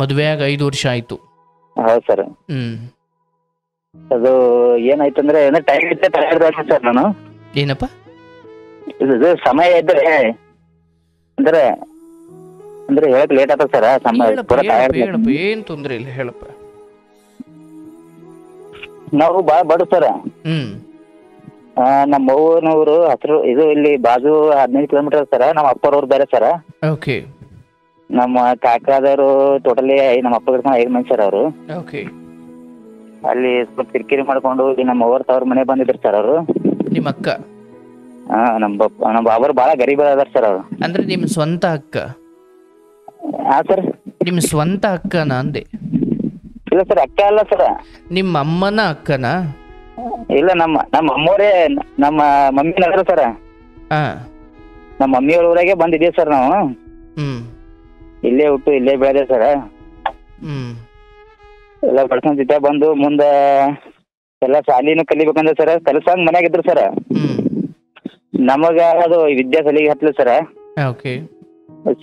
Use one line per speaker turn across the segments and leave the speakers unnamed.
ಮದುವೆ ಆಗ 5 ವರ್ಷ ಆಯ್ತು.
ಹೌದು ಸರ್. ಅದು ಏನಾಯ್ತು ಅಂದ್ರೆ ಟೈಮ್ ಇದ್ದೆ ತಯಾರಿದ್ದೆ ಸರ್ ನಾನು.
ಏನಪ್ಪ?
ಇದು ಸಮಯ ಇದ್ರೆ ಅಂದ್ರೆ ಅಂದ್ರೆ ಹೇಳಕ್ ಲೇಟ್ ಆಗ್ತದೆ ಸರ್. ಸಮಯ ಪೂರ
ಹೇಳಪ್ಪ, ಏನ್ ತೊಂದ್ರೆ ಇಲ್ಲ, ಹೇಳಪ್ಪ.
ನಾವು ಭಾಳ ಬಡ ಸರ್. ನಮ್ಮ ಅವ್ವನವರು ಹತ್ರ ಇದು ಇಲ್ಲಿ ಬಾಜು 15 ಕಿಲೋಮೀಟರ್ ಸರ. ನಮ್ಮ ಅಪ್ಪರವ್ರು ಬೇರೆ ಸರ.
ಓಕೆ.
ನಮ್ಮ ಕಾಕಾದವರು ಟೋಟಲಿ ನಮ್ಮ ಅಪ್ಪ ಹಿಡ್ಕೊಂಡು 5 ಮಂದಿ ಸರ್ ಅವರು.
ಓಕೆ.
ಅಲ್ಲಿ ಸ್ವಲ್ಪ ಕಿರಿಕಿರಿ ಮಾಡ್ಕೊಂಡು ಇಲ್ಲಿ ನಮ್ಮ ಅವ್ರ ತವ್ರ ಮನೆ ಬಂದಿದ್ರು ಸರ್ ಅವರು.
ನಿಮ್ಮ ಅಕ್ಕ?
ನಮ್ಮ ಬಾಬರು ಭಾಳ ಗರೀಬ್ ಅದಾರ ಸರ್ ಅವರು.
ಅಂದ್ರೆ ನಿಮ್ ಸ್ವಂತ ಅಕ್ಕ?
ಹಾ ಸರ್.
ನಿಮ್ ಸ್ವಂತ ಅಕ್ಕನ ಅಂದೆ?
ಇಲ್ಲ ಸರ್, ಅಕ್ಕ ಅಲ್ಲ ಸರ್.
ನಿಮ್ಮ ಅಮ್ಮನ ಅಕ್ಕನ?
ಇಲ್ಲ, ನಮ್ಮ ಅಮ್ಮೋರೇ ನಮ್ಮ ಮಮ್ಮಿ ನಗರ ಸರ್. ನಮ್ಮ ಮಮ್ಮಿಯವ್ರ ಊರಾಗೆ ಬಂದಿದ್ದೀವಿ ಸರ್ ನಾವು. ಇಲ್ಲೇ ಹುಟ್ಟು ಇಲ್ಲೇ ಬೆಳೆದೆ ಸರ್. ಎಲ್ಲ ಬಡ್ಕೊಂಡ್ ಬಂದು ಮುಂದೆ ಎಲ್ಲ ಶಾಲಿನೂ ಕಲಿಬೇಕಂದ್ರೆ ಸರ್ ಕಲಿಸಂಗ್ ಮನ್ಯಾಗಿದ್ರು ಸರ್. ನಮಗ ಅದು ವಿದ್ಯಾ ಸಲಿಗೆ ಹತ್ಲಿ ಸರ್.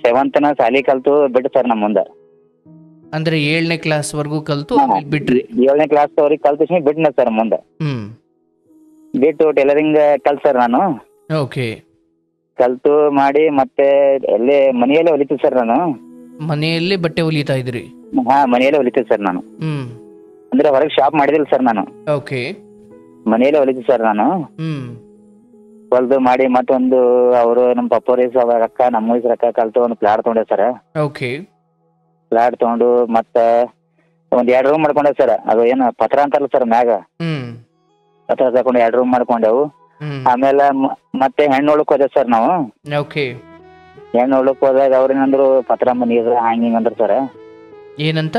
7th ಶಾಲಿ ಕಲ್ತು ಬಿಟ್ಟು ಸರ್ ನಮ್ಮ ಮುಂದೆ.
ಅಂದ್ರೆ 7ನೇ ಕ್ಲಾಸ್ ವರ್ಗೂ ಕಲ್ತು ಬಿಟ್ರಿ?
7ನೇ ಕ್ಲಾಸ್ ಅವ್ರಿಗೆ ಕಲ್ತು ಬಿಟ್ನ ಸರ್ ಮುಂದೆ. ಬಿಟ್ಟು ಟೈಲರಿಂಗ್ ಕಲ್ತ್ ಸರ್ ನಾನು.
ಓಕೆ.
ಕಲ್ತು ಮಾಡಿ ಮತ್ತೆ ಎಲ್ಲೇ ಮನೆಯಲ್ಲೇ ಹೊಲಿತೀವಿ ಸರ್ ನಾನು.
ಮನೆಯಲ್ಲಿ ಬಟ್ಟೆ ಹೊಲಿತಾ ಇದ್ರಿ?
ಹಾ, ಮನೆಯಲ್ಲೇ ಹೊಲಿತೀವಿ ಸರ್ ನಾನು. ಅಂದ್ರೆ ಹೊರಗೆ ಶಾಪ್ ಮಾಡಿದಿಲ್ಲ ಸರ್ ನಾನು.
ಓಕೆ.
ಮನೆಯಲ್ಲೇ ಹೊಲಿತೀವಿ ಸರ್ ನಾನು. ಹೊಲ್ದು ಮಾಡಿ ಮತ್ತೊಂದು ಅವರು ನಮ್ಮ ಪಪ್ಪ ರೊಕ್ಕ ನಮ್ಮ ರೊಕ್ಕ ಕಲ್ತು ಒಂದು ಪ್ಲಾಟ್ ತಗೊಂಡೆ ಸರ್.
ಓಕೆ.
ಪ್ಲಾಟ್ ತಗೊಂಡು ಮತ್ತ ಒಂದ್ 2 ರೂಮ್ ಮಾಡ್ಕೊಂಡೆ ಸರ್. ಅದು ಏನು ಪತ್ರ ಅಂತಾರಲ್ಲ ಸರ್ ಮ್ಯಾಗ, ಪತ್ರ ತಗೊಂಡು 2 ರೂಮ್ ಮಾಡ್ಕೊಂಡೆವು. ಆಮೇಲೆ ಮತ್ತೆ ಹೆಣ್ಣು ಹೊಳಕ್ ಹೋದೆ ಸರ್ ನಾವು.
ಓಕೆ.
ಹೆಣ್ಣು ಹೊಳಕ್ ಹೋದಾಗ ಅವ್ರೇನಂದ್ರು ಪತ್ರ ಮನಿ ಹಂಗಿಂಗ್ ಅಂದ್ರ ಸರ್.
ಏನಂತ?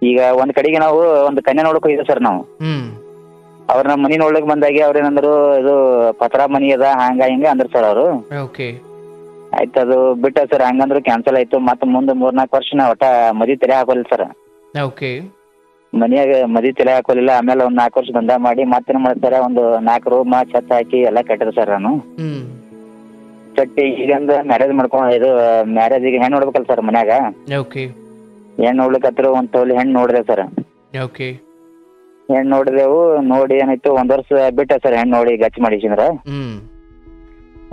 ಈಗ ಒಂದ್ ಕಡೆಗೆ ನಾವು ಒಂದು ಕನ್ಯಾ ನೋಡಕ್ ಹೋಗಿದ್ವಿ ಸರ್ ನಾವು. ಅವ್ರ ನಮ್ಮ ಮನಿ ನೋಡ್ಲಿಕ್ ಬಂದಾಗೆ ಅವ್ರೇನಂದ್ರು ಇದು ಪತ್ರ ಮನಿ ಅದ ಹಂಗ ಹಿಂಗ ಅಂದ್ರ ಸರ್ ಅವರು.
ಓಕೆ.
ಆಯ್ತು, ಅದು ಬಿಟ್ಟ ಸರ್. ಹಂಗಂದ್ರು ಕ್ಯಾನ್ಸಲ್ ಆಯ್ತು. ಮತ್ತೆ ಮುಂದೆ 3-4 ವರ್ಷ ನಾ ಒಟ್ಟ ಮದಿ ತೆರೆ ಹಾಕೋಲಿಲ್ಲ ಸರ್.
ಓಕೆ.
ಮನಿಯಾಗ ಮದಿ ತೆರೆ ಹಾಕೋಲಿಲ್ಲ. ಆಮೇಲೆ ಒಂದ್ 4 ವರ್ಷ ದಂಧ ಮಾಡಿ ಮತ್ತೇನ್ ಮಾಡ್ತಾರ ಒಂದು 4 ರೂಮ್ ಛತ್ ಹಾಕಿ ಎಲ್ಲ ಕಟ್ಟಿದ್ರು ಸರ್ ನಾನು. ಚಟ್ಟಿ ಈಗಂದ ಮ್ಯಾರೇಜ್ ಮಾಡ್ಕೊಂಡ್ ಇದು ಮ್ಯಾರೇಜಿಗೆ ಹೆಣ್ಣು ನೋಡ್ಬೇಕಲ್ಲ ಸರ್ ಮನ್ಯಾಗ.
ಓಕೆ.
ಹೆಣ್ಣು ನೋಡ್ಲಿಕ್ಕತ್ರ ಒಂದ್ ತೋಲಿ ಹೆಣ್ಣು ನೋಡಿದೆ ಸರ್.
ಓಕೆ.
ಹೆಣ್ಣು ನೋಡಿದೆವು. ನೋಡಿ ಏನಾಯ್ತು, 1 ವರ್ಷ ಬಿಟ್ಟ ಸರ್ ಹೆಣ್ಣು ನೋಡಿ ಗಚ್ಚ ಮಾಡಿಸಿದ್ರ.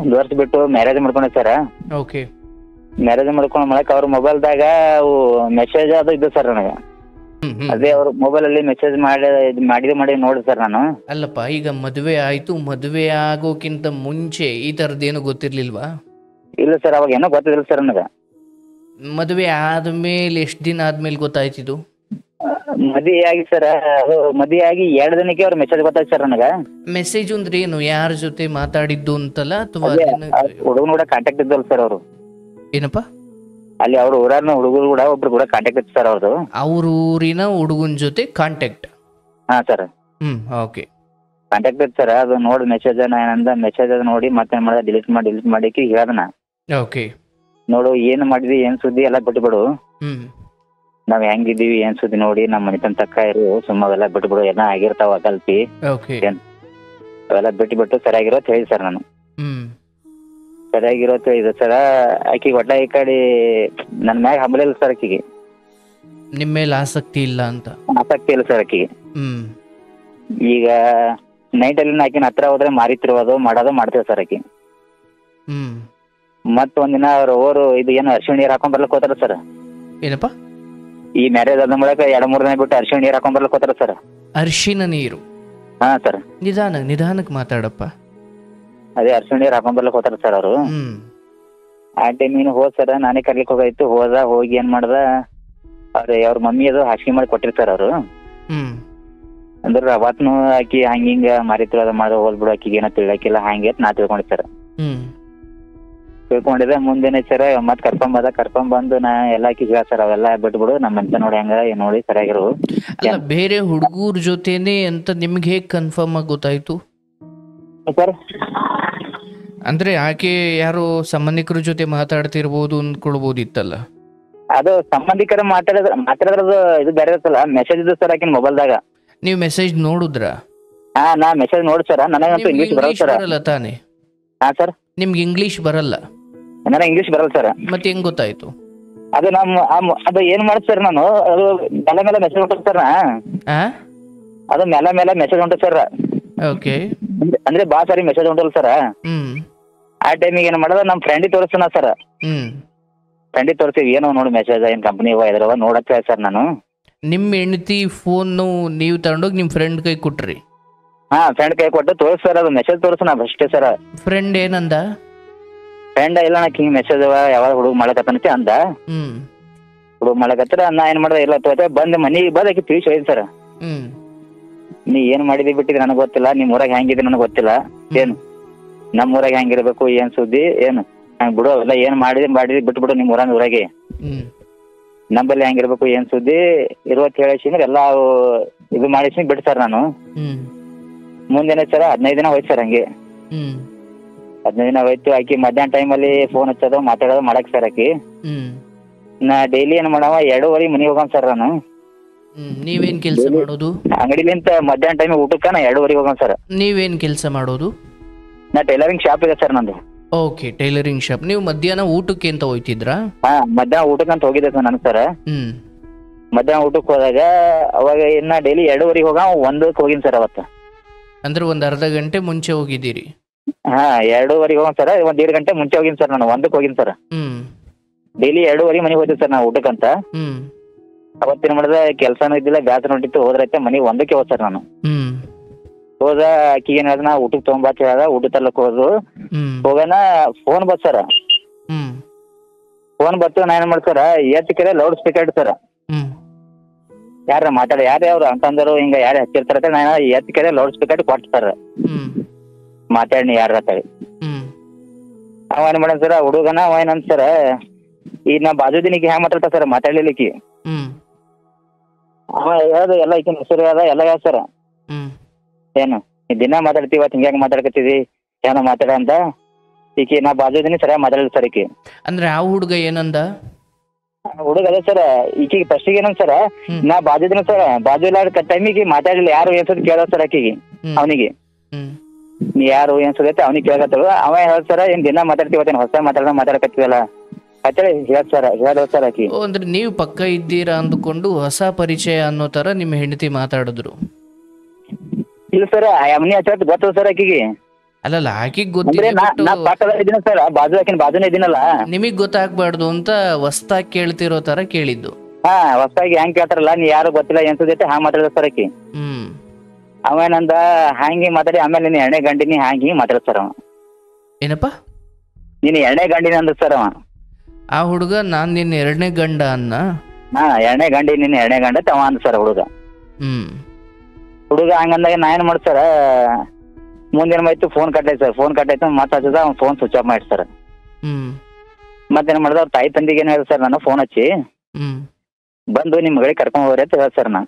1 ವರ್ಷ ಬಿಟ್ಟು ಮ್ಯಾರೇಜ್ ಮಾಡ್ಕೊಂಡೆ ಸರ್.
ಓಕೆ.
ಮ್ಯಾರೇಜ್ ಮಾಡ್ಕೊಂಡ್ ಮಾಡಕ್ ಅವ್ರ ಮೊಬೈಲ್ದಾಗ ಅವು ಮೆಸೇಜ್ ಅದು ಇದ್ದು ಸರ್ ನನಗೆ. ಅದೇ ಅವ್ರ ಮೊಬೈಲ್ ಅಲ್ಲಿ ಮೆಸೇಜ್ ಮಾಡಿ ನೋಡಿ ಸರ್ ನಾನು.
ಅಲ್ಲಪ್ಪ, ಈಗ ಮದುವೆ ಆಯ್ತು, ಮದುವೆ ಆಗೋಕ್ಕಿಂತ ಮುಂಚೆ ಈ ತರದ್ದೇನು ಗೊತ್ತಿರ್ಲಿಲ್ವಾ?
ಇಲ್ಲ ಸರ್, ಅವಾಗ ಏನೋ ಗೊತ್ತಿಲ್ಲ ಸರ್ ನನಗ.
ಮದುವೆ ಆದ್ಮೇಲೆ ಎಷ್ಟು ದಿನ ಆದ್ಮೇಲೆ ಗೊತ್ತಾಯ್ತಿದ್ದು?
ಮದುವೆ ಆಗಿ ಸರ್, ಅದು ಮದುವೆ ಆಗಿ 2 ದಿನಕ್ಕೆ ಅವ್ರ ಮೆಸೇಜ್ ಗೊತ್ತಾಯ್ತು ಸರ್ ನನಗ.
ಮೆಸೇಜ್ ಅಂದ್ರೆ ಏನು? ಯಾರ ಜೊತೆ ಮಾತಾಡಿದ್ದು ಅಂತಲ್ಲ ಅಥವಾ
ಹುಡುಗನ ಕೂಡ ಕಾಂಟ್ಯಾಕ್ಟ್ ಇದ್ದಲ್ಲ ಸರ್ ಅವರು.
ಏನಪ್ಪ?
ಅಲ್ಲಿ ಅವ್ರ ಊರನ್ನ ಹುಡುಗರು ಕೂಡ ಒಬ್ರು ಕೂಡ ಕಾಂಟ್ಯಾಕ್ಟ್ ಇತ್ತು ಸರ್ ಅವ್ರದ್ದು.
ಅವ್ರ ಊರಿನ ಹುಡುಗನ ಜೊತೆ ಕಾಂಟ್ಯಾಕ್ಟ್?
ಹಾ ಸರ್.
ಓಕೆ.
ಕಾಂಟ್ಯಾಕ್ಟ್ ಇತ್ತು ಸರ್. ಅದು ನೋಡಿ ಮೆಸೇಜ್ ಏನಂದ ಮೆಸೇಜ್ ಅದು ನೋಡಿ ಮತ್ತೆ ಮಾಡಿದ ಡಿಲೀಟ್ ಮಾಡಿ ಹೇಳ್ದನ.
ಓಕೆ.
ನೋಡು ಏನ್ ಮಾಡಿದ್ವಿ, ಏನ್ ಸುದ್ದಿ ಎಲ್ಲ ಬಿಟ್ಬಿಡು. ನಾವ್ ಹೆಂಗಿದೀವಿ ಏನ್ ಸುದ್ದಿ ನೋಡಿ ನಮ್ಮ ಮನಿತನ ತಕ್ಕ ಇರು. ಸುಮ್ಮವೆಲ್ಲ ಬಿಟ್ಬಿಡು, ಏನೋ ಆಗಿರ್ತಾವ ಕಲ್ತಿ. ಅವೆಲ್ಲ ಬಿಟ್ಟು ಸರಿಯಾಗಿರೋತ್ ಹೇಳಿ ಸರ್ ನಾನು. ಸರಿಯಾಗಿರೋತ್ ಇದು ಸರ. ಆಕಿಗೆ ಒಟ್ಟ ಈ ಕಡೆ ನನ್ ಮ್ಯಾಗ ಹಂಬಲಿಲ್ಲ ಸರ್. ಆಕಿಗೆ
ನಿಮ್ಮ ಮೇಲೆ ಆಸಕ್ತಿ ಇಲ್ಲ ಅಂತ?
ಆಸಕ್ತಿ ಇಲ್ಲ ಸರ್ ಆಕಿಗೆ. ಈಗ ನೈಟಲ್ಲಿ ಆಕಿನ ಹತ್ರ ಹೋದ್ರೆ ಮಾರಿತಿರೋದು ಮಾಡೋದು ಮಾಡ್ತೇವೆ ಸರ್ ಆಕಿ. ಮತ್ತ ಒಂದಿನ ಅವ್ರು ಇದು ಏನು ಅರಿಶಿಣ ನೀರ್ ಹಾಕೊಂಡ್ ಬರ್ಲಕ್ ಹೋತಾರ ಸರ್.
ಏನಪ್ಪ?
ಈ ಮ್ಯಾರೇಜ್ ಆದ ಮೂಲಕ 2-3 ದಿನ ಬಿಟ್ಟು ಅರಿಶಿಣ ನೀರ್ ಹಾಕೊಂಡ್ ಬರ್ಲಕ್ ಹೋತಾರ ಸರ್.
ಅರಿಶಿನ ನೀರು?
ಹಾ ಸರ್.
ನಿಧಾನಕ್ಕೆ ಮಾತಾಡಪ್ಪ.
ಅದೇ ಅರಿಶಿಣ ನೀರ್ ಹಾಕೊಂಡ್ ಬರ್ಲಕ್ ಹೋತಾರ ಸರ್ ಅವರು. ಆ ಟೈಮಿನ ಹೋದ್ ಸರ್, ನಾನೇ ಕರ್ಲಿಕ್ ಹೋಗಾಯ್ತು. ಹೋಗಿ ಏನ್ ಮಾಡ್ದ, ಅವ್ರ ಮಮ್ಮಿ ಅದು ಹಾಸಿಗೆ ಮಾಡಿ ಕೊಟ್ಟಿರ್ತಾರ ಅವರು. ಅಂದ್ರೆ ಅವತ್ನು ಆಕಿ ಹಂಗಿಂಗ ಮಾರಿತ್ರ ಅದ ಮಾಡ ಹೋಲ್ಬಿಡು, ಆಕಿಗೆ ಏನೋ ತಿಳಕಿಲ್ಲ ಹಂಗೆ ನಾ ತಿಳ್ಕೊಂಡಿರ್ತಾರ. ತಿಳ್ಕೊಂಡಿದ್ದೆ. ಮುಂದೇನೆ ಸರ್ ಮತ್ ಕರ್ಕೊಂಡ್ ಬಂದು ನಾ ಎಲ್ಲ ಆಕಿಗೆ ಸರ್ ಅವೆಲ್ಲ ಬಿಟ್ಬಿಡು, ನಮ್ಮ ಮನ್ಸ ನೋಡಿ ಹಂಗ ನೋಡಿ ಸರಿಯಾಗಿರು.
ಬೇರೆ ಹುಡುಗರ ಜೊತೆನೆ ಅಂತ ನಿಮ್ಗೆ ಹೇಗ್ ಕನ್ಫರ್ಮ್ ಆಗಿ ಗೊತ್ತಾಯ್ತು
ಸರ್?
ಅಂದ್ರೆ ಆಕೆ ಯಾರು ಸಂಬಂಧಿಕರ ಜೊತೆ ಮಾತಾಡ್ತಿರ್ಬೋದು ಅಂದ್ಕೊಳ್ಬೋದಿತ್ತಲ್ಲ.
ಅದು ಸಂಬಂಧಿಕರ ಮಾತಾಡಿದ್ರದು ಇದು ಬೇರೆ ಇರ್ತಲ್ಲ. ಮೆಸೇಜ್ ಇದ್ದು ಸರ್ ಆಕಿನ ಮೊಬೈಲ್ದಾಗ.
ನೀವು ಮೆಸೇಜ್ ನೋಡುದ್ರ?
ಹಾ, ನಾ ಮೆಸೇಜ್ ನೋಡಿ ಸರ್. ನನಗಂತೂ ಇಂಗ್ಲಿಷ್
ಬರಲ್ಲ ತಾನೆ?
ಹಾ ಸರ್.
ನಿಮ್ಗೆ ಇಂಗ್ಲಿಷ್ ಬರಲ್ಲ?
ನನಗೆ ಇಂಗ್ಲಿಷ್ ಬರಲ್ಲ ಸರ್.
ಮತ್ತೆ ಹೆಂಗ್ ಗೊತ್ತಾಯ್ತು?
ಅದು ಅದು ಏನ್ ಮಾಡುತ್ತೆ ಸರ್, ನಾನು ಅದು ಮೇಲೆ ಮೆಸೇಜ್ ಹೊಂಟದ ಸರ್. ಅದು ಮೇಲೆ ಮೆಸೇಜ್ ಹೊಂಟದ ಸರ್.
ಓಕೆ.
ಅಂದ್ರೆ ಬಾ ಸಾರಿ ಮೆಸೇಜ್ ಹೊಂಟಲ್ಲ ಸರ್. ಆ ಟೈಮಿಗೆ ಏನ್ ಮಾಡೋದು, ನಮ್ಮ ಫ್ರೆಂಡಿಗೆ ತೋರಿಸ್ತಾನ ಸರ್. ಫ್ರೆಂಡಿಗೆ ತೋರಿಸ್ತೀವಿ, ಏನೋ ನೋಡಿ ಮೆಸೇಜ್ ಏನ್ ಕಂಪ್ನಿ ಇದ್ರವ ನೋಡಕ್ಕೆ ಸರ್. ನಾನು
ನಿಮ್ಮ ಹೆಂಡತಿ ಫೋನು ನೀವು ತಗೊಂಡೋಗಿ ನಿಮ್ಮ ಫ್ರೆಂಡ್ ಕೈ ಕೊಟ್ರಿ?
ಹಾ, ಫ್ರೆಂಡ್ ಕೈ ಕೊಟ್ಟು ತೋರಿಸ್ ಸರ್, ಅದು ಮೆಸೇಜ್ ತೋರಿಸ್ತಾನ ಅಷ್ಟೇ ಸರ್.
ಫ್ರೆಂಡ್ ಏನಂದ?
ಫ್ರೆಂಡ್ ಇಲ್ಲ ನಾ ಹಿಂಗ್ ಮೆಸೇಜ್ ಯಾವಾಗ ಹುಡುಗ ಮಾಡಕತ್ತನತಿ ಅಂದ. ಹುಡುಗ ಮಾಡಕತ್ರ ನಾ ಏನ್ ಮಾಡ್ದೆ, ಇಲ್ಲ ತೋತೆ ಬಂದ್ ಮನಿಗೆ ಬಂದ್ ತಿಳಿಸಿ ಹೋಯ್ತು ಸರ್. ನೀ ಏನ್ ಮಾಡಿದಿ ಬಿಟ್ಟಿದ್ರೆ ನನಗೆ ಗೊತ್ತಿಲ್ಲ, ನಿಮ್ ಊರಾಗ ಹೆಂಗಿದೆ ನನಗೆ ಗೊತ್ತಿಲ್ಲ, ಏನು ನಮ್ಮ ಊರಾಗ ಹೆಂಗಿರ್ಬೇಕು ಏನ್ ಸುದ್ದಿ ಏನು ನಂಗೆ ಬಿಡು, ಎಲ್ಲ ಏನ್ ಮಾಡಿದಿ ಬಿಟ್ಬಿಡು ನಿಮ್ ಊರಾಗೆ, ನಂಬಲ್ಲಿ ಹೆಂಗಿರ್ಬೇಕು ಏನ್ ಸುದ್ದಿ ಇರುವತ್ ಹೇಳಿಸಿದ್ರೆ ಎಲ್ಲ ಇದು ಮಾಡಿಸಿ ಬಿಟ್ಟು ಸರ್. ನಾನು ಮುಂದೇನೆ ಸರ್ 15 ದಿನ ಹೋಯ್ತು ಸರ್. ಹಂಗೆ 15 ದಿನ ಹೋಯ್ತು. ಆಕಿ ಮಧ್ಯಾಹ್ನ ಟೈಮಲ್ಲಿ ಫೋನ್ ಹಚ್ಚೋದು ಮಾತಾಡೋದು ಮಾಡಕ್ ಸರ್. ಆಕಿ ನಾ ಡೈಲಿ ಏನ್ ಮಾಡವ 2:30 ಮನಿಗೆ ಹೋಗಮ್ ಸರ್. ನಾನು
ನೀವೇನ್ ಕೆಲಸ ಮಾಡೋದು?
ಅಂಗಡಿಲಿಂತ ಮಧ್ಯಾಹ್ನ ಟೈಮ್ ಊಟಕ್ಕ ನಾ 2:30 ಹೋಗಮ್ ಸರ್.
ನೀವೇನ್ ಕೆಲಸ ಮಾಡೋದು?
ನಾ ಟೈಲರಿಂಗ್ ಶಾಪ್ ಇದೆ ಸರ್ ನಂದು.
Okay, tailoring shop. ನೀವು ಮಧ್ಯಾಹ್ನ ಊಟಕ್ಕೆ ಅಂತ ಹೋಯ್ತಿದ್ರಾ?
ಹಾ, ಮಧ್ಯಾಹ್ನ ಊಟಕ್ಕೆ ಅಂತ ಹೋಗಿದ್ದೆ ಸರ್ ನಾನು ಸರ್. ಮಧ್ಯಾಹ್ನ ಊಟಕ್ಕೆ ಹೋದಾಗ ಅವಾಗ ಇನ್ನ ಡೈಲಿ 2:30 ಹೋಗ 1ಕ್ಕೆ ಹೋಗಿನ್ ಸರ್ ಅವತ್ತು.
ಅಂದ್ರೆ ಒಂದ್ ಅರ್ಧ ಗಂಟೆ ಮುಂಚೆ ಹೋಗಿದ್ದೀರಿ?
ಹಾ, 2:30 ಹೋಗಮ್ ಸರ್. 1.5 ಗಂಟೆ ಮುಂಚೆ ಹೋಗಿನ್ ಸರ್. ನಾನು 1ಕ್ಕೆ ಹೋಗಿನ್ ಸರ್. ಡೈಲಿ 2:30 ಮನೆಗೆ ಹೋಗ್ತೀವಿ ಸರ್ ನಾವು ಊಟಕ್ಕಂತ. ಅವತ್ತೇನ್ ಮಾಡಿದ, ಕೆಲ್ಸನೂ ಇದ್ದಿಲ್ಲ, ಬ್ಯಾಸರ ಹೊಂಟಿತ್ತು, ಹೋದ್ರೈತೆ ಮನೆಗೆ 1ಕ್ಕೆ ಹೋದ್ ಸರ್. ನಾನು ಹೋದ ಅಕ್ಕಿಗೆ ಏನ್ ಹೇಳ್ದ, ನಾ ಊಟಕ್ಕೆ ತಗೊಂಬಾತ್ ಹೇಳ್ದ. ಊಟ ತರ್ಲಕ್ ಹೋದ್ರು. ಹೋಗೋಣ ಫೋನ್ ಬತ್ ಸರ್. ಫೋನ್ ಬತ್ತು. ನಾ ಏನ್ ಮಾಡ್ತಾರ ಎತ್ತಿಕರೆ ಲೌಡ್ ಸ್ಪೀಕರ್ ಇಡ್ತಾರ. ಯಾರ ಮಾತಾಡ ಯಾರು ಅಂತಂದರು ಹಿಂಗ ಯಾರು ಹಚ್ಚಿರ್ತಾರ. ನಾನು ಎತ್ತಿಕರೆ ಲೌಡ್ ಸ್ಪೀಕರ್ ಕೊಡ್ತಾರ, ಮಾತಾಡಿ ಯಾರ ಅಂತೇಳಿ. ಅವ ಏನ್ ಮಾಡ ಸರ್, ಹುಡುಗನ ಅವ ಏನಂತ ಸರ್, ಈಗ ನಾ ಬಾಜು ದಿನಿಗೆ ಹ್ಯಾಂಗ ಮಾತಾಡ್ತಾ ಸರ್ ಮಾತಾಡ್ಲಿಕ್ಕೆ. ಅವ ಹೇಳ್ದು ಎಲ್ಲ ಈಕಿನ ಹೆಸರು ಅದ ಎಲ್ಲ ಹೇಳ್ ಸರ್. ಏನು ದಿನ ಮಾತಾಡ್ತೀವ ಹಿಂಗ್ಯಾಗ ಮಾತಾಡ್ಕತ್ತಿದಿ ಏನೋ ಮಾತಾಡ ಅಂತ. ಈಕಿ ನಾ ಬಾಜು ದಿನ ಸರಿಯಾಗಿ ಮಾತಾಡಲಿ ಸರ್. ಈಕಿ
ಅಂದ್ರೆ ಆ ಹುಡುಗ ಏನಂದ?
ಹುಡುಗ ಅದೇ ಸರ್, ಈಕಿಗೆ ಫಸ್ಟಿಗೆ ಏನಂದ ಸರ್, ನಾ ಬಾಜು ದಿನ ಸರ್ ಬಾಜು ಇಲ್ಲ ಟೈಮಿಗೆ ಮಾತಾಡಲಿಲ್ಲ. ಯಾರು ಏನ್ಸದ್ ಕೇಳ ಸರ್ ಆಕಿಗೆ. ಅವನಿಗೆ ನೀ ಯಾರು ಏನ್ಸದೈತೆ ಅವನಿಗೆ ಕೇಳಕತ್ತಳು. ಅವ ಹೇಳ್ ಸರ್, ಏನ್ ದಿನ ಮಾತಾಡ್ತೀವತ್ತೇನು ಹೊಸ ಮಾತಾಡಕತ್ತೀವಲ್ಲ ಅಂತೇಳಿ ಹೇಳ್ದ ಸರ್ ಆಕಿ.
ಅಂದ್ರೆ ನೀವು ಪಕ್ಕ ಇದ್ದೀರಾ ಅಂದ್ಕೊಂಡು ಹೊಸ ಪರಿಚಯ ಅನ್ನೋ ತರ ನಿಮ್ಮ ಹೆಂಡತಿ ಮಾತಾಡಿದ್ರು?
ಇಲ್ಲ ಸರ್, ಅವನಿ ಹಚ್ಚ ಗೊತ್ತದ ಸರ್ ಆಕಿಗೆ.
ಅಲ್ಲಲ್ಲ, ಆಕಿಗೆ
ಗೊತ್ತಿಲ್ಲ ಸರ್, ಬಾಜು ಆಕಿನ ಬಾಜುನೇ ಇದೀನಲ್ಲ. ನಿಮಗ್
ಗೊತ್ತಾಗ್ಬಾರ್ದು ಅಂತ ಹೊಸ್ತಾಗಿ ಕೇಳ್ತಿರೋ ತರ ಕೇಳಿದ್ದು?
ಹಾ, ಹೊಸ್ತಾಗಿ ಹೆಂಗ್ ಕೇಳ್ತಾರಲ್ಲ, ನೀ ಯಾರು ಗೊತ್ತಿಲ್ಲ ಏನ್ಸದೈತೆ ಹ್ಯಾಂಗ ಮಾತಾಡಿದ ಸರ್ ಆಕಿ. ಅವೇನಂದ ಹ್ಯಾಂಗಿ ಮಾತಾಡಿ, ಆಮೇಲೆ ನೀನ್ 2ನೇ ಗಂಡಿನಿ ಹ್ಯಾಂಗಿ ಮಾತಾಡ ಸರ್. ಅವ
ಏನಪ್ಪ
ನೀನ್ 2ನೇ ಗಂಡಿನಿ ಅಂದ ಸರ್ ಅವ.
ಆ ಹುಡುಗ ನಾನ್ ನಿನ್ನ 2ನೇ ಗಂಡ ಅನ್ನ?
ಹಾ, 2ನೇ ಗಂಡಿ ನಿನ್ನ 2ನೇ ಗಂಡ ಅವ ಅಂದ ಸರ್ ಹುಡುಗ. ಹುಡುಗ ಹಂಗಂದಾಗ ನಾ ಏನ್ ಮಾಡ್ ಸರ್, ಮುಂದೇನಾಯ್ತು ಫೋನ್ ಕಟ್ಟಾಯ್ತು ಸರ್. ಫೋನ್ ಕಟ್ಟಾಯ್ತು ಮತ್ತೆ ಹಚ್ಚದ, ಅವ್ನ ಫೋನ್ ಸ್ವಿಚ್ ಆಫ್ ಮಾಡಿ ಸರ್. ಮತ್ತೇನ್ ಮಾಡ್ದ, ಅವ್ರ ತಾಯಿ ತಂದಿಗೆ ಏನ್ ಹೇಳಿ ಸರ್, ನಾನು ಫೋನ್ ಹಚ್ಚಿ ಬಂದು ನಿಮ್ ಮಗಳಿಗೆ ಕರ್ಕೊಂಡ್ ಹೋಗ್ರಿ ಅಂತ ಹೇಳಿ ಸರ್. ನಾ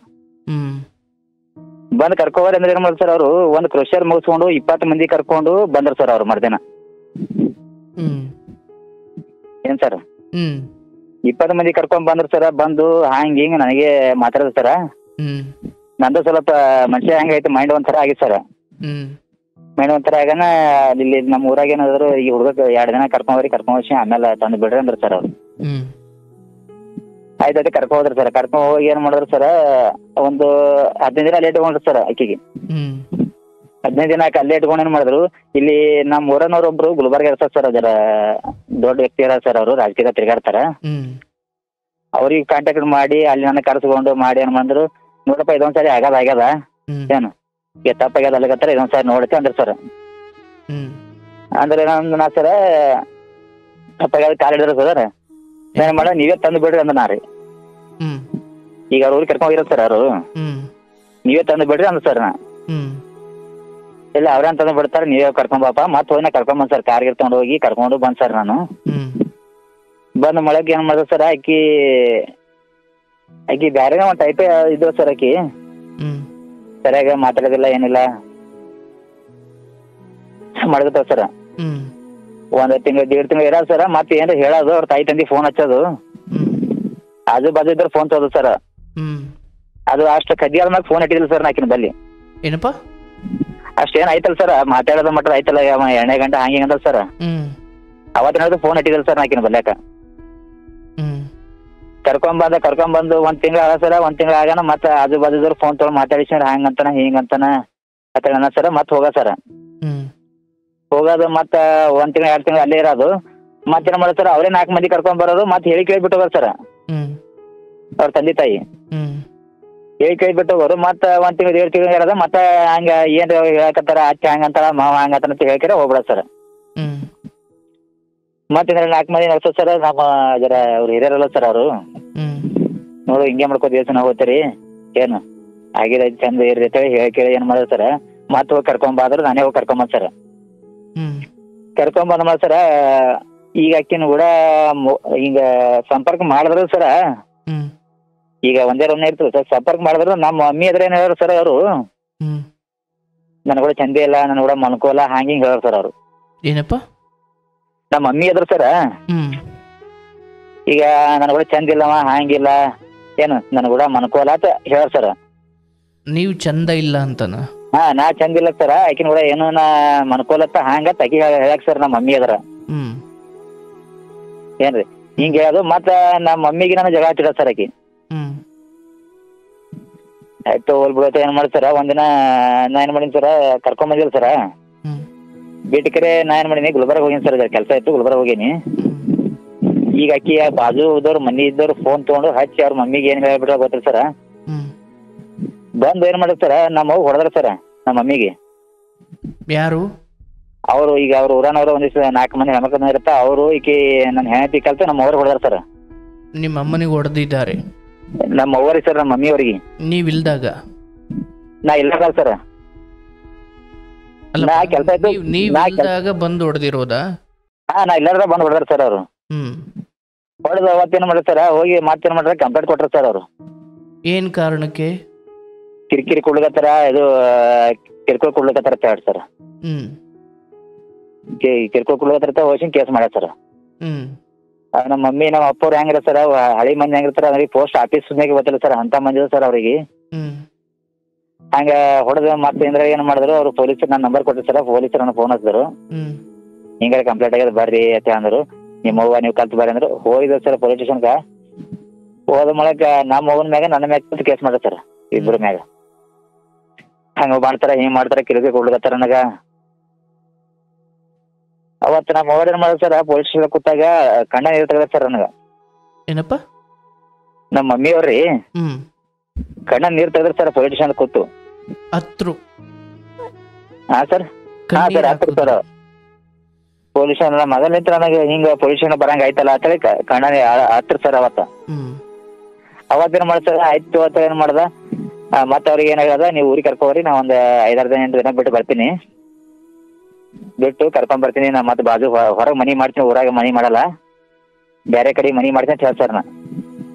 ಬಂದ್ ಕರ್ಕೋರಿ ಅಂದ್ರೆ ಏನ್ ಮಾಡ್ತಾರೆ ಸರ್, ಅವರು ಒಂದ್ ಕ್ರೊಷಿಯರ್ ಮುಗಿಸ್ಕೊಂಡು 20 ಮಂದಿ ಕರ್ಕೊಂಡು ಬಂದ್ರ ಸರ್ ಅವ್ರು ಮರ್ದಿನ. ಏನ್ ಸರ್ 20 ಮಂದಿ ಕರ್ಕೊಂಡ್ ಬಂದ್ರ ಸರ್. ಬಂದು ಹಂಗ ಹಿಂಗ ನನಗೆ ಮಾತಾಡಿದ ಸರ. ನಂದು ಸ್ವಲ್ಪ ಮನುಷ್ಯ ಹೆಂಗೈತೆ ಮೈಂಡ್ ಒಂಥರ ಆಗಿತ್ತು ಸರ್. ಮೈಂಡ್ ಒಂಥರ ಆಗನ ಇಲ್ಲಿ ನಮ್ಮ ಊರಾಗ ಏನಾದ್ರು ಈ ಹುಡುಗ 2 ದಿನ ಕರ್ಕೊಂಡ್ ಹೋಗಿ ಆಮೇಲೆ ತಂದು ಬಿಡ್ರಿ ಅಂದ್ರ ಸರ್ ಅವ್ರು. ಆಯ್ತು ಕರ್ಕೊಂಡ್ ಹೋದ್ರಿ ಸರ್. ಕರ್ಕೊಂಡ್ ಹೋಗಿ ಏನ್ ಮಾಡಿದ್ರು ಸರ್, ಒಂದು 15 ದಿನ ಲೇಟ್ ತಗೊಂಡ್ರಿ ಸರ್ ಆಕಿಗೆ. 15 ದಿನ ಅಲ್ಲೇ ಇಟ್ಕೊಂಡು ಏನ್ ಮಾಡಿದ್ರು, ಇಲ್ಲಿ ನಮ್ಮ ಊರನವ್ರು ಒಬ್ರು ಗುಲ್ಬರ್ಗ ಇರ್ತಾರೆ ಸರ್, ಅದರ ದೊಡ್ಡ ವ್ಯಕ್ತಿ ಇರ ಸರ್, ಅವರು ರಾಜಕೀಯ ತಿರ್ಗಾಡ್ತಾರ. ಅವ್ರಿಗೆ ಕಾಂಟ್ಯಾಕ್ಟ್ ಮಾಡಿ ಅಲ್ಲಿ ನನ್ನ ಕರ್ಸ್ಕೊಂಡು ಮಾಡಿ ಏನ್ ಮಾಡಿದ್ರು, ನೋಡಪ್ಪ ಇದೊಂದ್ಸರಿ ಆಗ್ಯದ ಏನು ತಪ್ಪಾಗ್ಯದ ಅಲ್ಲಗತ್ತಾರ, ಇದೊಂದ್ಸರಿ ನೋಡತ್ತೆ ಅಂದ್ರ ಸರ್. ಅಂದ್ರೆ ನಾ ಸರ ತಪ್ಪಾಗ್ಯದ ಕಾಲ್ ಹಿಡಿದ್ರ ಸರ್, ಏನ್ ಮಾಡ ನೀವೇ ತಂದು ಬಿಡ್ರಿ ಅಂದ ನಾ ರೀ. ಈಗ ಅವ್ರ ಊರಿಗೆ ಕರ್ಕೊಂಡ್ ಹೋಗಿರ ಸರ್, ಅವರು ನೀವೇ ತಂದು ಬಿಡ್ರಿ ಅಂದ ಸರ್. ನಾ ಇಲ್ಲ ಅವ್ರೇನ್ ತಂದು ಬಿಡ್ತಾರ, ನೀವೇ ಕರ್ಕೊಂಡ್ ಬಾಪ ಮತ್ ಹೋಗಿ ನಾ ಕರ್ಕೊಂಡ್ ಬಂದ್ ಸರ್. ಕಾರ್ಗೆ ತಗೊಂಡ್ ಹೋಗಿ ಕರ್ಕೊಂಡು ಬಂದ್ ಸರ್. ನಾನು ಬಂದ್ ಮಳಗ್ ಏನ್ ಮಾಡ್ದ ಸರ್, ಆಕಿ ಬ್ಯಾರೆ ಒಂದ್ ಟೈಪೇ ಇದ್ರು ಸರ್. ಆಕಿ ಸರಿಯಾಗ ಮಾತಾಡೋದಿಲ್ಲ, ಏನಿಲ್ಲ ಮಾಡಗತ್ತಾವ ಸರ್. 1 ತಿಂಗಳು 1.5 ತಿಂಗಳು ಇರೋದು ಸರ್. ಮತ್ತೆ ಏನ್ರ ಹೇಳೋದು, ಅವ್ರ ತಾಯಿ ತಂದಿ ಫೋನ್ ಹಚ್ಚೋದು, ಆಜು ಬಾಜು ಇದ್ರ ಫೋನ್ ತೋದು ಸರ್. ಅದು ಅಷ್ಟು ಕದ್ದಿ ಆದ್ಮ್ಯಾಗ ಫೋನ್ ಇಟ್ಟಿದಿಲ್ಲ ಸರ್ ನಾಕಿನ ಬಲ್ಲಿ.
ಏನಪ್ಪ
ಅಷ್ಟೇನ್ ಆಯ್ತಲ್ಲ ಸರ್, ಮಾತಾಡೋದು ಮಟ್ಟ ಆಯ್ತಲ್ಲ, 2ನೇ ಗಂಟೆ ಹಂಗೆ ಅಂದಲ್ ಸರ್. ಅವತ್ತಿನ ಫೋನ್ ಇಟ್ಟಿದಿಲ್ಲ ಸರ್ ನಾಕಿನ ಬಲ್ಯಾಕ. ಕರ್ಕೊಂಬಂದು ಒಂದ್ ತಿಂಗಳ ಆಗ ಸರ, ಒಂದ್ ತಿಂಗಳ ಆಗಾನ ಮತ್ತೆ ಆಜು ಬಾಜುದವ್ರು ಫೋನ್ ತೊಗೊಂಡು ಮಾತಾಡಿಸಿ ಹಂಗಂತಾನ ಹಿಂಗಂತಾನ ಅನ್ನ ಸರ ಮತ್ತೆ ಹೋಗ ಸರ. ಹೋಗೋದು ಮತ್ತೆ ಒಂದ್ ತಿಂಗಳ 2 ತಿಂಗಳು ಅಲ್ಲೇ ಇರೋದು. ಮತ್ತೇನ್ ಮಾಡೋದು ಸರ್, ಅವರೇ 4 ಮಂದಿ ಕರ್ಕೊಂಡ್ ಬರೋದು, ಮತ್ತೆ ಹೇಳಿ ಕೇಳ್ಬಿಟ್ಟು ಹೋಗೋರು ಸರ್ ಅವ್ರ ತಂದೆ ತಾಯಿ. ಹೇಳಿ ಕೇಳ್ಬಿಟ್ಟು ಹೋಗೋರು, ಮತ್ತೆ ಒಂದ್ ತಿಂಗಳು 2 ತಿಂಗಳು ಇರೋದು, ಮತ್ತೆ ಹಂಗ ಏನ್ ಹೇಳಕತ್ತಾರ ಅಚ್ಚ ಹಂಗಂತಾರ ಮಾವ ಹಂಗಂತಾರ ಅಂತ ಹೇಳ್ಕರ ಹೋಗ್ಬಿಡೋದು ಸರ್. ಮತ್ತೆ 4 ಮಂದಿ ನಡ್ಸೋದು ಸರ್. ನಮ್ಮ ಜರ ಅವ್ರು ಹಿರಿಯರಲ್ಲ ಸರ್ ಅವರು, ನೋಡು ಹಿಂಗೆ ಮಾಡ್ಕೋತ ದಿವಸ ನಾವು ಹೋಗ್ತೀರಿ ಏನು ಆಗಿದ ಚಂದ ಇರ್ರಿ ಅಂತ ಹೇಳಿ ಕೇಳಿ ಏನ್ ಮಾಡೋದು ಸರ್, ಮತ್ತೆ ಹೋಗಿ ಕರ್ಕೊಂಬಾದ್ರು ನಾನೇ ಹೋಗಿ ಕರ್ಕೊಂಬಂದ್ ಸರ್. ಕರ್ಕೊಂಬಂದ್ ಸರ ಈಗ ಅಕ್ಕಿನ ಕೂಡ ಈಗ ಸಂಪರ್ಕ ಮಾಡಿದ್ರು ಸರ, ಈಗ ಒಂದೇ ರೂಮ್ನೇ ಇರ್ತದೆ ಸರ್. ಸಂಪರ್ಕ ಮಾಡಿದ್ರು ನಮ್ಮ ಮಮ್ಮಿ ಎದ್ರ ಏನ್ ಹೇಳೋರು ಸರ್ ಅವರು, ನನ್ ಕೂಡ ಚಂದ ಇಲ್ಲ, ನನ್ ಕೂಡ ಮನ್ಕೋಲ್ಲ ಹಂಗಿಂಗ್ ಹೇಳೋರು ಸರ್ ಅವರು.
ಏನಪ್ಪ
ನಮ್ಮ ಮಮ್ಮಿ ಎದ್ರ ಸರ, ಈಗ ನನ್ ಕೂಡ ಚಂದ ಇಲ್ಲವ ಹಂಗಿಲ್ಲ ಏನು ನನ್ ಕೂಡ ಮನ್ಕೋಲ್ಲ ಅಂತ ಹೇಳೋರು ಸರ್.
ನೀವು ಚಂದ ಇಲ್ಲ ಅಂತನ?
ಹಾ, ನಾ ಚಂದ ಇಲ್ಲ ಸರ, ಆಕಿನ ಕೂಡ ಏನು ನಾ ಮನ್ಕೋಲತ್ತ ಹಂಗ ತಗಿ ಹೇಳಕ್ ಸರ್ ನಮ್ಮ ಮಮ್ಮಿ ಅದ್ರ ಏನ್ರಿ ಹಿಂಗ ಹೇಳೋದು. ಮತ್ತ ನಮ್ಮ ಮಮ್ಮಿಗೆ ನಾನು ಜಗಳ ಹಚ್ಚಿಡ ಸರ್ ಆಕಿ. ಆಯ್ತು ಹೋಲ್ ಬಿಡತ್ತ ಏನ್ ಮಾಡ್ತಾರ, ಒಂದಿನ ನಾ ಏನ್ ಮಾಡೀನಿ ಸರ, ಕರ್ಕೊಂಬಂದಿಲ್ಲ ಸರ, ಬೇಟಿಕರೆ ನಾ ಏನ್ ಮಾಡೀನಿ ಗುಲ್ಬರ್ಗ ಹೋಗಿನಿ ಸರ್, ಕೆಲಸ ಇತ್ತು ಗುಲ್ಬರ್ಗ ಹೋಗೀನಿ. ಈಗ ಅಕ್ಕಿ ಬಾಜು ಇದ್ದವ್ರು ಮನಿ ಇದ್ದವ್ರು ಫೋನ್ ತಗೊಂಡು ಹಚ್ಚಿ ಅವ್ರ ಮಮ್ಮಿಗೆ ಏನ್ ಹೇಳ್ಬಿಟ್ರ ಗೊತ್ತಿಲ್ಲ ಸರ, ಬಂದು ಏನ್ ಮಾಡಿದ್ ಸರ, ನಮ್ಮ ಅವ್ವ ಹೊಡೆದ್ರ ಸರ ನಮ್ಮ ಮಮ್ಮಿಗೆ.
ಯಾರು?
ಅವರು ಈಗ ಅವ್ರ ಊರನವ್ರು ಒಂದಿವ್ಸ 4 ಮಂದಿ ಹೆಣ್ಮಕ್ಳು ಇರುತ್ತ, ಅವರು ಈಕಿ ನನ್ನ ಹೆಂಡತಿ ಕಲ್ತು ನಮ್ಮ ಅವ್ರು ಹೊಡೆದಾರ ಸರ್.
ನಿಮ್ಮ ಅಮ್ಮನಿಗೆ ಹೊಡೆದಿದ್ದಾರೆ?
ನಮ್ಮ ಅವ್ವರಿ ಸರ್, ನಮ್ಮ ಮಮ್ಮಿ ಅವ್ರಿಗೆ.
ನೀವಿಲ್ದಾಗ?
ನಾ ಇಲ್ಲ ಸರ್, ನಾ ಕೆಲಸ
ಇದ್ದಾಗ ಬಂದು ಹೊಡೆದಿರೋದಾ?
ಹಾ, ನಾ ಇಲ್ಲಾರ ಬಂದು ಹೊಡೆದಾರ ಸರ್ ಅವರು. ಹೊಡೆದ ಅವತ್ತೇನ್ ಮಾಡ್ರಿ ಸರ್, ಹೋಗಿ ಮತ್ತೇನ್ ಮಾಡ್ರಿ ಕಂಪ್ಲೇಂಟ್ ಕೊಟ್ರ ಸರ್ ಅವರು.
ಏನ್ ಕಾರಣಕ್ಕೆ?
ಕಿರಿಕಿರಿ ಕೊಡ್ಲಕತ್ತಾರ, ಇದು ಕಿರ್ಕೊಳ್ ಕೊಡ್ಲಕತ್ತಾರ ಅಂತ ಹೇಳಿ ಸರ್. ಕಿರ್ಕೊಳ್ ಕೊಡ್ಲಕತ್ತಾರ ಹೋಗಿ ಕೇಸ್ ಮಾಡ್ಯಾರ ಸರ್. ನಮ್ಮ ಮಮ್ಮಿ ನಮ್ಮ ಅಪ್ಪವ್ರು ಹೆಂಗಿರ ಸರ್, ಹಳಿ ಮಂದಿ ಹೆಂಗಿರ್ತಾರ ಅವ್ರಿಗೆ ಪೋಸ್ಟ್ ಆಫೀಸ್ ಗೊತ್ತಿಲ್ಲ ಸರ್, ಅಂತ ಮಂದಿ ಸರ್ ಅವ್ರಿಗೆ. ಹಂಗ ಹೊಡೆದ ಮತ್ತೆ ಅಂದ್ರೆ ಏನ್ ಮಾಡಿದ್ರು ಅವ್ರು, ಪೊಲೀಸರು ನನ್ನ ನಂಬರ್ ಕೊಟ್ಟರು ಸರ್, ಪೊಲೀಸರು ನನ್ನ ಫೋನ್ ಹಚ್ಚಿದ್ರು, ಹಿಂಗ ಕಂಪ್ಲೇಂಟ್ ಆಗ್ಯದ ಬರ್ರಿ ಅಂತ ಅಂದ್ರು. ನಿಮ್ಮ ಅವ್ವ ನೀವು ಕಲ್ತು ಬರ್ರಿ ಅಂದ್ರು. ಹೋಗಿದ್ರು ಸರ್ ಪೊಲೀಸ್ ಸ್ಟೇಷನ್ಗ. ಹೋದ ಮೂಲಕ ನಮ್ಮ ಅವ್ವನ ಮ್ಯಾಗ ನನ್ನ ಮ್ಯಾಗ ಕೇಸ್ ಮಾಡ್ಯಾರ ಸರ್, ಇಬ್ಬರ ಮ್ಯಾಗ. ಹಂಗ ಮಾಡ್ತಾರ ಹಿಂಗ್ ಮಾಡ್ತಾರ, ಕಿರಿಕಿರಿ ಕೊಡ್ಲಕತ್ತಾರ ನನಗ. ಅವತ್ತು ನಮ್ಮ ಅವ್ರ ಏನ್ ಮಾಡಿದ್ರು ಸರ್, ಪೊಲೀಸ್ ಸ್ಟೇಷನ್ ಕೂತಾಗ ಕಣ್ಣ ನೀರು ತೆಗದ ಸರ್ ನನಗ.
ಏನಪ್ಪ?
ನಮ್ಮ ಮಮ್ಮಿ ಅವ್ರಿ ಕಣ್ಣ ನೀರು ತೆಗದ್ರ ಸರ್ ಪೊಲೀಸ್ ಸ್ಟೇಷನ್ ಕೂತು.
ಹತ್ರು?
ಹಾ ಸರ್, ಹಾ ಸರ್ ಹತ್ರು ಸರ್. ಪೊಲೀಸ್ ಸ್ಟೇಷನ್ ಮೊದಲಿಂತ ನನಗೆ ಹಿಂಗ ಪೊಲೀಸ್ ಸ್ಟೇಷನ್ ಬರಂಗ ಆಯ್ತಲ್ಲ ಅಂತೇಳಿ ಕಣ್ಣ ಹತ್ರ ಸರ್ ಅವತ್ತ. ಅವತ್ತೇನ್ ಮಾಡ್ದ ಸರ್, ಆಯ್ತು ಅಂತ ಏನ್ ಮಾಡ್ದ, ಮತ್ತೆ ಅವ್ರಿಗೆ ಏನಾಗದ, ನೀವು ಊರಿಗೆ ಕರ್ಕೋರಿ, ನಾ ಒಂದ್ 5-6 ದಿನ ಬಿಟ್ಟು ಬರ್ತೀನಿ, ಬಿಟ್ಟು ಕರ್ಕೊಂಡ್ ಬರ್ತೀನಿ. ನಾ ಮತ್ತೆ ಬಾಜು ಹೊರಗೆ ಮನಿ ಮಾಡ್ತೀನಿ, ಊರಾಗ ಮನಿ ಮಾಡಲ್ಲ, ಬೇರೆ ಕಡೆ ಮನಿ ಮಾಡ್ತೀನಿ ಅಂತ ಹೇಳ್ತಾರ. ನಾ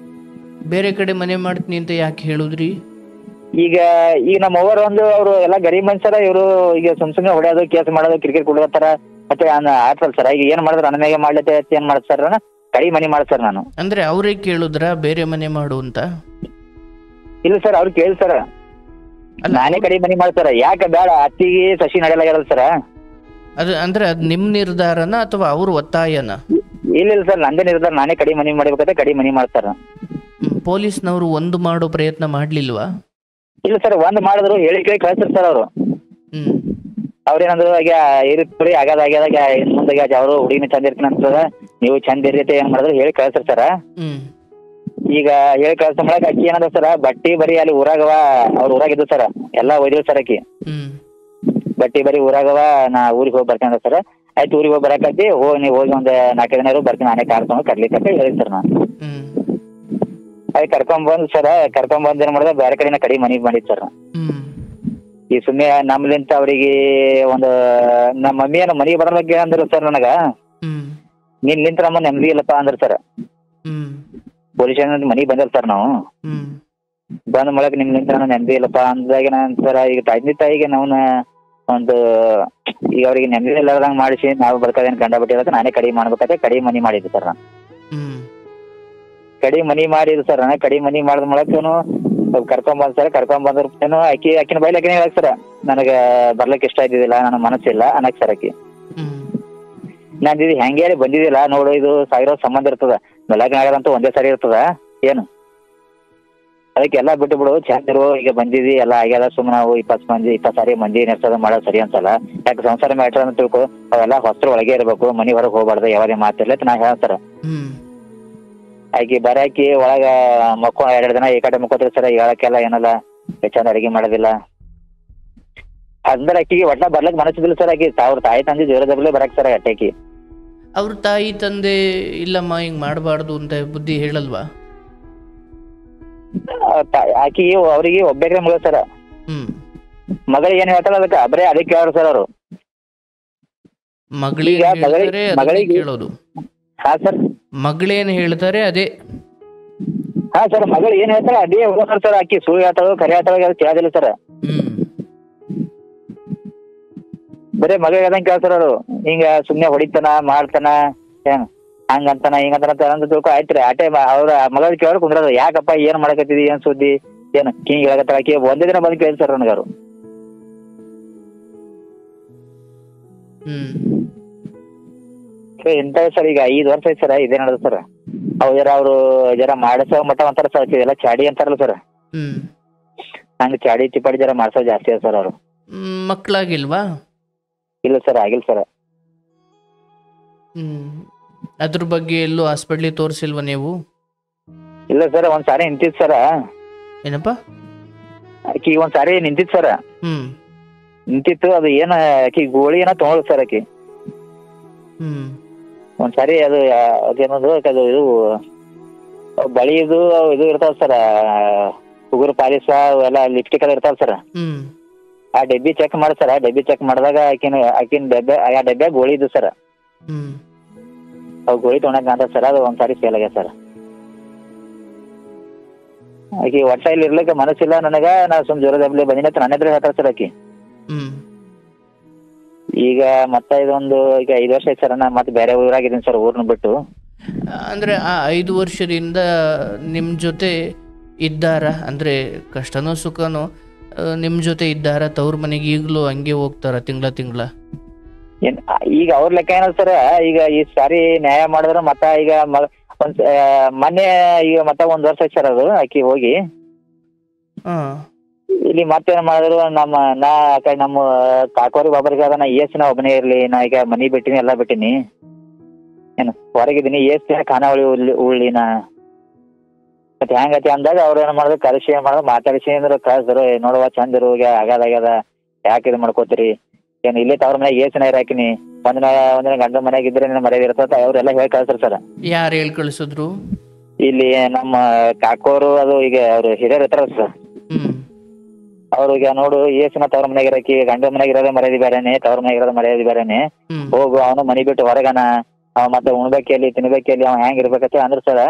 ಬೇರೆ ಕಡೆ ಮನೆ ಮಾಡ್ತೀನಿ ಅಂತ ಯಾಕೆ ಹೇಳಿದ್ರಿ?
ಈಗ ನಮ್ಮ ಅವ್ರ ಒಂದು ಅವ್ರು ಎಲ್ಲಾ ಗರೀಬ್ ಮನುಷ್ಯರ, ಇವ್ರು ಈಗ ಸುಮ್ನೆ ಹೊಡೆಯೋದು, ಕೇಸ್ ಮಾಡೋದು, ಕ್ರಿಕೆಟ್ ಕೊಡ್ಲತ್ತಾರ ಮತ್ತೆ ಆಡ್ಸಲ್ ಸರ್. ಈಗ ಏನ್ ಮಾಡಿದ್ರು ನನ್ನ ಮ್ಯಾಗೆ ಮಾಡ್ಲತ್ತೆ ಏನ್ ಮಾಡ್ತಾರ, ಕಡಿ ಮನಿ ಮಾಡ್ತಾರ. ನಾನು
ಅಂದ್ರೆ ಅವ್ರೇ ಕೇಳುದ್ರ ಬೇರೆ ಮನೆ ಮಾಡು ಅಂತ?
ಇಲ್ಲ ಸರ್, ಅವ್ರು ಕೇಳಿ ಸರ್, ನಾನೇ ಕಡಿ ಮನಿ ಮಾಡ್ತಾರ. ಯಾಕೆ ಬೇಡ, ಅತ್ತಿಗೆ ಸಸಿ ನಡೆಯಲಾಗ್ಯಾರ ಸರ್.
ಅದು ಅಂದ್ರೆ ಅದ್ ನಿಮ್ ನಿರ್ಧಾರನ ಅಥವಾ ಅವ್ರ ಒತ್ತಾಯನ?
ಇಲ್ಲ ಸರ್, ನಂದೇ ನಿರ್ಧಾರ, ನಾನೇ ಕಡಿ ಮನಿ ಮಾಡ್ಬೇಕಂತ ಕಡಿ ಮನಿ ಮಾಡ್ತಾರ.
ಪೊಲೀಸ್ನವರು ಒಂದು ಮಾಡೋ ಪ್ರಯತ್ನ ಮಾಡ್ಲಿಲ್ವಾ?
ಇಲ್ಲ ಸರ್, ಒಂದ್ ಮಾಡಿದ್ರು, ಹೇಳಿ ಕೇಳಿ ಕಳ್ಸ್ತಾರ ಸರ್ ಅವರು. ಅವ್ರೇನಂದ್ರು ಈಗ ಇರುತ್ತೀರಿ ಆಗ್ಯಾದಾಗ ಮುಂದಾಗ ಅವರು ಹುಡುಗಿನ ಚಂದ ಇರ್ತೀನಿ ಅಂತದ, ನೀವು ಚಂದ ಇರ್ರಿ ಏನ್ ಮಾಡಿದ್ರು ಹೇಳಿ ಕಳ್ಸ್ತಾರ ಸರ. ಈಗ ಹೇಳಿ ಕಳ್ಸ ಮಾಡಕ್ ಅಕ್ಕಿ ಏನಂದ್ರ ಸರ, ಬಟ್ಟಿ ಬರೀ ಅಲ್ಲಿ ಊರಾಗವ, ಅವ್ರ ಊರಾಗಿದ್ದು ಸರ, ಎಲ್ಲಾ ಒಯ್ದಿವ್ ಸರ್ ಅಕ್ಕಿ. ಬಟ್ಟಿ ಬರೀ ಊರಾಗವ, ನಾ ಊರಿಗೆ ಹೋಗಿ ಬರ್ತೀನಿ ಅಂದ್ರ ಸರ್. ಆಯ್ತು ಊರಿಗೆ ಹೋಗಿ ಬರಕತ್ತಿ, ನೀವು ಹೋಗಿ ಒಂದ್ 4 ದಿನ ಬರ್ತೀನಿ, ನಾನೇ ಕಾರ್ ತಗೊಂಡು ಕರ್ಲಿಕ್ಕೆ ಹೇಳಿ ಸರ್. ನಾನು ಅದ್ ಕರ್ಕೊಂಡ್ ಸರ್, ಕರ್ಕೊಂಡ್ ಏನ್ ಮಾಡಿದ, ಬೇರೆ ಕಡೆನ ಕಡಿ ಮನಿ ಮಾಡಿದ್ ಸರ್. ಈ ಸುಮ್ಮನೆ ನಮ್ಲಿಂತ ಅವ್ರಿಗೆ ಒಂದು ನಮ್ಮ ಮಮ್ಮಿ ಏನೋ ಮನಿಗೆ ಬರೋ ಬಗ್ಗೆ ಅಂದ್ರು ಸರ್ ನನಗ, ನೀನ್ ನಿಂತ ನಮ್ಮ ನೆಮ್ಮದಿ ಇಲ್ಲಪ್ಪ ಅಂದ್ರ ಸರ್. ಪೊಲೀಸ್ ಮನಿಗೆ ಬಂದಿಲ್ಲ ಸರ್ ನಾವು, ಬಂದ ಮೂಲಕ ನಿಮ್ ನಿಂತ ನೆಮ್ಮದಿ ಇಲ್ಲಪ್ಪ ಅಂದಾಗ ಸರ್, ಈಗ ತಂದೆ ತಾಯಿಗೆ ನಾವ್ನ ಒಂದು ಈಗ ಅವ್ರಿಗೆ ನೆಮ್ಮದಿ ಇಲ್ಲದಂಗ ಮಾಡಿಸಿ ನಾವು ಬರ್ಕೋದೇನು ಗಂಡ ಬಿಟ್ಟಿರೋದು, ನಾನೇ ಕಡಿ ಮಾಡ್ಬೇಕಾದ್ರೆ ಕಡಿ ಮನಿ ಮಾಡಿದ್ದೆ ಸರ್. ನಾನು ಕಡಿ ಮನಿ ಮಾಡಿದ್ ಸರ್, ಕಡಿ ಮನಿ ಮಾಡಿದ ಮೂಲಕನು ಕರ್ಕೊಂಡ್ ಸರ್. ಕರ್ಕೊಂಡ್ ಬಂದ್ರು ಅಕ್ಕಿನ ಬೈಲಿ ಅಕ್ಕಿನ ಹೇಳಕ್ ಸರ್, ನನಗ ಬರ್ಲಿಕ್ಕೆ ಇಷ್ಟ ಇದ್ದಿದ್ದಿಲ್ಲ, ನನ್ನ ಮನಸ್ಸಿಲ್ಲ ಅನ್ನಕ್ ಸರ್. ಅಕ್ಕಿ ನಾನು ಹೆಂಗೆ ಬಂದಿದ್ದಿಲ್ಲ ನೋಡು, ಇದು ಸಾವಿರ ಸಂಬಂಧ ಇರ್ತದ, ಲಗ್ನ ಆಗೋದಂತೂ ಒಂದೇ ಸರಿ ಇರ್ತದ, ಏನು ಅದಕ್ಕೆಲ್ಲ ಬಿಟ್ಟು ಬಿಡು, ಚಂದ್ರು ಈಗ ಬಂದಿದಿ ಎಲ್ಲ ಆಗ್ಯಾದ, ಸುಮ್ಮನೆ ನಾವು 20 ಸಾರಿ ಮಂದಿ ನೆಡ್ಸೋದು ಮಾಡೋದು ಸರಿ ಅನ್ಸಲ್ಲ. ಯಾಕೆ ಸಂಸಾರ ಮ್ಯಾಟ್ರ್ ಅಂತ ತಿಳ್ಕೊ, ಅವೆಲ್ಲ ಹೊಸ್ತ್ರ ಒಳಗೆ ಇರ್ಬೇಕು, ಮನಿ ಹೊರಗೆ ಹೋಗ್ಬಾರ್ದು, ಯಾವದೇ ಮಾತಿರ್ಲಿ ಅಂತ ನಾ ಹೇಳ್ತಾರ. ಆಕಿ ಬರಾಕಿ ಒಳಗ ಮಕ್ಕಳು 2 ದಿನ ಈ ಕಡೆ ಮುಕ್ಕೋತೀರಿ ಸರ್, ಹೇಳಕ್ಕೆಲ್ಲ ಏನಲ್ಲ ಚಂದ ಅಡಿಗೆ ಮಾಡೋದಿಲ್ಲ ಅಂದ್ರೆ ಆಕಿಗೆ ಒಟ್ಟ ಬರ್ಲಕ್ ಮನಸ್ಸಿದಿಲ್ಲ ಸರ್. ಆಕಿ ಅವ್ರ ತಾಯಿ ತಂದೆ ಜೋರದಬ್ಲೆ ಬರಕ್ ಸರ್ ಅಟ್ಟೆಕಿ.
ಅವ್ರ ತಾಯಿ ತಂದೆ ಇಲ್ಲಮ್ಮ ಹಿಂಗ್ ಮಾಡಬಾರ್ದು ಅಂತ ಬುದ್ಧಿ ಹೇಳಲ್ವಾ?
ಆಕಿ ಅವ್ರಿಗೆ ಒಬ್ಬರೇ ಮಗಳು ಸರ. ಮಗಳಿಗೆ ಏನ್ ಹೇಳ್ತಾರ ಅದಕ್ಕೆ ಬರೇ ಅದಕ್ಕೆ ಕೇಳೋರು ಸರ್ ಅವರು.
ಮಗಳಿಗೆ ಕೇಳೋದು.
ಹಾ ಸರ್,
ಮಗಳೇನ್ ಹೇಳ್ತಾರೆ ಅದೇ.
ಹಾ ಸರ್, ಮಗಳು ಏನ್ ಹೇಳ್ತಾರ ಅದೇ ಹೋಗೋಣ ಸರ್. ಆಕಿ ಸುಳ್ಳು ಹೇಳ್ತಾಳೋ ಕರೆ ಹೇಳ್ತಾಳೋ ಅದು ಕೇಳೋದಿಲ್ಲ ಸರ್. ಬರೇ ಮಗಳಿಗೆ ಅದಂಗೆ ಕೇಳ್ತಾರ ಅವರು. ಹಿಂಗ ಸುಮ್ನೆ ಹೊಡಿತಾನ ಮಾಡ್ತಾನ, ಏನ್ ಹಂಗಂತಾನ ಹಿಂಗಂತಾನ ಅಂತ ತಿಳ್ಕೊ ಆಯ್ತ್ರಿ. ಆಟೆ ಅವ್ರ ಮಗಳ ಕೇಳೋರು ಕುಂದ್ರದ, ಯಾಕಪ್ಪ ಏನ್ ಮಾಡಕತ್ತಿದಿ, ಏನ್ ಸುದ್ದಿ, ಏನು ಹಿಂಗ್ ಹೇಳಕತ್ತಾಳ. ಆಕಿ ಒಂದೇ ದಿನ ಬಂದು ಕೇಳಿ ಸರ್ ನನಗಾರು. ಇಂಥ ಸರ್ ಈಗ 5 ವರ್ಷ ಐತಿ ಸರ್, ಇದೇ ನಡೆದ ಸರ್. ಅವ್ರು ಜರ ಮಾಡಿಸೋ ಮಟ್ಟ ಅಂತಾರ ಸರ್, ಎಲ್ಲ ಚಾಡಿ ಅಂತಾರಲ್ಲ ಸರ್, ಹಂಗ ಚಾಡಿ ಚಿಪಾಡಿ ಜರ ಮಾಡ್ಸೋ ಜಾಸ್ತಿ ಅದ ಸರ್. ಅವರು
ಮಕ್ಳಾಗಿಲ್ವಾ?
ಇಲ್ಲ ಸರ್, ಆಗಿಲ್ಲ ಸರ್.
ಅದ್ರ ಬಗ್ಗೆ ಎಲ್ಲೂ ಹಾಸ್ಪಿಟ್ಲಿಗೆ ತೋರಿಸಿಲ್ವಾ ನೀವು?
ಇಲ್ಲ ಸರ್, ಒಂದ್ಸಾರಿ ನಿಂತಿತ್ತು ಸರ.
ಏನಪ್ಪ?
ಆಕಿ ಒಂದ್ಸಾರಿ ನಿಂತಿತ್ತು ಸರ, ನಿಂತಿತ್ತು. ಅದು ಏನ ಆಕಿ ಗೋಳಿ ಏನೋ ತಗೊಳ್ ಸರ್ ಆಕಿ. ಒಂದ್ಸಾರಿ ಅದು ಅದೇನದು ಅದು ಇದು ಬಳಿ ಇದು ಇರ್ತಾವ ಸರ್, ಉಗುರು ಪಾಲಿಸ ಅವೆಲ್ಲ ಲಿಪ್ಸ್ಟಿಕ್ ಎಲ್ಲ ಇರ್ತಾವ ಸರ್. ಆ ಡಬ್ಬಿ ಚೆಕ್ ಮಾಡಿ ಸರ್. ಡಬ್ಬಿ ಚೆಕ್ ಮಾಡಿದಾಗ ಆಕಿನ ಡಬ್ಬೆ ಆ ಡಬ್ಬ್ಯಾಗ ಗೋಳಿ ಇದ್ದು ಸರ್. ಅವು ಗೋಳಿ ತೊಗೊಳಕ್ ಅಂತ ಸರ್, ಅದು ಒಂದ್ಸಾರಿ ಫೇಲ್ ಆಗ್ಯದ ಸರ್. ಆಕಿ ಒಟ್ಟ ಇಲ್ಲಿ ಇರ್ಲಿಕ್ಕೆ ಮನಸ್ಸಿಲ್ಲ ನನಗ, ನಾ ಸುಮ್ ಜ್ವರ ದಬ್ಲೆ ಬಂದಿನ ನನ್ನ ಎದುರು ಹೇಳ್ತಾರ ಸರ್ ಆಕಿ. ಈಗ ಮತ್ತೆ ಇದೊಂದು ಈಗ 5 ವರ್ಷ ಆಯ್ತು ಸರ್, ನಾ ಮತ್ತೆ ಬೇರೆ ಊರಾಗಿದ್ದೀನಿ ಸರ್, ಊರ್ನ ಬಿಟ್ಟು.
ಅಂದ್ರೆ ಆ 5 ವರ್ಷದಿಂದ ನಿಮ್ ಜೊತೆ ಇದ್ದಾರ? ಅಂದ್ರೆ ಕಷ್ಟನೋ ಸುಖನೋ ನಿಮ್ ಜೊತೆ ಇದ್ದಾರ? ತವ್ರ ಮನೆಗೆ ಈಗಲೂ ಹಂಗೆ ಹೋಗ್ತಾರ ತಿಂಗಳ?
ಈಗ ಅವ್ರ ಲೆಕ್ಕ ಏನದ ಸರ್, ಈಗ ಈ ಸಾರಿ ನ್ಯಾಯ ಮಾಡಿದ್ರ ಮತ್ತ ಈಗ ಮೊನ್ನೆ ಈಗ ಮತ್ತ 1 ವರ್ಷ ಆಯ್ತು ಸರ್ ಅದು ಆಕಿ ಹೋಗಿ. ಇಲ್ಲಿ ಮತ್ತೇನ್ ಮಾಡಿದ್ರು, ನಾ ಕಡೆ ನಮ್ಮ ಕಾಕೋರಿ ಬಾಬರಿಗೆ ನಾ ನಾ ಒಬ್ಬನೇ ಇರ್ಲಿ, ನಾ ಈಗ ಮನಿ ಬಿಟ್ಟಿನಿ, ಎಲ್ಲಾ ಬಿಟ್ಟಿನಿ, ಏನು ಹೊರಗಿದ್ದೀನಿ, ಖಾನಾವಳಿ ಉಳ್ಳಿ ನಾ ಮತ್ತೆ ಹೆಂಗತಿ ಅಂದಾಗ ಅವ್ರು ಏನ್ ಮಾಡಿದ್ರು, ಕರೆಸಿ ಏನ್ ಮಾಡಿದ್ರು, ಮಾತಾಡಿಸಿ ಅಂದ್ರೆ ಕಳ್ಸಿದ್ರು. ನೋಡುವ ಚಂದಿರು ಆಗ್ಯಾದ ಯಾಕೆ ಇದು ಮಾಡ್ಕೋತೀರಿ, ಏನ್ ಇಲ್ಲೇ ತವ್ರ ಮನೆಯಾಗ ದಿನ ಇರಾಕಿನಿ, ಒಂದಿನ ಗಂಡ ಮನ್ಯಾಗ ಇದ್ರೆ ಮರ್ಯಾದೆ ಇರ್ತದ ಅವ್ರೆಲ್ಲ ಹೇಳಿ ಕಳ್ಸ್ರು ಸರ್.
ಯಾರು ಹೇಳಿ ಕಳ್ಸಿದ್ರು? ಇಲ್ಲಿ
ನಮ್ಮ ಕಾಕೋರು, ಅದು ಈಗ ಅವ್ರು ಹಿರಿಯರ್ ಇರ್ತಾರ ಸರ್. ಅವ್ರಿಗೆ ನೋಡು ದಿನ ತವ್ರ ಮನೆಯಾಗ ಇರಾಕಿ, ಗಂಡ ಮನೆಯಾಗ ಇರೋದೇ ಮರ್ಯಾದೆ ಬೇರೆನೆ, ತವ್ರ ಮನೆಯಾಗ ಇರೋದೇ ಮರ್ಯಾದೆ ಬೇರೆನೆ, ಹೋಗು ಅವನು ಮನಿ ಬಿಟ್ಟು ಹೊರಗನ, ಅವ ಮತ್ತೆ ಉಣ್ಬೇಕಲ್ಲಿ ತಿನ್ಬೇಕಲ್ಲಿ, ಅವ ಹೆಂಗ್ ಇರ್ಬೇಕಂತ ಅಂದ್ರ ಸರ್.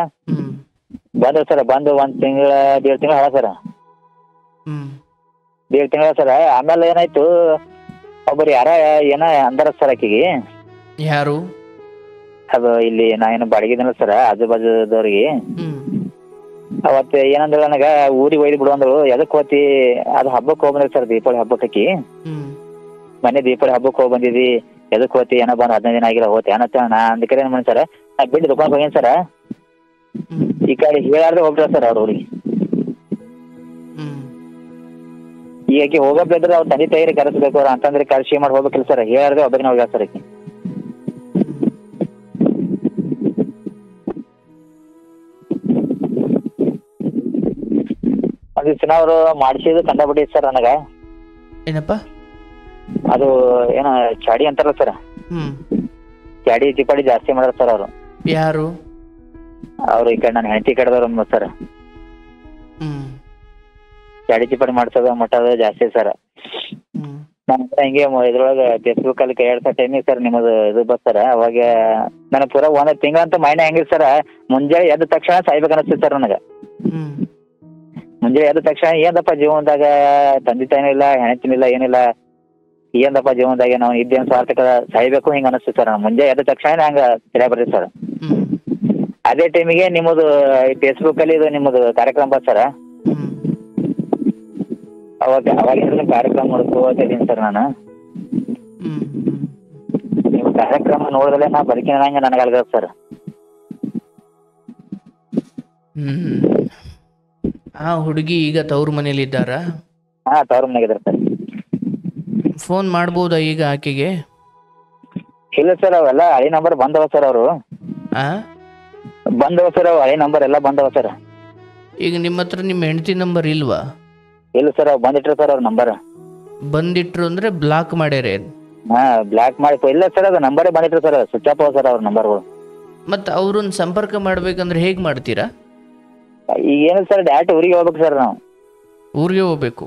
ಬಂದ್ರು ಸರ್, ಬಂದು 1 ತಿಂಗಳ 1.5 ತಿಂಗಳ ಸರ್, 1.5 ತಿಂಗಳ ಸರ್. ಆಮೇಲೆ ಏನಾಯ್ತು, ಒಬ್ಬರು ಯಾರ ಏನ ಅಂದಾರ ಸರ್ ಆಕಿಗೆ.
ಯಾರು?
ಅದು ಇಲ್ಲಿ ನಾ ಏನು ಬಾಡಿಗೆದಿನ ಸರ್, ಆಜು ಬಾಜುದವ್ರಿಗೆ. ಅವತ್ತು ಏನಂದ್ರ ನನಗ ಊರಿಗೆ ಒಯ್ದು ಬಿಡು ಅಂದ್ರು. ಎದಕ್ ಹೋತಿ? ಅದು ಹಬ್ಬಕ್ಕೆ ಹೋಗ್ಬಂದ್ರಿ ಸರ್, ದೀಪಾವಳಿ ಹಬ್ಬಕ್ಕೆ. ಮೊನ್ನೆ ದೀಪಾವಳಿ ಹಬ್ಬಕ್ಕೆ ಹೋಗಿ ಬಂದಿದಿ, ಎದಕ್ ಹೋತಿ? ಏನೋ ಬಂದ್ 15 ದಿನ ಆಗಿಲ್ಲ, ಹೋತಿ ಏನತ್ತ? ನಾ ಅಂದಕರೆ ಏನ್ ಮಾಡಿ ಸರ್, ನಾ ಬಿಟ್ಟು ದುಕಾನ್ ಹೋಗೇನ್ ಸರ್. ಈ ಕಡೆ ಹೇಳಾರ್ದೆ ಹೋಗ್ತಾರ ಸರ್ ಅವ್ರ ಊರಿಗೆ. ಈಗ ಆಕಿ ಹೋಗಬ್ಲಿದ್ರೆ ಅವ್ರ ತಂದೆ ತಾಯಿರಿ ಕರೆಸ್ಬೇಕು, ಅವ್ರ ಅಂತಂದ್ರೆ ಕರ್ಸಿ ಮಾಡಿ ಹೋಗ್ಬೇಕಿಲ್ಲ ಸರ್. ಹೇಳಾರ್ದೆ ಒಬ್ಬಕಿನ ಹೋಗ್ಯಾರ ಸರ್ ಆಕಿ. ಒಂದ್ ದಿವ್ಸ ಅವ್ರು ಮಾಡಿಸಿದ್ದು ಕಂಡಬಿಟ್ಟಿ ಸರ್ ನನಗ.
ಏನಪ್ಪ
ಅದು ಏನೋ ಚಾಡಿ ಅಂತಾರಲ್ಲ ಸರ್, ಚಾಡಿ ಚಿಪಾಡಿ ಜಾಸ್ತಿ ಮಾಡ್ಯಾರ ಸರ್ ಅವರು.
ಯಾರು?
ಅವ್ರು ಈ ಕಡೆ ನನ್ನ ಹೆಂಡತಿ ಕಡೆದವ್ರು ಸರ್. ಚಾಡಿ ಚಿಪಾಡಿ ಮಾಡ್ಸೋದು ಮಟ್ಟದ ಜಾಸ್ತಿ ಸರ್. ನಾನು ಹಿಂಗೆ ಇದ್ರೊಳಗೆ ಫೇಸ್ಬುಕ್ ಅಲ್ಲಿ ಕೈ ಟೈಮಿಗೆ ಸರ್ ನಿಮ್ಮದು ಇದು ಬರ್ತಾರ. ಅವಾಗ ನನಗೆ ಪೂರ 1 ತಿಂಗಳಂತ ಮೈಂಡ್ ಹೆಂಗಿರ್ ಸರ್, ಮುಂಜಾನೆ ಎದ್ದ ತಕ್ಷಣ ಸಾಯ್ಬೇಕು ಅನಿಸ್ತಿತ್ತು ಸರ್ ನನಗೆ. ಮುಂಜಾನೆ ಎದ್ದ ತಕ್ಷಣ ಏನಪ್ಪ ಜೀವನದಾಗ ತಂದೆ ತಾಯಿನೂ ಇಲ್ಲ, ಹೆಣ್ತಿನೂ ಇಲ್ಲ, ಏನಿಲ್ಲ, ಏನಪ್ಪ ಜೀವನದಾಗ ನಾವು ಇದ್ದೇನು ಸ್ವಾರ್ಥಕ ಸಾಯ್ಬೇಕು ಹಿಂಗ ಅನಿಸ್ತು ಸರ್. ಮುಂಜಾನೆ ಎದ್ದ ತಕ್ಷಣ ಹಂಗ ತಲೆ ಬರ್ತಿತ್ತು ಸರ್. ಅದೇ ಟೈಮಿಗೆ ನಿಮ್ಮದು ಫೇಸ್ಬುಕ್ ಅಲ್ಲಿ ಇದು ನಿಮ್ಮದು ಕಾರ್ಯಕ್ರಮ ಬಂತ ಸರ್. ಅವಾಗ ಕಾರ್ಯಕ್ರಮ ನೋಡ್ಕೋತೀನಿ ಸರ್ ನಾನು. ನೀವು ಕಾರ್ಯಕ್ರಮ ನೋಡಿದ್ರೆ ನಾ ಬದುಕಿನಂಗೆ ನನಗಲ್ಗ ಸರ್.
ಆ ಹುಡುಗಿ ಈಗ ತವ್ರ ಮನೇಲಿ ಇದ್ದಾರಾ?
ಹಾ ತವ್ರ ಮನೆಗೆ ಇದಾರೆ ಸರ್.
ಫೋನ್ ಮಾಡ್ಬೋದಾ ಈಗ ಆಕೆಗೆ?
ಇಲ್ಲ ಸರ್, ಅವೆಲ್ಲ ಹಳೆ ನಂಬರ್ ಬಂದವ ಸರ್. ಅವರು
ಆ
ಬಂದವ ಸರ್, ಅವು ಹಳೆ ನಂಬರ್ ಎಲ್ಲ ಬಂದವ ಸರ್.
ಈಗ ನಿಮ್ಮ ಹತ್ರ ನಿಮ್ಮ ಹೆಂಡತಿ ನಂಬರ್ ಇಲ್ವಾ?
ಇಲ್ಲ ಸರ್, ಅವ್ ಬಂದಿಟ್ರು ಸರ್ ಅವ್ರ ನಂಬರ್.
ಬಂದಿಟ್ರು ಅಂದ್ರೆ ಬ್ಲಾಕ್ ಮಾಡ್ಯಾರೆ?
ಹಾ ಬ್ಲಾಕ್ ಮಾಡಿ ಇಲ್ಲ ಸರ್, ಅದು ನಂಬರೇ ಬಂದಿಟ್ರು ಸರ್, ಸ್ವಿಚ್ ಆಫ್ ಸರ್ ಅವ್ರ ನಂಬರ್ಗಳು.
ಮತ್ತು ಅವ್ರನ್ನ ಸಂಪರ್ಕ ಮಾಡ್ಬೇಕಂದ್ರೆ ಹೇಗೆ ಮಾಡ್ತೀರಾ?
ಈಗ ಏನು ಸರ್, ಡೈರೆಕ್ಟ್ ಊರಿಗೆ ಹೋಗ್ಬೇಕು ಸರ್ ನಾವು.
ಊರಿಗೆ ಹೋಗ್ಬೇಕು?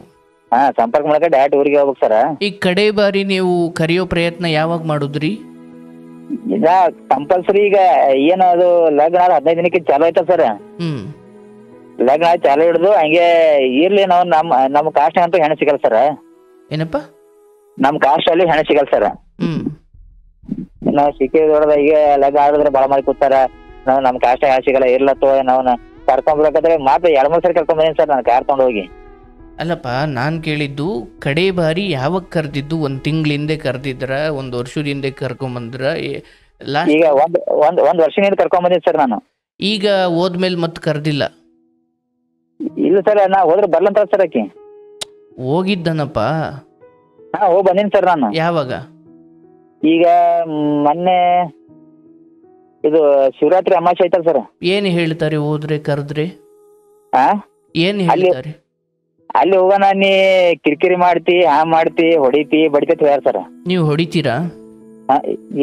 ಹಾ ಸಂಪರ್ಕ ಮಾಡಕ್ಕೆ ಡೈರೆಕ್ಟ್ ಊರಿಗೆ ಹೋಗ್ಬೇಕು ಸರ್.
ಈಗ ಕಡೆ ಬಾರಿ ನೀವು ಕರೆಯೋ ಪ್ರಯತ್ನ ಯಾವಾಗ ಮಾಡುದ್ರಿ?
ಈಗ ಕಂಪಲ್ಸರಿ ಈಗ ಏನು ಅದು ಲಗ್ನ 15 ದಿನಕ್ಕೆ ಚಾಲು ಆಯ್ತಾ ಸರ್. ಲಗ್ನ ಚಾಲು ಹಿಡಿದು ಹಂಗೆ ಇರ್ಲಿ, ನಾವು ನಮ್ಮ ಕಾಸ್ಟ್ ಅಂತೂ ಹೆಣ್ಣು ಸಿಗಲ್ಲ ಸರ್.
ಏನಪ್ಪ?
ನಮ್ಮ ಕಾಸ್ಟ್ ಅಲ್ಲಿ ಹೆಣ್ಣು ಸಿಗಲ್ಲ ಸರ್. ನಾವು ಸಿಕ್ಕಿದೊಳದ ಈಗ ಲಗ್ನ ಆಡಿದ್ರೆ ಭಾಳ ಮಾಡಿ ಕೂತಾರ, ನಾವು ನಮ್ಮ ಕಾಸ್ಟ್ ಹೆಣ್ಣು ಸಿಗಲ್ಲ ಇರ್ಲತ್ತೋ ನಾವು ಕರ್ಕೊಂಡ್ಬರ್ಬೇಕಾದ್ರೆ ಮಾತ್ರ 2-3 ಸರಿ ಕರ್ಕೊಂಡ್ ಬಂದೀನಿ ಸರ್ ನಾನು ಕಾರ್ ತಗೊಂಡು ಹೋಗಿ.
ಅಲ್ಲಪ್ಪ, ನಾನು ಕೇಳಿದ್ದು ಕಡೆ ಬಾರಿ ಯಾವಾಗ ಕರೆದಿದ್ದು? 1 ತಿಂಗಳ ಹಿಂದೆ ಕರೆದಿದ್ರ, 1 ವರ್ಷದ ಹಿಂದೆ ಕರ್ಕೊಂಬಂದ್ರ?
ಈಗ ಒಂದ್ ವರ್ಷದಿಂದ ಕರ್ಕೊಂಡ್ ಬಂದಿನಿ ಸರ್ ನಾನು.
ಈಗ ಹೋದ್ಮೇಲೆ ಮತ್ತೆ ಕರೆದಿಲ್ಲ?
ಇಲ್ಲ ಸರ್, ನಾ ಹೋದ್ರೆ ಬರ್ಲಂತ ಸರ್ ಆಕಿ.
ಹೋಗಿದ್ದನಪ್ಪ?
ಹಾ ಹೋಗಿ ಬಂದೀನಿ ಸರ್ ನಾನು.
ಯಾವಾಗ?
ಈಗ ಮೊನ್ನೆ ಇದು ಶಿವರಾತ್ರಿ ಅಮಾವಾಸ್ಯೆ ಐತಲ್ಲ ಸರ್.
ಏನು ಹೇಳ್ತಾರೆ ಹೋದ್ರೆ ಕರೆದ್ರೆ?
ಹಾ
ಏನು ಹೇಳ್ತಾರೆ?
ಅಲ್ಲಿ ಹೋಗೋಣ, ನೀ ಕಿರಿಕಿರಿ ಮಾಡ್ತಿ, ಮಾಡ್ತಿ, ಹೊಡಿತಿ, ಬಡಿತಿ ಅಂತ ಹೇಳ್ಯಾರ ಸರ್.
ನೀವು ಹೊಡಿತೀರಾ?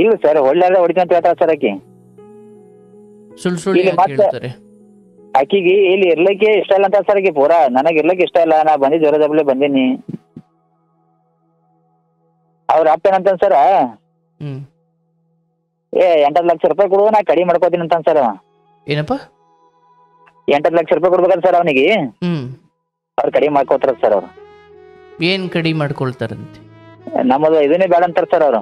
ಇಲ್ಲ ಸರ್, ಹೊಳ್ಳಾದ್ರೆ ಹೊಡಿತಿ ಅಂತ ಹೇಳ್ತಾರ ಸರ್ ಆಕಿ.
ಸುಳ್ಳು ಹೇಳ್ತಾರೆ.
ಆಕಿಗೆ ಇಲ್ಲಿ ಇರ್ಲಿಕ್ಕೆ ಇಷ್ಟ ಇಲ್ಲ ಅಂತ ಸರ್ ಆಕಿ. ಪೂರಾ ನನಗ್ ಇರ್ಲಿಕ್ಕೆ ಇಷ್ಟ ಇಲ್ಲ, ನಾ ಬಂದಿ ಜ್ವರ ಜಬ್ಲೆ ಬಂದೀನಿ. ಅವ್ರ ಅಪ್ಪ ಏನಂತ ಸರ್, 8 ಲಕ್ಷ ರೂಪಾಯಿ ಕೊಡು, ನಾ ಕಡಿಮೆ ಮಾಡ್ಕೋತೀನಿ ಅಂತ ಸರ್.
ಏನಪ್ಪ?
8 ಲಕ್ಷ ರೂಪಾಯಿ ಕೊಡ್ಬೇಕಲ್ಲ ಸರ್ ಅವನಿಗೆ. ಅವ್ರು ಕಡಿಮೆ ಮಾಡ್ಕೋತಾರ ಸರ್. ಅವ್ರು
ಏನ್ ಕಡಿಮೆ ಮಾಡ್ಕೊಳ್ತಾರಂತೆ?
ನಮ್ಮದು ಇದನ್ನೇ ಬೇಡ ಅಂತಾರ ಸರ್ ಅವರು.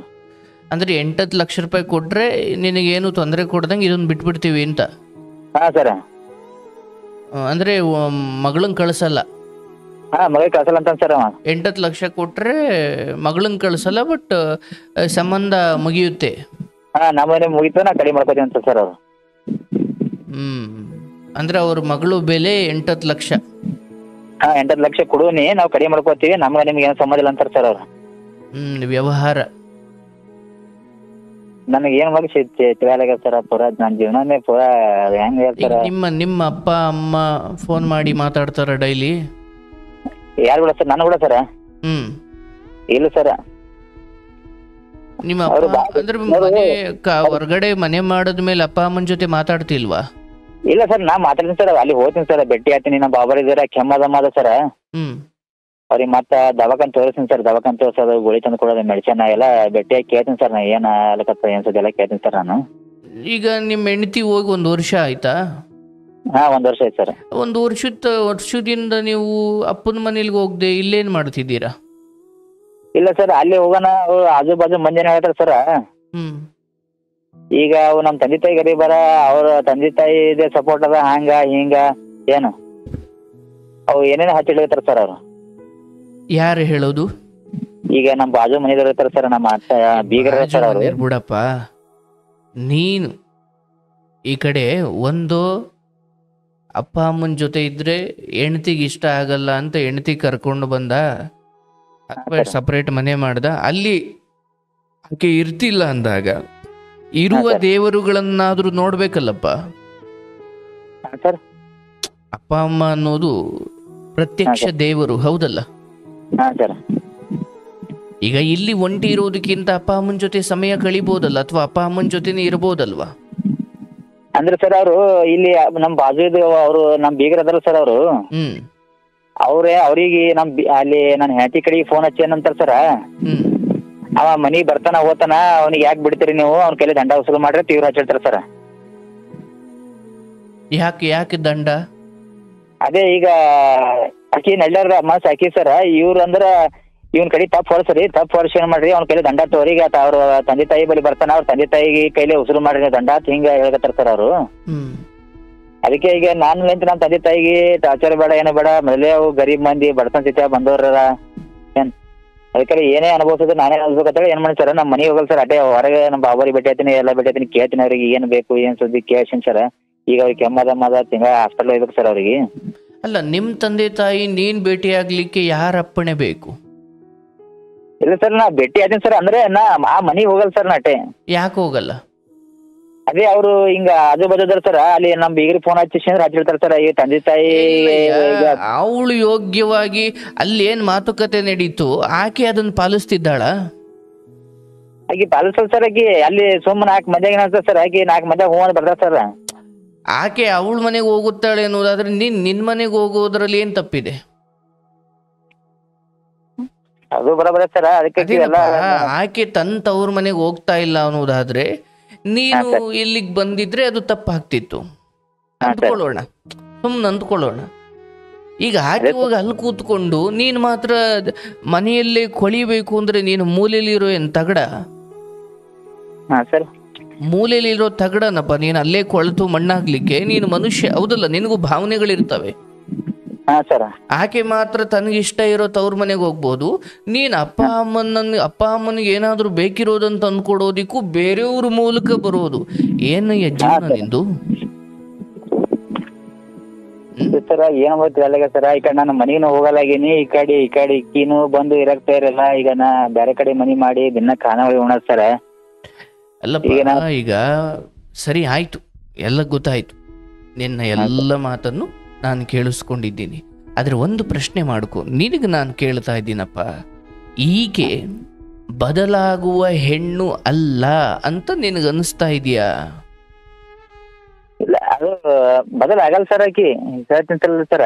ಅಂದ್ರೆ 8 ಲಕ್ಷ ರೂಪಾಯಿ ಕೊಟ್ರೆ ನಿನಗೇನು ತೊಂದರೆ ಕೊಡ್ದಂಗೆ ಇದನ್ನ ಬಿಟ್ಬಿಡ್ತೀವಿ ಅಂತ?
ಹಾ ಸರ್.
ಅಂದ್ರೆ ಮಗಳನ್ನ ಕಳ್ಸಲ್ಲ?
ಹಾ ಮಗ ಕಳ್ಸಲ್ಲ ಅಂತ ಸರ್.
8 ಲಕ್ಷ ಕೊಟ್ರೆ ಮಗಳನ್ನ ಕಳ್ಸಲ್ಲ, ಬಟ್ ಸಂಬಂಧ ಮುಗಿಯುತ್ತೆ.
ಹಾ ನಮ್ಮನೆ ಮುಗಿತು, ನಾ ಕಡಿಮೆ ಮಾಡ್ಕೋತೀನಿ ಅಂತ ಸರ್ ಅವರು.
ಅಂದ್ರೆ ಅವ್ರ ಮಗಳು ಬೆಲೆ 8 ಲಕ್ಷ?
ಹಾ 8 ಲಕ್ಷ ಕೊಡುವನಿ, ನಾವು ಕಡಿಮೆ ಮಾಡ್ಕೋತೀವಿ, ನಮ್ಗೆ ನಿಮ್ಗೆ ಏನು ಸಂಬಂಧ ಇಲ್ಲ ಅಂತಾರ ಸರ್ ಅವ್ರು.
ವ್ಯವಹಾರ
ನನಗೆ ಏನ್ ಮಾಡಿ ತಿಳಿಯಾಲಾಗ ಸರ್. ಪೂರಾ ನನ್ನ ಜೀವನನೇ ಪೂರಾ ಹೆಂಗ್ ಹೇಳ್ತಾರ.
ನಿಮ್ಮ ಅಪ್ಪ ಅಮ್ಮ ಫೋನ್ ಮಾಡಿ ಮಾತಾಡ್ತಾರ ಡೈಲಿ?
ಯಾರು ಕೂಡ ಸರ್? ನಾನು ಕೂಡ ಸರ್. ಇಲ್ಲ ಸರ್.
ನಿಮ್ಮ ಅಪ್ಪ ಅಂದ್ರೆ ಮನೆ ಹೊರಗಡೆ ಮನೆ ಮಾಡಿದ್ಮೇಲೆ ಅಪ್ಪ ಅಮ್ಮನ ಜೊತೆ ಮಾತಾಡ್ತಿಲ್ವಾ?
ಇಲ್ಲ ಸರ್, ನಾ ಮಾತಾಡ್ತೀನಿ ಸರ್. ಅಲ್ಲಿ ಹೋಗ್ತೀನಿ ಸರ್, ಭೇಟಿ ಆಗ್ತೀನಿ. ನಮ್ಮ ಬಾಬರ್ ಇದಾರೆ, ಕೆಮ್ಮದಮ್ಮ ಅದ ಸರ್. ಅವ್ರಿಗೆ ಮತ್ತ ದವಾಖಾನೆ ತೋರಿಸ್ತೀನಿ ಸರ್. ದವಾಖಾನೆ ತೋರ್ಸೋದು, ಗುಳಿ ತಂದು ಕೊಡೋದು, ಮೆಡಿಸಿನ್ ಎಲ್ಲ ಭೇಟಿಯಾಗಿ ಕೇಳ್ತೀನಿ ಸರ್. ನಾ ಏನ್ ಆಗ್ಲಕತ್ತ ಏನ್ಸದ ಎಲ್ಲ ಕೇಳ್ತೀನಿ ಸರ್ ನಾನು.
ಈಗ ನಿಮ್ಮ ಹೆಂಡತಿ ಹೋಗಿ 1 ವರ್ಷ ಆಯ್ತಾ?
ಹಾ 1 ವರ್ಷ ಆಯ್ತು ಸರ್.
1 ವರ್ಷದಿಂದ ನೀವು ಅಪ್ಪನ ಮನೇಲಿಗೆ ಹೋಗದೆ ಇಲ್ಲೇನ್ ಮಾಡ್ತಿದ್ದೀರಾ?
ಇಲ್ಲ ಸರ್, ಅಲ್ಲಿ ಹೋಗೋಣ, ಆಜು ಬಾಜು ಮಂದಿನ ಹೇಳ್ತಾರ ಸರ್. ಈಗ ಅವು ನಮ್ಮ ತಂದೆ ತಾಯಿ ಗರೀಬರ, ಅವ್ರ ತಂದೆ ತಾಯಿ ಸಪೋರ್ಟ್ ಅದ, ಹಂಗ ಹಿಂಗ ಏನು ಅವು ಏನೇನು ಹಚ್ಚಿಡ್ತಾರ ಸರ್ ಅವರು.
ಯಾರು ಹೇಳೋದು?
ಈಗ ನಮ್ಮ ಬಾಜು ಮನೆದವ್ರು ಇರ್ತಾರ ಸರ್, ನಮ್ಮ ಅತ್ತ ಬೀಗರ ಸರ್ ಅವರು.
ಬಿಡಪ್ಪ, ನೀನು ಈ ಕಡೆ ಒಂದು ಅಪ್ಪ ಅಮ್ಮನ ಜೊತೆ ಇದ್ರೆ ಹೆಂಡತಿಗೆ ಇಷ್ಟ ಆಗಲ್ಲ ಅಂತ ಹೆಂಡತಿ ಕರ್ಕೊಂಡು ಬಂದ, ಸಪರೇಟ್ ಮನೆ ಮಾಡ್ದ. ಅಲ್ಲಿ ಆಕೆ ಇರ್ತಿಲ್ಲ ಅಂದಾಗ ಇರುವ ದೇವರುಗಳನ್ನಾದ್ರೂ ನೋಡ್ಬೇಕಲ್ಲಪ್ಪ. ಅಪ್ಪ ಅಮ್ಮ ಅನ್ನೋದು ಪ್ರತ್ಯಕ್ಷ ದೇವರು, ಹೌದಲ್ಲ? ಈಗ ಇಲ್ಲಿ ಒಂಟಿ ಇರೋದಕ್ಕಿಂತ ಅಪ್ಪ ಅಮ್ಮನ ಜೊತೆ ಸಮಯ ಕಳಿಬಹುದಲ್ಲ, ಅಥವಾ ಅಪ್ಪ ಅಮ್ಮನ ಜೊತೆನೆ ಇರ್ಬೋದಲ್ವಾ?
ಅಂದ್ರೆ ಸರ್ ಅವರು ಇಲ್ಲಿ ನಮ್ ಬಾಜು ಅವರು ನಮ್ ಬೀಗರ್ ಅದಲ್ಲ ಸರ್ ಅವರು. ಅವ್ರಿಗೆ ಅಲ್ಲಿ ನನ್ನ ಹೆಂಡತಿ ಕಡೆಗೆ ಫೋನ್ ಹಚ್ಚೇನಂತಾರ ಸರ. ಅವ ಮನಿಗ್ ಬರ್ತಾನ ಹೋತಾನ, ಅವ್ನಿಗೆ ಯಾಕೆ ಬಿಡ್ತೀರಿ ನೀವು, ಅವ್ನ ಕೈಲಿ ದಂಡ ವಸೂಲು ಮಾಡ್ರೆ ತೀವ್ರ ಹಚ್ಚಿಡ್ತಾರ ಸರ್.
ಯಾಕೆ ದಂಡ?
ಅದೇ ಈಗ ಅಕ್ಕಿ ನಳ್ಳಾರ ಮಸ್ ಅಕ್ಕಿ ಸರ, ಇವ್ರ ಅಂದ್ರ ಇವನ್ ಕಡೆ ತಪ್ಪು ಹೊಡ್ಸ್ರಿ, ತಪ್ಪು ಹೊಡ್ಸಿ ಏನ್ ಮಾಡ್ರಿ, ಅವ್ನ ಕೈಲಿ ದಂಡ ತೋರಿ, ಅವ್ರ ತಂದೆ ತಾಯಿ ಬಳಿ ಬರ್ತಾನ, ಅವ್ರ ತಂದೆ ತಾಯಿಗೆ ಕೈಲಿ ವಸೂಲು ಮಾಡ್ರಿ ನೀವು ದಂಡ ಅಂತ ಹಿಂಗ ಹೇಳ್ಕತ್ತಾರ ಸರ್ ಅವರು. ಅದಕ್ಕೆ ಈಗ ನಾನು ನಮ್ಮ ತಂದೆ ತಾಯಿಗೆ ಟಾರ್ಚರ್ ಬೇಡ, ಏನು ಬೇಡ, ಮೊದಲೇ ಅವು ಗರೀಬ್ ಮಂದಿ ಬಡತನ ಸ್ಥಿತಿ ಬಂದವ್ರ ಏನ್, ಅದಕ್ಕೆ ಏನೇ ಅನುಭವಿಸಿದ್ರೆ ನಾನೇ ಅನ್ಸ್ಬೇಕಂತೇಳಿ ಏನ್ ಮಾಡಿ ಸರ್, ನಮ್ಮ ಮನೆಗೆ ಹೋಗಲ್ ಸರ್. ಅಟೇ ಹೊರಗೆ ನಮ್ಮ ಬಾಬರಿಗೆ ಭೇಟಿ ಆಯ್ತೀನಿ, ಎಲ್ಲ ಭೇಟಿ ಆಯ್ತೀನಿ, ಕೇಳ್ತೀನಿ ಅವ್ರಿಗೆ ಏನ್ ಬೇಕು ಏನ್ ಸುದ್ದಿ ಕೇಳ್ತೀನಿ ಸರ್. ಈಗ ಅವ್ರಿಗೆ ಕೆಮ್ಮದ ತಿಂಗಳ ಹಾಸ್ಪಿಟಲ್ ಹೋಗ್ಬೇಕು ಸರ್ ಅವ್ರಿಗೆ.
ಅಲ್ಲ, ನಿಮ್ಮ ತಂದೆ ತಾಯಿ ನೀನ್ ಭೇಟಿ ಆಗ್ಲಿಕ್ಕೆ ಯಾರ ಅಪ್ಪಣೆ ಬೇಕು?
ಇಲ್ಲ ಸರ್, ನಾ ಭೇಟಿ ಆತೀನಿ ಸರ್. ಅಂದ್ರೆ ನಾ ಆ ಮನಿಗೆ ಹೋಗಲ್ಲ ಸರ್ ನಾಟೆ.
ಯಾಕೆ ಹೋಗಲ್ಲ?
ಅದೇ ಅವರು ಹಿಂಗ ಆಜು ಬಾಜು ಇದಾರ ಸರ್, ಅಲ್ಲಿ ನಮ್ ಬೀಗರಿಗೆ ಫೋನ್ ಹಚ್ಚಿದ್ರೆ ಹಚ್ಚಿರ್ತಾರ ಸರ್. ಈ ತಂದೆ ತಾಯಿ
ಅವಳು ಯೋಗ್ಯವಾಗಿ ಅಲ್ಲಿ ಏನ್ ಮಾತುಕತೆ ನಡೀತು ಆಕೆ ಅದನ್ನ ಪಾಲಿಸ್ತಿದ್ದಾಳ?
ಆಕಿ ಪಾಲಿಸಲ್ ಸರ್. ಆಕಿ ಅಲ್ಲಿ ಸುಮ್ಮನೆ 4 ಮಂದಿಯಾಗ ಏನಾಗ್ತದೆ ಸರ್, ಆಕಿ 4 ಮಂದಿಯಾಗ ಹೂ ಅಂತ ಬರ್ತಾರ ಸರ್.
ಆಕೆ ಅವಳ ಮನೆಗೆ ಹೋಗುತ್ತಾಳೆ ಅನ್ನೋದಾದ್ರೆ ನಿನ್ ಮನೆಗೆ ಹೋಗೋದ್ರಲ್ಲಿ ಏನ್ ತಪ್ಪಿದೆ?
ಅದು ಬರಬರ ಸರ್. ಅದಕ್ಕೆ
ಆಕೆ ತನ್ನ ತವ್ರ ಮನೆಗೆ ಹೋಗ್ತಾ ಇಲ್ಲ ಅನ್ನೋದಾದ್ರೆ ನೀನು ಇಲ್ಲಿಗೆ ಬಂದಿದ್ರೆ ಅದು ತಪ್ಪಾಗ್ತಿತ್ತು. ಅಂದ್ಕೊಳ್ಳೋಣ, ಸುಮ್ಮನೆ ಅಂದ್ಕೊಳ್ಳೋಣ. ಈಗ ಆಕೆ ಹೋಗಿ ಅಲ್ಲಿ ಕೂತ್ಕೊಂಡು ನೀನು ಮಾತ್ರ ಮನೆಯಲ್ಲೇ ಕೊಳಿಬೇಕು ಅಂದ್ರೆ ನೀನು ಮೂಲೆಯಲ್ಲಿರೋ ಏನ್ ತಗಡ? ಮೂಲೆಯಲ್ಲಿರೋ ತಗಡನಪ್ಪ ನೀನು ಅಲ್ಲೇ ಕೊಳೆತು ಮಣ್ಣಾಗ್ಲಿಕ್ಕೆ. ನೀನು ಮನುಷ್ಯ ಹೌದಲ್ಲ, ನಿನಗೂ ಭಾವನೆಗಳಿರ್ತವೆ. ಆಕೆ ಮಾತ್ರ ತನಗಿಷ್ಟ ಇರೋ ತವ್ರ ಮನೆಗೆ ಹೋಗ್ಬೋದು. ನೀನ್ ಅಪ್ಪ ಅಮ್ಮನಿಗೆ ಏನಾದ್ರು ಬೇಕಿರೋದಂತ ಅಂದ್ಕೊಡೋದಿಕ್ಕೂ ಬೇರೆಯವ್ರ ಮೂಲಕ ಬರೋದು ಏನಯ್ಯ ಜೀವನ ನಿಂದು?
ಸರ ಏನ್ ಗೊತ್ತಿಲ್ಲ ಸರ. ಈ ಕಡೆ ನಾನು ಮನಿಗೂ ಹೋಗಲಾಗೀನಿ, ಈ ಕಡೆ ಇಕ್ಕಿನೂ ಬಂದು ಇರಕ್ ತಯಾರಿಲ್ಲ. ಈಗ ನಾ ಬೇರೆ ಕಡೆ ಮನಿ ಮಾಡಿ ದಿನ ಖಾನಾವಳಿ ಉಣ ಸರ.
ಅಲ್ಲಪ್ಪ, ಈಗ ಸರಿ ಆಯ್ತು, ಎಲ್ಲ ಗೊತ್ತಾಯ್ತು. ನಿನ್ನ ಎಲ್ಲ ಮಾತನ್ನು ನಾನು ಕೇಳಿಸ್ಕೊಂಡಿದ್ದೀನಿ. ಆದ್ರೆ ಒಂದು ಪ್ರಶ್ನೆ ಮಾಡ್ಕೊ, ನಿನಗೆ ನಾನು ಕೇಳ್ತಾ ಇದ್ದೀನಪ್ಪ, ಈಕೆ ಬದಲಾಗುವ ಹೆಣ್ಣು ಅಲ್ಲ ಅಂತ ನಿನಗೆ ಅನಿಸ್ತಾ ಇದೆಯಾ?
ಇಲ್ಲ, ಅದು ಬದಲಾಗಲ್ಲ ಸರ್. ಆಕಿ ಸರ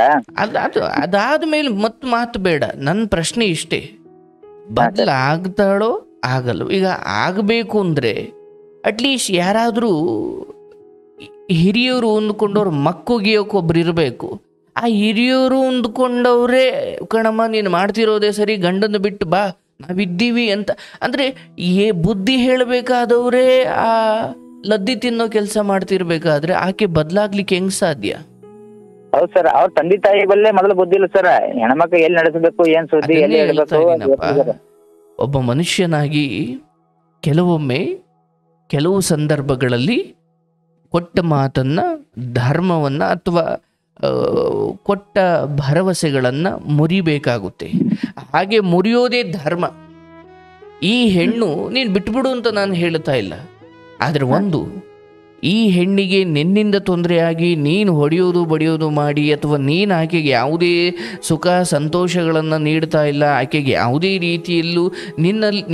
ಅದಾದ್ಮೇಲೆ ಮತ್ತೆ ಮಾತು ಬೇಡ. ನನ್ನ ಪ್ರಶ್ನೆ ಇಷ್ಟೇ, ಬದಲಾಗ್ತಾಳೋ ಆಗಲ್ಲ? ಈಗ ಆಗಬೇಕು ಅಂದ್ರೆ ಅಟ್ಲೀಸ್ಟ್ ಯಾರಾದರೂ ಹಿರಿಯವರು ಹೊಂದ್ಕೊಂಡವ್ರು ಮಕ್ಕುಗಿಯೋಕೊಬ್ರು ಇರಬೇಕು. ಆ ಹಿರಿಯರು ಹೊಂದ್ಕೊಂಡವ್ರೆ ಕಣಮ್ಮ ನೀನು ಮಾಡ್ತಿರೋದೇ ಸರಿ, ಗಂಡನ ಬಿಟ್ಟು ಬಾ ನಾವಿದ್ದೀವಿ ಅಂತ ಅಂದ್ರೆ ಬುದ್ಧಿ ಹೇಳಬೇಕಾದವ್ರೆ ಆ ಲದ್ದಿ ತಿನ್ನೋ ಕೆಲಸ ಮಾಡ್ತಿರ್ಬೇಕಾದ್ರೆ ಆಕೆ ಬದಲಾಗ್ಲಿಕ್ಕೆ ಹೆಂಗ್ ಸಾಧ್ಯ?
ಹೌದು ಸರ್, ಅವ್ರ ತಂದೆ ತಾಯಿ ಬಲ್ಲೇ ಮೊದಲು ಬುದ್ಧಿ ಇಲ್ಲ ಸರ್. ಹೆಣ್ಮಕ್ಳು ಎಲ್ಲಿ ನಡೆಸಬೇಕು, ಏನ್ ಸುದ್ದಿ ಎಲ್ಲಿ ಹೇಳ್ಬೇಕು.
ಒಬ್ಬ ಮನುಷ್ಯನಾಗಿ ಕೆಲವೊಮ್ಮೆ ಕೆಲವು ಸಂದರ್ಭಗಳಲ್ಲಿ ಕೊಟ್ಟ ಮಾತನ್ನ, ಧರ್ಮವನ್ನ ಅಥವಾ ಕೊಟ್ಟ ಭರವಸೆಗಳನ್ನ ಮುರಿಬೇಕಾಗುತ್ತೆ. ಹಾಗೆ ಮುರಿಯೋದೇ ಧರ್ಮ. ಈ ಹೆಣ್ಣು ನೀನು ಬಿಟ್ಬಿಡು ಅಂತ ನಾನು ಹೇಳ್ತಾ ಇಲ್ಲ. ಆದ್ರೆ ಒಂದು, ಈ ಹೆಣ್ಣಿಗೆ ನಿನ್ನಿಂದ ತೊಂದರೆಯಾಗಿ ನೀನು ಹೊಡೆಯೋದು ಬಡಿಯೋದು ಮಾಡಿ, ಅಥವಾ ನೀನು ಆಕೆಗೆ ಯಾವುದೇ ಸುಖ ಸಂತೋಷಗಳನ್ನು ನೀಡ್ತಾ ಇಲ್ಲ, ಆಕೆಗೆ ಯಾವುದೇ ರೀತಿಯಲ್ಲೂ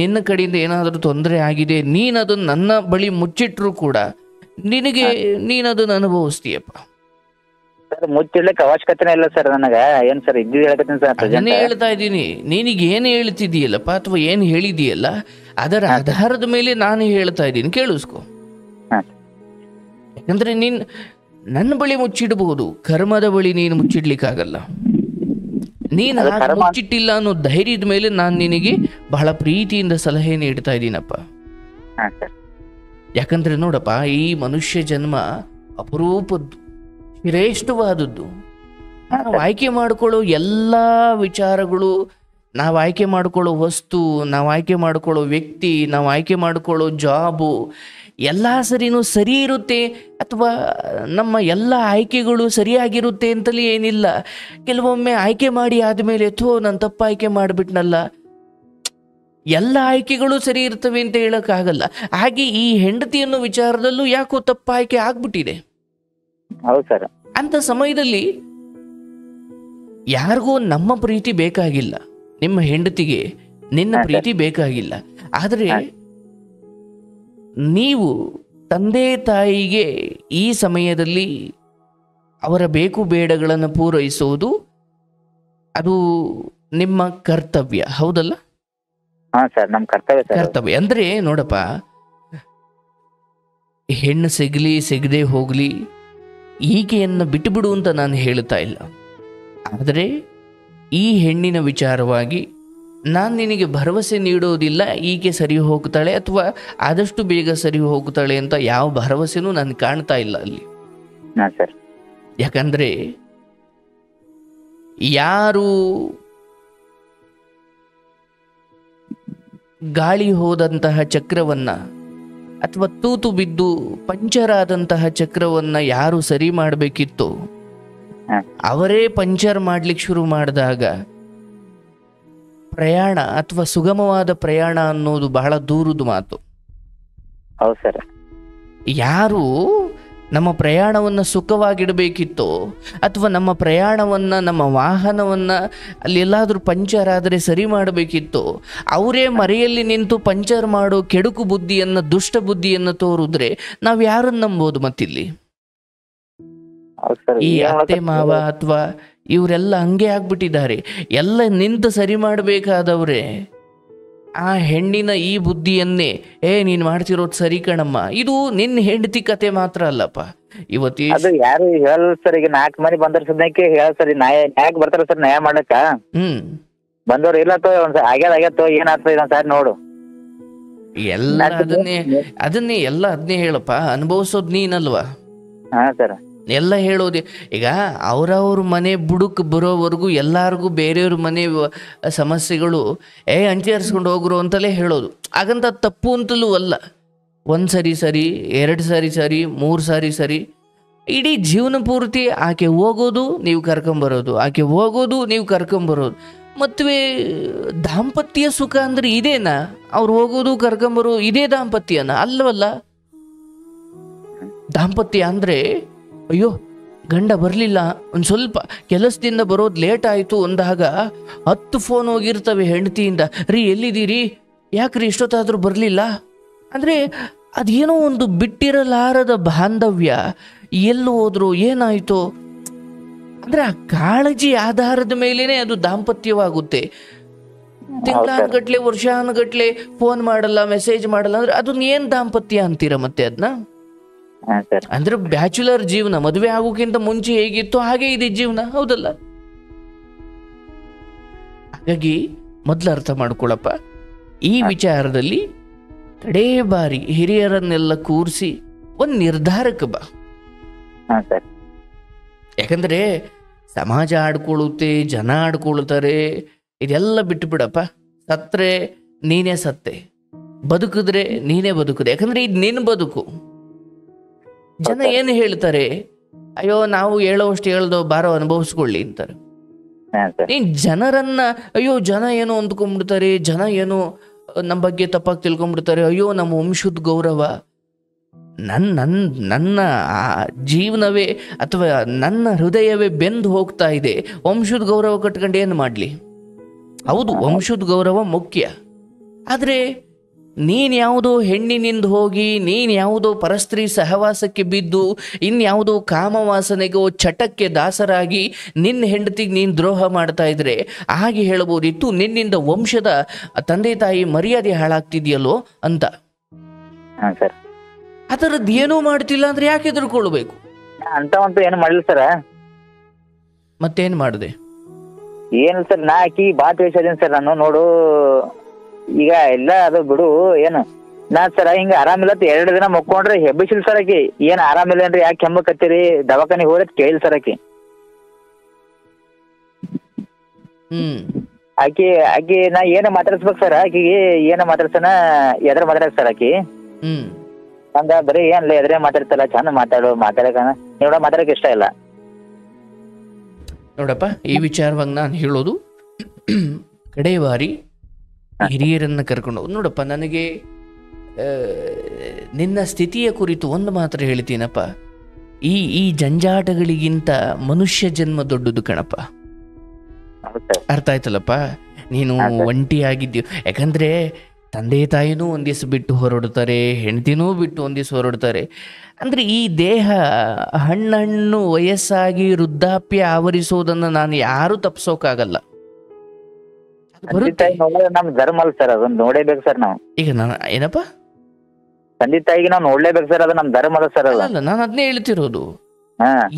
ನಿನ್ನ ಕಡೆಯಿಂದ ಏನಾದರೂ ತೊಂದರೆ ಆಗಿದೆ, ನೀನು ಅದನ್ನು ನನ್ನ ಬಳಿ ಮುಚ್ಚಿಟ್ರೂ ಕೂಡ ನೀನದನ್ನು ಅನುಭವಿಸ್ತೀಯಪ್ಪ.
ಮುಚ್ಚಿಡ್ಲಿಕ್ಕೆ ಅವಶ್ಯಕತೆ ಇಲ್ಲ ಸರ್. ನನಗ ಏನ್ ಸರ್
ಅದನ್ನೇ ಹೇಳ್ತಾ ಇದ್ದೀನಿ. ನೀನಿಗೆ ಏನು ಹೇಳ್ತಿದ್ದೀಯಲ್ಲಪ್ಪ ಅಥವಾ ಏನು ಹೇಳಿದೀಯಲ್ಲ ಅದರ ಆಧಾರದ ಮೇಲೆ ನಾನು ಹೇಳ್ತಾ ಇದ್ದೀನಿ, ಕೇಳಿಸ್ಕೊ. ಯಾಕಂದ್ರೆ ನೀನ್ ನನ್ನ ಬಳಿ ಮುಚ್ಚಿಡಬಹುದು, ಕರ್ಮದ ಬಳಿ ನೀನು ಮುಚ್ಚಿಡ್ಲಿಕ್ಕಾಗಲ್ಲ. ನೀನು ಮುಚ್ಚಿಟ್ಟಿಲ್ಲ ಅನ್ನೋ ಧೈರ್ಯದ ಮೇಲೆ ನಾನು ನಿನಗೆ ಬಹಳ ಪ್ರೀತಿಯಿಂದ ಸಲಹೆ ನೀಡ್ತಾ ಇದ್ದೀನಪ್ಪ. ಯಾಕಂದ್ರೆ ನೋಡಪ್ಪ, ಈ ಮನುಷ್ಯ ಜನ್ಮ ಅಪರೂಪದ್ದು, ಶ್ರೇಷ್ಠವಾದದ್ದು. ನಾವು ಆಯ್ಕೆ ಮಾಡಿಕೊಳ್ಳೋ ಎಲ್ಲ ವಿಚಾರಗಳು, ನಾವು ಆಯ್ಕೆ ಮಾಡಿಕೊಳ್ಳೋ ವಸ್ತು, ನಾವು ಆಯ್ಕೆ ಮಾಡಿಕೊಳ್ಳೋ ವ್ಯಕ್ತಿ, ನಾವು ಆಯ್ಕೆ ಮಾಡಿಕೊಳ್ಳೋ ಜಾಬು ಎಲ್ಲ ಸರಿ ಇರುತ್ತೆ ಅಥವಾ ನಮ್ಮ ಎಲ್ಲ ಆಯ್ಕೆಗಳು ಸರಿಯಾಗಿರುತ್ತೆ ಅಂತಲೇ ಏನಿಲ್ಲ. ಕೆಲವೊಮ್ಮೆ ಆಯ್ಕೆ ಮಾಡಿ ಆದಮೇಲೆ ನಾನು ತಪ್ಪು ಆಯ್ಕೆ ಮಾಡಿಬಿಟ್ನಲ್ಲ, ಎಲ್ಲ ಆಯ್ಕೆಗಳು ಸರಿ ಇರ್ತವೆ ಅಂತ ಹೇಳೋಕ್ಕಾಗಲ್ಲ. ಹಾಗೆ ಈ ಹೆಂಡತಿ ಅನ್ನೋ ವಿಚಾರದಲ್ಲೂ ಯಾಕೋ ತಪ್ಪು ಆಯ್ಕೆ ಆಗ್ಬಿಟ್ಟಿದೆ.
ಹೌದು ಸರ್.
ಅಂತ ಸಮಯದಲ್ಲಿ ಯಾರಿಗೂ ನಮ್ಮ ಪ್ರೀತಿ ಬೇಕಾಗಿಲ್ಲ, ನಿಮ್ಮ ಹೆಂಡತಿಗೆ ನಿನ್ನ ಪ್ರೀತಿ ಬೇಕಾಗಿಲ್ಲ. ಆದರೆ ನೀವು ತಂದೆ ತಾಯಿಗೆ ಈ ಸಮಯದಲ್ಲಿ ಅವರ ಬೇಕು ಬೇಡಗಳನ್ನು ಪೂರೈಸುವುದು ಅದು ನಿಮ್ಮ ಕರ್ತವ್ಯ, ಹೌದಲ್ಲ?
ನಮ್ಮ
ಕರ್ತವ್ಯ ಅಂದ್ರೆ ನೋಡಪ್ಪ, ಹೆಣ್ಣು ಸಿಗದೆ ಹೋಗ್ಲಿ, ಈಕೆಯನ್ನು ಬಿಟ್ಟುಬಿಡು ಅಂತ ನಾನು ಹೇಳ್ತಾ ಇಲ್ಲ. ಆದರೆ ಈ ಹೆಣ್ಣಿನ ವಿಚಾರವಾಗಿ ನಾನು ನಿನಗೆ ಭರವಸೆ ನೀಡೋದಿಲ್ಲ ಈಕೆ ಸರಿ ಹೋಗ್ತಾಳೆ ಅಥವಾ ಆದಷ್ಟು ಬೇಗ ಸರಿ ಹೋಗ್ತಾಳೆ ಅಂತ ಯಾವ ಭರವಸೆನೂ ನಾನು ಕಾಣ್ತಾ ಇಲ್ಲ ಅಲ್ಲಿ. ಯಾಕಂದ್ರೆ ಯಾರು ಗಾಳಿ ಹೋದಂತಹ ಚಕ್ರವನ್ನ ಅಥವಾ ತೂತು ಬಿದ್ದು ಪಂಚರ್ ಆದಂತಹ ಚಕ್ರವನ್ನ ಯಾರು ಸರಿ ಮಾಡಬೇಕಿತ್ತು ಅವರೇ ಪಂಚರ್ ಮಾಡ್ಲಿಕ್ಕೆ ಶುರು ಮಾಡಿದಾಗ ಪ್ರಯಾಣ ಅಥವಾ ಸುಗಮವಾದ ಪ್ರಯಾಣ ಅನ್ನೋದು ಬಹಳ ದೂರದ ಮಾತು.
ಹೌದು ಸರ್.
ಯಾರು ನಮ್ಮ ಪ್ರಯಾಣವನ್ನು ಸುಖವಾಗಿಡಬೇಕಿತ್ತೋ ಅಥವಾ ನಮ್ಮ ಪ್ರಯಾಣವನ್ನ ನಮ್ಮ ವಾಹನವನ್ನ ಅಲ್ಲಿ ಎಲ್ಲಾದ್ರೂ ಪಂಚರ್ ಆದರೆ ಸರಿ ಮಾಡಬೇಕಿತ್ತೋ ಅವರೇ ಮರೆಯಲ್ಲಿ ನಿಂತು ಪಂಚರ್ ಮಾಡೋ ಕೆಡುಕು ಬುದ್ಧಿಯನ್ನ ದುಷ್ಟ ಬುದ್ಧಿಯನ್ನ ತೋರಿದ್ರೆ ನಾವ್ ಯಾರನ್ನ ನಂಬೋದು ಮತ್ತಿಲ್ಲಿ? ಈ ಅತ್ತೆ ಮಾವ ಅಥವಾ ಇವರೆಲ್ಲ ಹಂಗೆ ಆಗ್ಬಿಟ್ಟಿದ್ದಾರೆ. ಎಲ್ಲ ನಿಂತು ಸರಿ ಮಾಡಬೇಕಾದವ್ರೆ ಆ ಹೆಣ್ಣಿನ ಈ ಬುದ್ಧಿಯನ್ನೇ ನೀನ್ ಮಾಡ್ತಿರೋದು ಸರಿ ಕಣಮ್ಮ, ಇದು ನಿನ್ನ ಹೆಂಡತಿ ಕತೆ ಮಾತ್ರ ಅಲ್ಲಪ್ಪ. ಇವತ್ತಿ
ಅದು ಯಾರು ಹೇಳಲ್ಲ ಸರ್. ಈಗ 4 ಮಂದಿ ಬಂದ್ರ ಸದ್ಯಕ್ಕೆ ಹೇಳ ಸರ್, ನ್ಯಾಯ ಬರ್ತಾರ ಸರ್ ನ್ಯಾಯ ಮಾಡ್ಲಕ್ಕ. ಬಂದವ್ರು ಇಲ್ಲತ್ತೋ ಆಗ್ಯಾದೋ ಏನಾಗ್ತದ ಇದೊಂದ್ ಸಾರಿ ನೋಡು.
ಎಲ್ಲ ಅದನ್ನೇ ಅದನ್ನೇ ಹೇಳಪ್ಪ, ಅನುಭವಿಸೋದ್ ನೀನಲ್ವಾ?
ಹಾ ಸರ್.
ಎಲ್ಲ ಹೇಳೋದೆ. ಈಗ ಅವ್ರವ್ರ ಮನೆ ಬುಡಕ್ ಬರೋವರೆಗೂ ಎಲ್ಲಾರ್ಗು ಬೇರೆಯವ್ರ ಮನೆ ಸಮಸ್ಯೆಗಳು ಹಂಚೇರಿಸ್ಕೊಂಡು ಹೋಗ್ರು ಅಂತಲೇ ಹೇಳೋದು. ಹಾಗಂತ ತಪ್ಪು ಅಂತಲೂ ಅಲ್ಲ. 1 ಸರಿ ಸರಿ, 2 ಸಾರಿ ಸರಿ, 3 ಸಾರಿ ಸರಿ, ಇಡೀ ಜೀವನ ಪೂರ್ತಿ ಆಕೆ ಹೋಗೋದು ನೀವು ಕರ್ಕೊಂಬರೋದು, ಆಕೆ ಹೋಗೋದು ನೀವು ಕರ್ಕೊಂಬರೋದು. ಮದುವೆ ದಾಂಪತ್ಯ ಸುಖ ಅಂದ್ರೆ ಇದೇನಾ? ಅವ್ರು ಹೋಗೋದು ಕರ್ಕೊಂಬರೋ ಇದೇ ದಾಂಪತ್ಯನ? ಅಲ್ಲವಲ್ಲ. ದಾಂಪತ್ಯ ಅಂದ್ರೆ ಅಯ್ಯೋ ಗಂಡ ಬರಲಿಲ್ಲ, ಒಂದು ಸ್ವಲ್ಪ ಕೆಲಸದಿಂದ ಬರೋದು ಲೇಟ್ ಆಯಿತು ಅಂದಾಗ 10 ಫೋನ್ ಹೋಗಿರ್ತವೆ ಹೆಂಡತಿಯಿಂದ. ರೀ ಎಲ್ಲಿದ್ದೀರಿ, ಯಾಕ್ರಿ ಇಷ್ಟೊತ್ತಾದರೂ ಬರಲಿಲ್ಲ ಅಂದರೆ ಅದೇನೋ ಒಂದು ಬಿಟ್ಟಿರಲಾರದ ಬಾಂಧವ್ಯ. ಎಲ್ಲಿ ಹೋದ್ರು, ಏನಾಯಿತು ಅಂದರೆ ಆ ಕಾಳಜಿ ಆಧಾರದ ಮೇಲೇನೆ ಅದು ದಾಂಪತ್ಯವಾಗುತ್ತೆ. ತಿಂಗಳಾನುಗಟ್ಲೆ ವರ್ಷಾನುಗಟ್ಲೆ ಫೋನ್ ಮಾಡಲ್ಲ, ಮೆಸೇಜ್ ಮಾಡಲ್ಲ ಅಂದ್ರೆ ಅದನ್ನ ಏನು ದಾಂಪತ್ಯ ಅಂತೀರ ಮತ್ತೆ ಅದನ್ನ? ಅಂದ್ರೆ ಬ್ಯಾಚುಲರ್ ಜೀವನ ಮದುವೆ ಆಗೋಕ್ಕಿಂತ ಮುಂಚೆ ಹೇಗಿತ್ತು ಹಾಗೆ ಇದೆ ಜೀವನ, ಹೌದಲ್ಲ? ಹಾಗಾಗಿ ಮೊದಲು ಅರ್ಥ ಮಾಡ್ಕೊಳಪ್ಪ, ಈ ವಿಚಾರದಲ್ಲಿ ಕಡೇ ಬಾರಿ ಹಿರಿಯರನ್ನೆಲ್ಲ ಕೂರಿಸಿ ಒಂದು ನಿರ್ಧಾರಕ್ಕೆ ಬಾ. ಯಾಕಂದ್ರೆ ಸಮಾಜ ಆಡ್ಕೊಳ್ಳುತ್ತೆ, ಜನ ಆಡ್ಕೊಳ್ತಾರೆ, ಇದೆಲ್ಲ ಬಿಟ್ಟು ಬಿಡಪ್ಪ. ಸತ್ರೆ ನೀನೇ ಸತ್ತೆ, ಬದುಕಿದ್ರೆ ನೀನೇ ಬದುಕುದೆ. ಯಾಕಂದ್ರೆ ಇದು ನಿನ್ನ ಬದುಕು. ಜನ ಏನು ಹೇಳ್ತಾರೆ, ಅಯ್ಯೋ ನಾವು ಹೇಳೋಷ್ಟು ಹೇಳ್ದೋ ಬಾರೋ ಅನುಭವಿಸ್ಕೊಳ್ಳಿ ಅಂತಾರೆ. ನೀನ್ ಜನರನ್ನ ಅಯ್ಯೋ ಜನ ಏನೋ ಅಂದ್ಕೊಂಡ್ಬಿಡ್ತಾರೆ, ಜನ ಏನೋ ನಮ್ಮ ಬಗ್ಗೆ ತಪ್ಪಾಗಿ ತಿಳ್ಕೊಂಡ್ಬಿಡ್ತಾರೆ, ಅಯ್ಯೋ ನಮ್ಮ ವಂಶದ ಗೌರವ, ನನ್ನ ಜೀವನವೇ ಅಥವಾ ನನ್ನ ಹೃದಯವೇ ಬೆಂದು ಹೋಗ್ತಾ ಇದೆ, ವಂಶದ ಗೌರವ ಕಟ್ಕೊಂಡು ಏನು ಮಾಡಲಿ? ಹೌದು, ವಂಶದ ಗೌರವ ಮುಖ್ಯ. ಆದರೆ ನೀನು ಯಾವುದೋ ಹೆಣ್ಣಿನಿಂದ ಹೋಗಿ, ನೀನು ಯಾವುದೋ ಪರಸ್ತ್ರೀ ಸಹವಾಸಕ್ಕೆ ಬಿದ್ದು, ಇನ್ಯಾವುದೋ ಕಾಮವಾಸನೆಗೋ ಚಟಕ್ಕೆ ದಾಸರಾಗಿ ನಿನ್ನ ಹೆಂಡತಿಗೆ ನೀನು ದ್ರೋಹ ಮಾಡ್ತಾ ಇದ್ರೆ ಹಾಗೆ ಹೇಳ್ಬೋದಿತ್ತು, ನಿನ್ನಿಂದ ವಂಶದ ತಂದೆ ತಾಯಿ ಮರ್ಯಾದೆ ಹಾಳಾಗ್ತಿದೆಯಲ್ಲೋ ಅಂತ. ಅದರದ್ದು ಏನೂ ಮಾಡ್ತಿಲ್ಲ ಅಂದ್ರೆ ಯಾಕೆ ಎದುರ್ಕೊಳ್ಬೇಕು?
ಅಂತವಂತೂ ಏನು ಮಾಡಿಲ್ಲ ಸರ.
ಮತ್ತೇನು ಮಾಡಿದೆ?
ಏನು ಸರ್, ನಾ ಆಕಿ ಬಾತ್ ವಯಸ್ಸದೇನು ಸರ್ ನಾನು ನೋಡು. ಈಗ ಎಲ್ಲ ಅದು ಬಿಡು, ಏನು ನಾ ಸರ ಹಿಂಗ ಆರಾಮಿಲ್ಲ 2 ದಿನ ಮಕ್ಕೊಂಡ್ರೆ ಹೆಬ್ಬಿಸಿಲ್ ಸರ್ ಆಕಿ. ಏನ್ ಆರಾಮಿಲ್ಲ ಅಂದ್ರೆ ಯಾಕೆ ಕೆಮ್ಮಕತ್ತೀರಿ, ದವಾಖಾನಿಗೆ ಹೋದ್ರೆ ಕೇಳಿಲ್ ಸರ್ ಆಕಿ. ಆಕಿ ನಾ ಏನ ಮಾತಾಡ್ಸ್ಬೇಕು ಸರ್, ಆಕಿಗೆ ಏನ ಮಾತಾಡ್ಸನ ಎದ್ರ ಮಾತಾಡಕ್ ಸರ್ ಆಕಿ ಹಂಗ ಬರೀ ಏನ್ಲ ಎದ್ರೆ ಮಾತಾಡ್ತಲ್ಲ, ಚಂದ ಮಾತಾಡಕ ನೋಡ ಮಾತಾಡಕ್ ಇಷ್ಟ ಇಲ್ಲ
ನೋಡಪ್ಪ. ಈ ವಿಚಾರವಾಗಿ ನಾನು ಹೇಳೋದು, ಕಡೆ ಬಾರಿ ಹಿರಿಯರನ್ನ ಕರ್ಕೊಂಡು ನೋಡಪ್ಪ. ನನಗೆ ನಿನ್ನ ಸ್ಥಿತಿಯ ಕುರಿತು ಒಂದು ಮಾತ್ರ ಹೇಳ್ತೀನಪ್ಪ, ಈ ಜಂಜಾಟಗಳಿಗಿಂತ ಮನುಷ್ಯ ಜನ್ಮ ದೊಡ್ಡದು ಕಣಪ್ಪ. ಅರ್ಥ ಆಯ್ತಲ್ಲಪ್ಪ? ನೀನು ಒಂಟಿಯಾಗಿದ್ದೀವಿ. ಯಾಕಂದ್ರೆ ತಂದೆ ತಾಯಿನೂ ಒಂದ್ ದಿವಸ ಬಿಟ್ಟು ಹೊರಡ್ತಾರೆ, ಹೆಂಡತಿನೂ ಬಿಟ್ಟು ಒಂದ್ ದಿವಸ ಹೊರಡ್ತಾರೆ. ಅಂದ್ರೆ ಈ ದೇಹ ಹಣ್ಣು ವಯಸ್ಸಾಗಿ ವೃದ್ಧಾಪ್ಯ ಆವರಿಸೋದನ್ನ ನಾನು ಯಾರು ತಪ್ಪಿಸೋಕಾಗಲ್ಲ.
ನಮ್ ಧರ್ಮ ಅಲ್ಲ ಸರ್, ಅದನ್ನ ನೋಡೇಬೇಕು ಸರ್ ನಾವು. ಈಗ
ನಾನು ಏನಪ್ಪ,
ತಂದೆ ತಾಯಿಗೆ ನಾವು ನೋಡ್ಲೇಬೇಕು ಸರ್, ಅದು ನಮ್ ಧರ್ಮ ಅಲ್ಲ ಸರ್.
ಅಲ್ಲ, ನಾನು ಅದನ್ನೇ ಹೇಳ್ತಿರೋದು.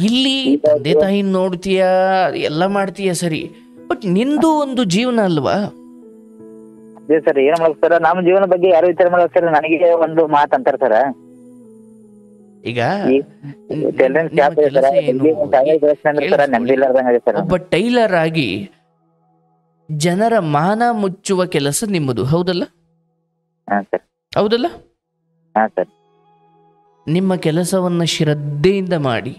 ಇಲ್ಲಿ ತಂದೆ ತಾಯಿ ನೋಡ್ತೀಯ, ಎಲ್ಲ ಮಾಡ್ತೀಯ ಸರಿ, ಬಟ್ ನಿಂದು ಒಂದು ಜೀವನ ಅಲ್ವಾ?
ಅದೇ ಸರ್, ಏನ್ ಮಾಡಕ್ ಸರ್, ನಮ್ಮ ಜೀವನ ಬಗ್ಗೆ ಯಾರು ವಿಚಾರ ಮಾಡಕ್ ಸರ್. ನನಗೆ ಒಂದು ಮಾತು ಅಂತಾರ ಸರ್,
ಈಗ ಒಬ್ಬ ಟೈಲರ್ ಆಗಿ ಜನರ ಮಾನ ಮುಚ್ಚುವ ಕೆಲಸ ನಿಮ್ಮದು, ಹೌದಲ್ಲ? ಹೌದಲ್ಲ?
ಹಾ ಸರ್.
ನಿಮ್ಮ ಕೆಲಸವನ್ನು ಶ್ರದ್ಧೆಯಿಂದ ಮಾಡಿ.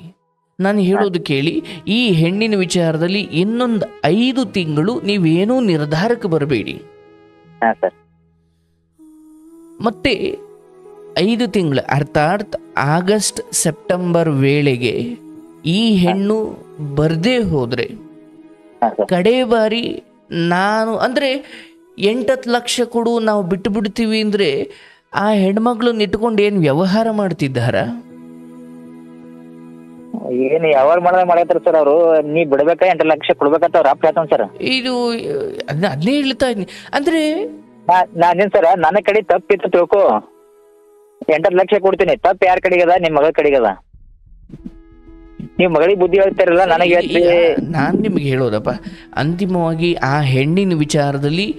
ನಾನು ಹೇಳೋದು ಕೇಳಿ, ಈ ಹೆಣ್ಣಿನ ವಿಚಾರದಲ್ಲಿ ಇನ್ನೊಂದು 5 ತಿಂಗಳು ನೀವೇನೂ ನಿರ್ಧಾರಕ್ಕೆ ಬರಬೇಡಿ.
ಹಾ ಸರ್.
ಮತ್ತೆ 5 ತಿಂಗಳು ಅರ್ಥಾತ್ ಆಗಸ್ಟ್ ಸೆಪ್ಟೆಂಬರ್ ವೇಳೆಗೆ ಈ ಹೆಣ್ಣು ಬರ್ದೇ ಹೋದ್ರೆ ಕಡೆ ಬಾರಿ ನಾನು ಅಂದರೆ 8-10 ಲಕ್ಷ ಕೊಡು ನಾವು ಬಿಟ್ಟು ಬಿಡ್ತೀವಿ ಅಂದರೆ ಆ ಹೆಣ್ಮಕ್ಳನ್ನ ಇಟ್ಕೊಂಡು ಏನು ವ್ಯವಹಾರ ಮಾಡ್ತಿದ್ದಾರ?
ಏನು ಯಾವಾಗ ಮಾಡತ್ತಾರ ಸರ್ ಅವರು? ನೀ ಬಿಡ್ಬೇಕಾ 8 ಲಕ್ಷ ಕೊಡ್ಬೇಕಂತ ಅವ್ರ ಅಪ್ಪ ಹೇಳ್ತಾನ ಸರ್.
ಇದು ಅದನ್ನೇ ಹೇಳ್ತಾ ಇದ್ದೀನಿ. ಅಂದ್ರೆ
ನಾನೇನ್ ಸರ್, ನನ್ನ ಕಡೆ ತಪ್ಪಿತ್ತು ತಿಳ್ಕೊ, 8 ಲಕ್ಷ ಕೊಡ್ತೀನಿ. ತಪ್ಪು ಯಾರ ಕಡೆಗದ? ನಿಮ್ ಮಗಳ ಕಡೆಗದ. ನೀವ್ ಮಗಳಿಗೆ ಬುದ್ಧಿ ಹೇಳ್ತಾರಲ್ಲ, ನನಗೆ
ನಾನು ನಿಮ್ಗೆ ಹೇಳೋದಪ್ಪ, ಅಂತಿಮವಾಗಿ ಆ ಹೆಣ್ಣಿನ ವಿಚಾರದಲ್ಲಿ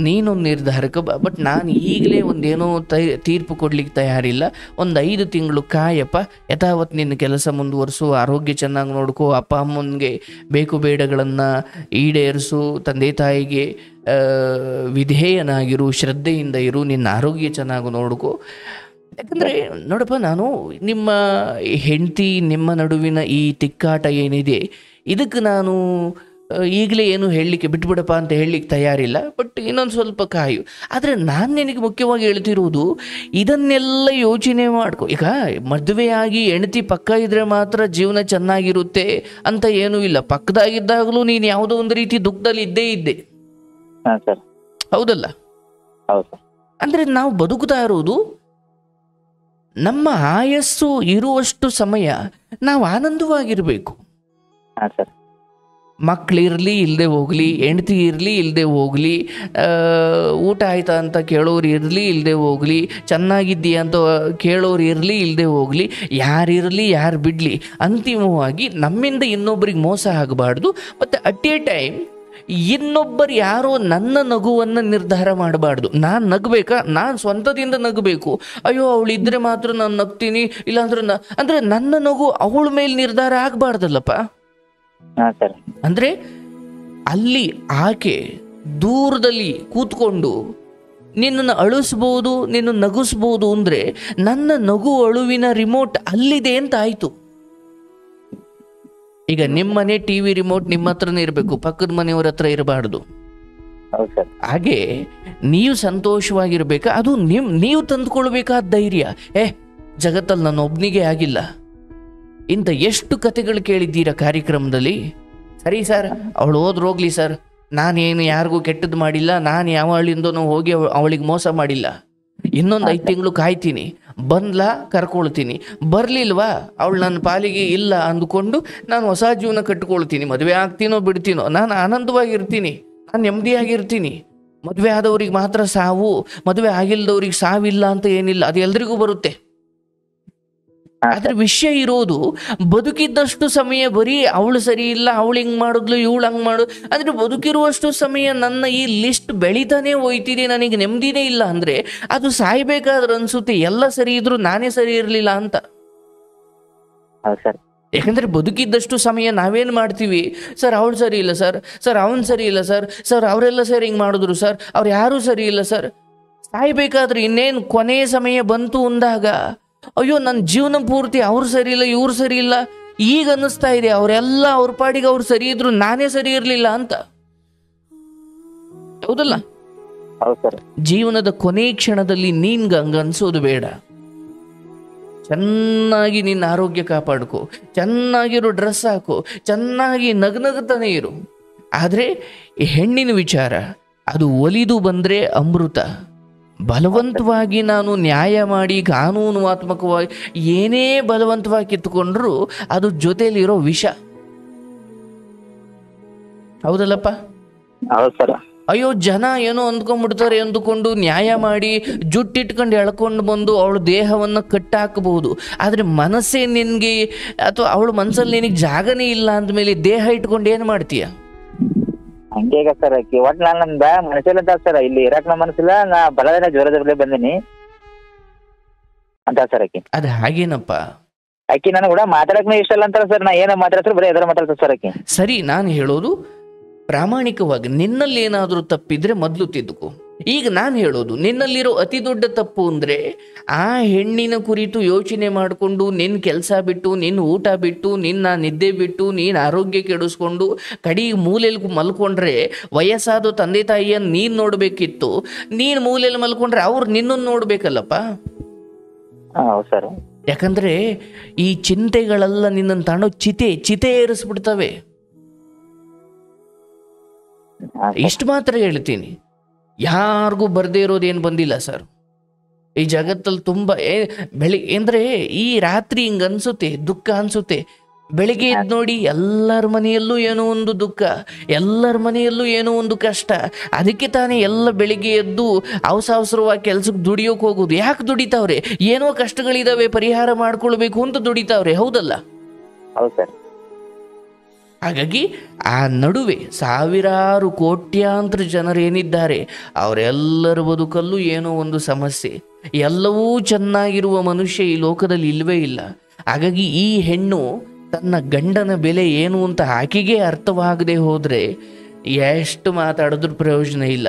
ನೀನೊಂದು ನಿರ್ಧಾರಕ್ಕೆ ಬಟ್ ನಾನು ಈಗಲೇ ಒಂದೇನೋ ತೀರ್ಪು ಕೊಡ್ಲಿಕ್ಕೆ ತಯಾರಿಲ್ಲ. ಒಂದು 5 ತಿಂಗಳು ಕಾಯಪ್ಪ, ಯಥಾವತ್ ನಿನ್ನ ಕೆಲಸ ಮುಂದುವರಿಸು, ಆರೋಗ್ಯ ಚೆನ್ನಾಗಿ ನೋಡ್ಕೋ, ಅಪ್ಪ ಅಮ್ಮನಿಗೆ ಬೇಕು ಬೇಡಗಳನ್ನು ಈಡೇರಿಸು, ತಂದೆ ತಾಯಿಗೆ ವಿಧೇಯನಾಗಿರು, ಶ್ರದ್ಧೆಯಿಂದ ಇರು, ನಿನ್ನ ಆರೋಗ್ಯ ಚೆನ್ನಾಗಿ ನೋಡ್ಕೋ. ಯಾಕಂದರೆ ನೋಡಪ್ಪ, ನಾನು ನಿಮ್ಮ ಹೆಂಡತಿ ನಿಮ್ಮ ನಡುವಿನ ಈ ತಿಕ್ಕಾಟ ಏನಿದೆ ಇದಕ್ಕೆ ನಾನು ಈಗಲೇ ಏನು ಹೇಳಲಿಕ್ಕೆ ಬಿಟ್ಬಿಡಪ್ಪ ಅಂತ ಹೇಳಲಿಕ್ಕೆ ತಯಾರಿಲ್ಲ. ಬಟ್ ಇನ್ನೊಂದು ಸ್ವಲ್ಪ ಕಾಯು. ಆದರೆ ನಾನು ನಿನಗೆ ಮುಖ್ಯವಾಗಿ ಹೇಳ್ತಿರೋದು, ಇದನ್ನೆಲ್ಲ ಯೋಚನೆ ಮಾಡ್ಕೊ. ಈಗ ಮದುವೆಯಾಗಿ ಹೆಂಡತಿ ಪಕ್ಕ ಇದ್ದರೆ ಮಾತ್ರ ಜೀವನ ಚೆನ್ನಾಗಿರುತ್ತೆ ಅಂತ ಏನೂ ಇಲ್ಲ. ಪಕ್ಕದಾಗಿದ್ದಾಗಲೂ ನೀನು ಯಾವುದೋ ಒಂದು ರೀತಿ ದುಃಖದಲ್ಲಿ ಇದ್ದೇ ಇದ್ದೆ, ಹೌದಲ್ಲ? ಅಂದರೆ ನಾವು ಬದುಕ್ತಾ ಇರೋದು ನಮ್ಮ ಆಯಸ್ಸು ಇರುವಷ್ಟು ಸಮಯ ನಾವು ಆನಂದವಾಗಿರಬೇಕು. ಮಕ್ಕಳಿರಲಿ ಇಲ್ಲದೆ ಹೋಗಲಿ, ಹೆಂಡತಿ ಇರಲಿ ಇಲ್ಲದೆ ಹೋಗಲಿ, ಊಟ ಆಯ್ತಾ ಅಂತ ಕೇಳೋರು ಇರಲಿ ಇಲ್ಲದೆ ಹೋಗಲಿ, ಚೆನ್ನಾಗಿದ್ದೀಯ ಅಂತ ಕೇಳೋರು ಇರಲಿ ಇಲ್ಲದೆ ಹೋಗಲಿ, ಯಾರಿರಲಿ ಯಾರು ಬಿಡಲಿ, ಅಂತಿಮವಾಗಿ ನಮ್ಮಿಂದ ಇನ್ನೊಬ್ಬರಿಗೆ ಮೋಸ ಆಗಬಾರ್ದು. ಮತ್ತು ಅಟ್ ಎ ಟೈಮ್ ಇನ್ನೊಬ್ಬರು ಯಾರೋ ನನ್ನ ನಗುವನ್ನು ನಿರ್ಧಾರ ಮಾಡಬಾರ್ದು. ನಾನು ನಗಬೇಕಾ? ನಾನು ಸ್ವಂತದಿಂದ ನಗಬೇಕು. ಅಯ್ಯೋ ಅವಳಿದ್ರೆ ಮಾತ್ರ ನಾನು ನಗ್ತೀನಿ, ಇಲ್ಲಾಂದ್ರೆ ಅಂದರೆ ನನ್ನ ನಗು ಅವಳ ಮೇಲೆ ನಿರ್ಧಾರ ಆಗಬಾರ್ದಲ್ಲಪ್ಪ. ಅಂದ್ರೆ ಅಲ್ಲಿ ಆಕೆ ದೂರದಲ್ಲಿ ಕೂತ್ಕೊಂಡು ನಿನ್ನನ್ನು ಅಳಿಸ್ಬೋದು, ನಿನ್ನ ನಗಿಸ್ಬೋದು. ಅಂದರೆ ನನ್ನ ನಗು ಅಳುವಿನ ರಿಮೋಟ್ ಅಲ್ಲಿದೆ ಅಂತ ಆಯಿತು. ಈಗ ನಿಮ್ಮನೆ TV ರಿಮೋಟ್ ನಿಮ್ಮ ಹತ್ರನೇ ಇರಬೇಕು, ಪಕ್ಕದ ಮನೆಯವ್ರ ಹತ್ರ ಇರಬಾರ್ದು. ಹಾಗೆ ನೀವು ಸಂತೋಷವಾಗಿರ್ಬೇಕಾ, ಅದು ನೀವು ತಂದುಕೊಳ್ಬೇಕಾದ ಧೈರ್ಯ. ಜಗತ್ತಲ್ಲಿ ನಾನು ಒಬ್ಬನಿಗೆ ಆಗಿಲ್ಲ. ಇಂಥ ಎಷ್ಟು ಕತೆಗಳು ಕೇಳಿದ್ದೀರಾ ಕಾರ್ಯಕ್ರಮದಲ್ಲಿ. ಸರಿ ಸರ್, ಅವಳು ಹೋಗ್ಲಿ ಸರ್, ನಾನೇನು ಯಾರಿಗೂ ಕೆಟ್ಟದ್ದು ಮಾಡಿಲ್ಲ, ನಾನು ಯಾವ ಹಳ್ಳಿಂದನೂ ಹೋಗಿ ಅವಳಿಗೆ ಮೋಸ ಮಾಡಿಲ್ಲ, ಇನ್ನೊಂದು 5 ತಿಂಗಳು ಕಾಯ್ತೀನಿ, ಬಂದ್ಲಾ ಕರ್ಕೊಳ್ತೀನಿ, ಬರಲಿಲ್ವಾ ಅವಳು ನನ್ನ ಪಾಲಿಗೆ ಇಲ್ಲ ಅಂದುಕೊಂಡು ನಾನು ಹೊಸ ಜೀವನ ಕಟ್ಕೊಳ್ತೀನಿ. ಮದುವೆ ಆಗ್ತೀನೋ ಬಿಡ್ತೀನೋ, ನಾನು ಆನಂದವಾಗಿರ್ತೀನಿ, ನಾನು ನೆಮ್ಮದಿಯಾಗಿರ್ತೀನಿ. ಮದುವೆ ಆದವ್ರಿಗೆ ಮಾತ್ರ ಸಾವು, ಮದುವೆ ಆಗಿಲ್ದವ್ರಿಗೆ ಸಾವಿಲ್ಲ ಅಂತ ಏನಿಲ್ಲ, ಅದು ಎಲ್ರಿಗೂ ಬರುತ್ತೆ. ಆದ್ರೆ ವಿಷಯ ಇರೋದು, ಬದುಕಿದ್ದಷ್ಟು ಸಮಯ ಬರೀ ಅವಳು ಸರಿ ಇಲ್ಲ, ಅವಳು ಹಿಂಗೆ ಮಾಡಿದ್ಲು, ಇವಳು ಹಂಗೆ ಮಾಡು ಅಂದರೆ ಬದುಕಿರುವಷ್ಟು ಸಮಯ ನನ್ನ ಈ ಲಿಸ್ಟ್ ಬೆಳೀತಾನೆ ಹೋಯ್ತಿದೆ, ನನಗೆ ನೆಮ್ಮದಿನೇ ಇಲ್ಲ ಅಂದರೆ ಅದು ಸಾಯ್ಬೇಕಾದ್ರೆ ಅನ್ಸುತ್ತೆ ಎಲ್ಲ ಸರಿ ಇದ್ರು ನಾನೇ ಸರಿ ಇರಲಿಲ್ಲ ಅಂತ. ಯಾಕಂದರೆ ಬದುಕಿದ್ದಷ್ಟು ಸಮಯ ನಾವೇನು ಮಾಡ್ತೀವಿ, ಸರ್ ಅವಳು ಸರಿ ಇಲ್ಲ ಸರ್, ಸರ್ ಅವನು ಸರಿ ಇಲ್ಲ ಸರ್, ಸರ್ ಅವರೆಲ್ಲ ಸರಿ ಹಿಂಗೆ ಮಾಡಿದ್ರು ಸರ್, ಅವ್ರು ಯಾರೂ ಸರಿ ಇಲ್ಲ ಸರ್. ಸಾಯ್ಬೇಕಾದ್ರೆ ಇನ್ನೇನು ಕೊನೆಯ ಸಮಯ ಬಂತು ಅಂದಾಗ ಅಯ್ಯೋ ನನ್ನ ಜೀವನ ಪೂರ್ತಿ ಅವ್ರು ಸರಿ ಇಲ್ಲ ಇವ್ರು ಸರಿ ಇಲ್ಲ, ಈಗ ಅನ್ನಿಸ್ತಾ ಇದೆ ಅವರೆಲ್ಲ ಅವ್ರ ಪಾಡಿಗೆ ಅವ್ರು ಸರಿ ಇದ್ರು ನಾನೇ ಸರಿ ಇರಲಿಲ್ಲ ಅಂತ. ಹೌದಲ್ಲ? ಜೀವನದ ಕೊನೆ ಕ್ಷಣದಲ್ಲಿ ನೀನ್ಗ ಹಂಗ ಅನ್ಸೋದು ಬೇಡ. ಚೆನ್ನಾಗಿ ನಿನ್ನ ಆರೋಗ್ಯ ಕಾಪಾಡ್ಕೊ, ಚೆನ್ನಾಗಿರೋ ಡ್ರೆಸ್ ಹಾಕೋ, ಚೆನ್ನಾಗಿ ನಗನಗ್ತಾನೆ ಇರು. ಆದರೆ ಹೆಣ್ಣಿನ ವಿಚಾರ ಅದು ಒಲಿದು ಬಂದರೆ ಅಮೃತ. ಬಲವಂತವಾಗಿ ನಾನು ನ್ಯಾಯ ಮಾಡಿ ಕಾನೂನಾತ್ಮಕವಾಗಿ ಏನೇ ಬಲವಂತವಾಗಿ ಕಿತ್ತುಕೊಂಡ್ರು ಅದು ಜೊತೆಲಿರೋ ವಿಷ. ಹೌದಲ್ಲಪ್ಪ? ಅಯ್ಯೋ ಜನ ಏನೋ ಅಂದ್ಕೊಂಡ್ಬಿಡ್ತಾರೆ ಅಂದುಕೊಂಡು ನ್ಯಾಯ ಮಾಡಿ ಜುಟ್ಟಿಟ್ಕೊಂಡು ಎಳ್ಕೊಂಡು ಬಂದು ಅವಳ ದೇಹವನ್ನು ಕಟ್ಟಾಕಬಹುದು. ಆದರೆ ಮನಸ್ಸೇ ನಿನಗೆ ಅಥವಾ ಅವಳ ಮನಸ್ಸಲ್ಲಿ ನಿನಗೆ ಜಾಗನೇ ಇಲ್ಲ ಅಂದಮೇಲೆ ದೇಹ ಇಟ್ಕೊಂಡು ಏನು ಮಾಡ್ತೀಯ?
ಹಂಗೇಗ ಸರ್, ಒಟ್ಟು ನಾನು ನಮ್ದ ಮನಸ್ಸಿಲ್ಲ ಅಂತ ಸರ್, ಇಲ್ಲಿ ಇರಾಕ್ ನಮ್ಮ ಮನಸ್ಸಿಲ್ಲ, ನಾ ಬಲದಿನ ಜ್ವರದಲ್ಲೇ ಬಂದಿನಿ ಅಂತ ಸರ್ ಆಕಿ.
ಅದು ಹಾಗೇನಪ್ಪ,
ಆಕಿ ನನಗೆ ಕೂಡ ಮಾತಾಡಕ್ ಇಷ್ಟ ಇಲ್ಲ ಅಂತಾರ ಸರ್. ನಾ ಏನೋ ಮಾತಾಡ್ತಾರೆ ಬರೀ ಎದುರು ಮಾತಾಡ್ತಾರೆ ಸರ್ ಆಕಿ.
ಸರಿ, ನಾನು ಹೇಳೋದು ಪ್ರಾಮಾಣಿಕವಾಗಿ ನಿನ್ನಲ್ಲಿ ಏನಾದರೂ ತಪ್ಪಿದ್ರೆ ಮೊದಲು ತಿದ್ದುಕೋ. ಈಗ ನಾನು ಹೇಳೋದು, ನಿನ್ನಲ್ಲಿರೋ ಅತಿ ದೊಡ್ಡ ತಪ್ಪು ಅಂದರೆ ಆ ಹೆಣ್ಣಿನ ಕುರಿತು ಯೋಚನೆ ಮಾಡಿಕೊಂಡು ನಿನ್ನ ಕೆಲಸ ಬಿಟ್ಟು, ನಿನ್ನ ಊಟ ಬಿಟ್ಟು, ನಿನ್ನ ನಿದ್ದೆ ಬಿಟ್ಟು, ನೀನು ಆರೋಗ್ಯ ಕೆಡಿಸ್ಕೊಂಡು ಕಡೆಗೆ ಮೂಲೆಯಲ್ಲಿ ಮಲ್ಕೊಂಡ್ರೆ ವಯಸ್ಸಾದ ತಂದೆ ತಾಯಿಯನ್ನು ನೀನು ನೋಡಬೇಕಿತ್ತು. ನೀನು ಮೂಲೆಯಲ್ಲಿ ಮಲ್ಕೊಂಡ್ರೆ ಅವ್ರು ನಿನ್ನನ್ನು ನೋಡಬೇಕಲ್ಲಪ್ಪ.
ಹೌದು ಸರ್.
ಯಾಕಂದರೆ ಈ ಚಿಂತೆಗಳೆಲ್ಲ ನಿನ್ನನ್ನು ತಾಣೋ ಚಿತೆ ಏರಿಸ್ಬಿಡ್ತವೆ. ಇಷ್ಟು ಮಾತ್ರ ಹೇಳ್ತೀನಿ, ಯಾರಿಗೂ ಬರದೇ ಇರೋದೇನು ಬಂದಿಲ್ಲ ಸರ್ ಈ ಜಗತ್ತಲ್ಲಿ. ತುಂಬ ಬೆಳಿಗ್ಗೆ ಅಂದರೆ ಈ ರಾತ್ರಿ ಹಿಂಗೆ ಅನಿಸುತ್ತೆ, ದುಃಖ ಅನಿಸುತ್ತೆ. ಬೆಳಿಗ್ಗೆ ಎದ್ದು ನೋಡಿ, ಎಲ್ಲರ ಮನೆಯಲ್ಲೂ ಏನೋ ಒಂದು ದುಃಖ, ಎಲ್ಲರ ಮನೆಯಲ್ಲೂ ಏನೋ ಒಂದು ಕಷ್ಟ. ಅದಕ್ಕೆ ತಾನೇ ಎಲ್ಲ ಬೆಳಿಗ್ಗೆ ಎದ್ದು ಅವಸರವಾಗಿ ಕೆಲ್ಸಕ್ಕೆ ದುಡಿಯೋಕೆ ಹೋಗೋದು. ಯಾಕೆ ದುಡಿತಾವ್ರೆ? ಏನೋ ಕಷ್ಟಗಳಿದಾವೆ, ಪರಿಹಾರ ಮಾಡ್ಕೊಳ್ಬೇಕು ಅಂತ ದುಡಿತಾವ್ರೆ, ಹೌದಲ್ಲ?
ಹೌದು ಸರ್.
ಹಾಗಾಗಿ ಆ ನಡುವೆ ಸಾವಿರಾರು ಕೋಟ್ಯಾಂತರ ಜನರೇನಿದ್ದಾರೆ ಅವರೆಲ್ಲರ ಬದುಕಲ್ಲೂ ಏನೋ ಒಂದು ಸಮಸ್ಯೆ. ಎಲ್ಲವೂ ಚೆನ್ನಾಗಿರುವ ಮನುಷ್ಯ ಈ ಲೋಕದಲ್ಲಿ ಇಲ್ಲವೇ ಇಲ್ಲ. ಹಾಗಾಗಿ ಈ ಹೆಣ್ಣು ತನ್ನ ಗಂಡನ ಬೆಲೆ ಏನು ಅಂತ ಆಕೆಗೆ ಅರ್ಥವಾಗದೆ ಹೋದರೆ ಎಷ್ಟು ಮಾತಾಡಿದ್ರೂ ಪ್ರಯೋಜನ ಇಲ್ಲ.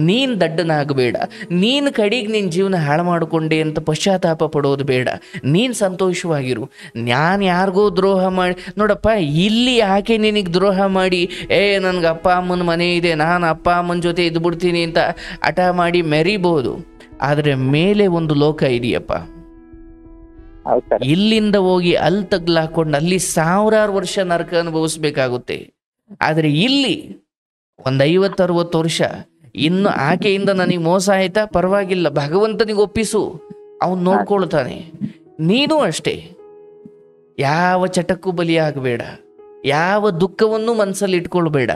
ನೀನು ದಡ್ಡನಾಗಬೇಡ, ನೀನು ಕಡೆಗೆ ನಿನ್ನ ಜೀವನ ಹಾಳು ಮಾಡಿಕೊಂಡೆ ಅಂತ ಪಶ್ಚಾತ್ತಾಪ ಪಡೋದು ಬೇಡ. ನೀನು ಸಂತೋಷವಾಗಿರು. ನಾನು ಯಾರಿಗೋ ದ್ರೋಹ ಮಾಡಿ ನೋಡಪ್ಪ, ಇಲ್ಲಿ ಯಾಕೆ ನಿನಗೆ ದ್ರೋಹ ಮಾಡಿ ನನಗೆ ಅಪ್ಪ ಅಮ್ಮನ ಮನೆ ಇದೆ, ನಾನು ಅಪ್ಪ ಅಮ್ಮನ ಜೊತೆ ಇದ್ಬಿಡ್ತೀನಿ ಅಂತ ಹಠ ಮಾಡಿ ಮೆರಿಬೋದು. ಆದರೆ ಮೇಲೆ ಒಂದು ಲೋಕ ಇದೆಯಪ್ಪ. ಇಲ್ಲಿಂದ ಹೋಗಿ ಅಲ್ಲಿ ತಗ್ಲಾಕೊಂಡು ಅಲ್ಲಿ ಸಾವಿರಾರು ವರ್ಷ ನರಕ ಅನುಭವಿಸ್ಬೇಕಾಗುತ್ತೆ. ಆದರೆ ಇಲ್ಲಿ ಒಂದು 50-60 ವರ್ಷ ಇನ್ನು ಆಕೆಯಿಂದ ನನಗೆ ಮೋಸ ಆಯ್ತಾ, ಪರವಾಗಿಲ್ಲ, ಭಗವಂತನಿಗೆ ಒಪ್ಪಿಸು, ಅವನು ನೋಡ್ಕೊಳ್ತಾನೆ. ನೀನು ಅಷ್ಟೇ, ಯಾವ ಚಟಕ್ಕೂ ಬಲಿಯಾಗಬೇಡ, ಯಾವ ದುಃಖವನ್ನು ಮನಸ್ಸಲ್ಲಿ ಇಟ್ಕೊಳ್ಬೇಡ.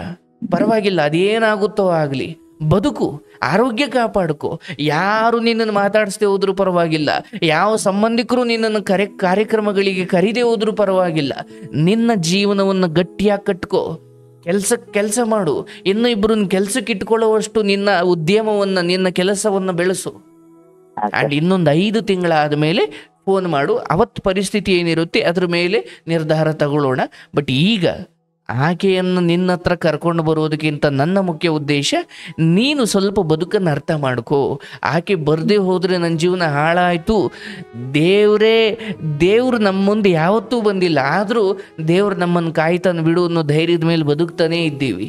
ಪರವಾಗಿಲ್ಲ, ಅದೇನಾಗುತ್ತೋ ಆಗಲಿ, ಬದುಕು, ಆರೋಗ್ಯ ಕಾಪಾಡ್ಕೊ. ಯಾರು ನಿನ್ನನ್ನು ಮಾತಾಡಿಸ್ದೆ ಹೋದ್ರೂ ಪರವಾಗಿಲ್ಲ, ಯಾವ ಸಂಬಂಧಿಕರು ನಿನ್ನನ್ನು ಕಾರ್ಯಕ್ರಮಗಳಿಗೆ ಕರೀದೇ ಹೋದ್ರೂ ಪರವಾಗಿಲ್ಲ. ನಿನ್ನ ಜೀವನವನ್ನು ಗಟ್ಟಿಯಾಗಿ ಕಟ್ಕೋ. ಕೆಲಸ ಮಾಡು. ಇನ್ನು ಇಬ್ಬರನ್ನ ಕೆಲಸಕ್ಕೆ ಇಟ್ಕೊಳ್ಳುವಷ್ಟು ನಿನ್ನ ಉದ್ಯಮವನ್ನು, ನಿನ್ನ ಕೆಲಸವನ್ನು ಬೆಳೆಸು. ಆ್ಯಂಡ್ ಇನ್ನೊಂದು 5 ತಿಂಗಳಾದ ಮೇಲೆ ಫೋನ್ ಮಾಡು. ಅವತ್ತು ಪರಿಸ್ಥಿತಿ ಏನಿರುತ್ತೆ ಅದ್ರ ಮೇಲೆ ನಿರ್ಧಾರ ತಗೊಳ್ಳೋಣ. ಬಟ್ ಈಗ ಆಕೆಯನ್ನು ನಿನ್ನ ಹತ್ರ ಕರ್ಕೊಂಡು ಬರೋದಕ್ಕಿಂತ ನನ್ನ ಮುಖ್ಯ ಉದ್ದೇಶ, ನೀನು ಸ್ವಲ್ಪ ಬದುಕನ್ನು ಅರ್ಥ ಮಾಡ್ಕೋ. ಆಕೆ ಬರದೇ ಹೋದರೆ ನನ್ನ ಜೀವನ ಹಾಳಾಯಿತು. ದೇವರು ನಮ್ಮ ಮುಂದೆ ಯಾವತ್ತೂ ಬಂದಿಲ್ಲ, ಆದರೂ ದೇವ್ರು ನಮ್ಮನ್ನು ಕಾಯ್ತಾನೆ ಬಿಡು ಅನ್ನೋ ಧೈರ್ಯದ ಮೇಲೆ ಬದುಕ್ತಾನೇ ಇದ್ದೀವಿ.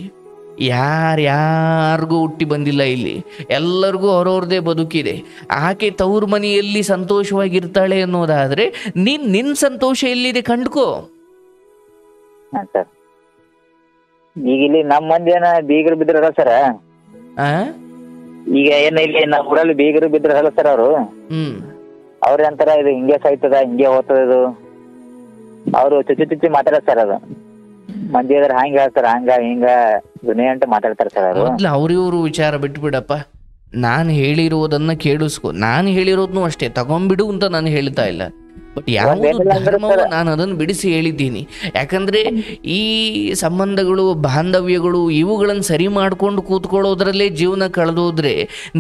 ಯಾರಿಗೂ ಹುಟ್ಟಿ ಬಂದಿಲ್ಲ ಇಲ್ಲಿ, ಎಲ್ಲರಿಗೂ ಅವ್ರವ್ರದೇ ಬದುಕಿದೆ. ಆಕೆ ತವ್ರ ಮನೆಯಲ್ಲಿ ಸಂತೋಷವಾಗಿರ್ತಾಳೆ ಅನ್ನೋದಾದರೆ ನಿನ್ನ ಸಂತೋಷ ಎಲ್ಲಿದೆ ಕಂಡ್ಕೋ.
ಈಗ ಇಲ್ಲಿ ನಮ್ಮ ಮಂದಿ ಏನ ಬೀಗರು ಬಿದ್ರಲ್ಲ ಸರ, ಈಗ ಏನ ಇಲ್ಲಿ ನಮ್ಮ ಊರಲ್ಲಿ ಬೀಗರು ಬಿದ್ರಲ್ಲ ಸರ್, ಅವ್ರ ಅಂತಾರ ಇದು ಹಿಂಗೆ ಸಾಯ್ತದ, ಹಿಂಗೆ ಹೋಗ್ತದ, ಇದು ಅವರು ಚುಚ್ಚಿ ಮಾತಾಡ ಸರ್. ಅದು ಮಂದಿ ಅದ್ರ ಹಂಗ ಹೇಳ್ತಾರ, ಹಂಗ ಹಿಂಗ ದುನಿಯಾ ಅಂತ ಮಾತಾಡ್ತಾರ ಸರ್. ಅವರು
ಮೊದ್ಲು ಅವ್ರಿವ್ರು ವಿಚಾರ ಬಿಟ್ಬಿಡಪ್ಪ. ನಾನು ಹೇಳಿರೋದನ್ನ ಕೇಳಿಸ್ಕೊ. ನಾನು ಹೇಳಿರೋದ್ನು ಅಷ್ಟೇ, ತಗೊಂಡ್ಬಿಡು ಅಂತ ನಾನು ಹೇಳ್ತಾ ಇಲ್ಲ. ಬಟ್ ಯಾವುದು ಧರ್ಮವೋ ನಾನು ಅದನ್ನು ಬಿಡಿಸಿ ಹೇಳಿದ್ದೀನಿ. ಯಾಕಂದರೆ ಈ ಸಂಬಂಧಗಳು, ಬಾಂಧವ್ಯಗಳು ಇವುಗಳನ್ನು ಸರಿ ಮಾಡ್ಕೊಂಡು ಕೂತ್ಕೊಳ್ಳೋದ್ರಲ್ಲೇ ಜೀವನ ಕಳೆದೋದ್ರೆ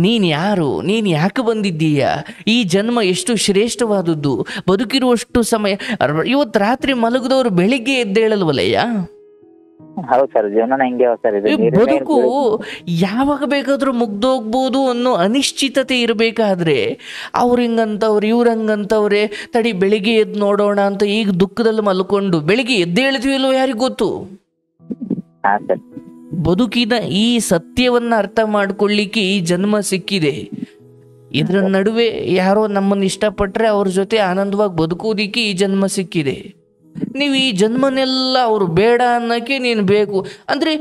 ನೀನು ಯಾರು? ನೀನು ಯಾಕೆ ಬಂದಿದ್ದೀಯಾ? ಈ ಜನ್ಮ ಎಷ್ಟು ಶ್ರೇಷ್ಠವಾದದ್ದು. ಬದುಕಿರುವಷ್ಟು ಸಮಯ. ಇವತ್ತು ರಾತ್ರಿ ಮಲಗಿದವರು ಬೆಳಿಗ್ಗೆ ಎದ್ದೇಳಲ್ವಲ್ಲಯ್ಯ.
ಹೌದು ಸರ್, ಜೀವನ ಹಿಂಗೆ ಸರ್.
ಬದುಕು ಯಾವಾಗ ಬೇಕಾದ್ರೂ ಮುಗ್ದೋಗ್ಬೋದು ಅನ್ನೋ ಅನಿಶ್ಚಿತತೆ ಇರಬೇಕಾದ್ರೆ ಅವ್ರು ಹಿಂಗಂತವ್ರು, ಇವ್ರು ಹಂಗಂತವ್ರೆ, ತಡಿ ಬೆಳಿಗ್ಗೆ ಎದ್ದು ನೋಡೋಣ ಅಂತ ಈಗ ದುಃಖದಲ್ಲಿ ಮಲ್ಕೊಂಡು ಬೆಳಿಗ್ಗೆ ಎದ್ದೇಳ್ತೀವಿಲ್ವೋ ಯಾರಿಗೂ ಗೊತ್ತು. ಬದುಕಿನ ಈ ಸತ್ಯವನ್ನ ಅರ್ಥ ಮಾಡ್ಕೊಳ್ಳಿಕ್ಕೆ ಈ ಜನ್ಮ ಸಿಕ್ಕಿದೆ. ಇದರ ನಡುವೆ ಯಾರೋ ನಮ್ಮನ್ನು ಇಷ್ಟಪಟ್ಟರೆ ಅವ್ರ ಜೊತೆ ಆನಂದವಾಗಿ ಬದುಕೋದಿಕ್ಕೆ ಈ ಜನ್ಮ ಸಿಕ್ಕಿದೆ. ನೀವು ಈ ಜನ್ಮನೆಲ್ಲ ಅವರು ಬೇಡ ಅನ್ನೋಕ್ಕೆ ನೀನು ಬೇಕು ಅಂದರೆ,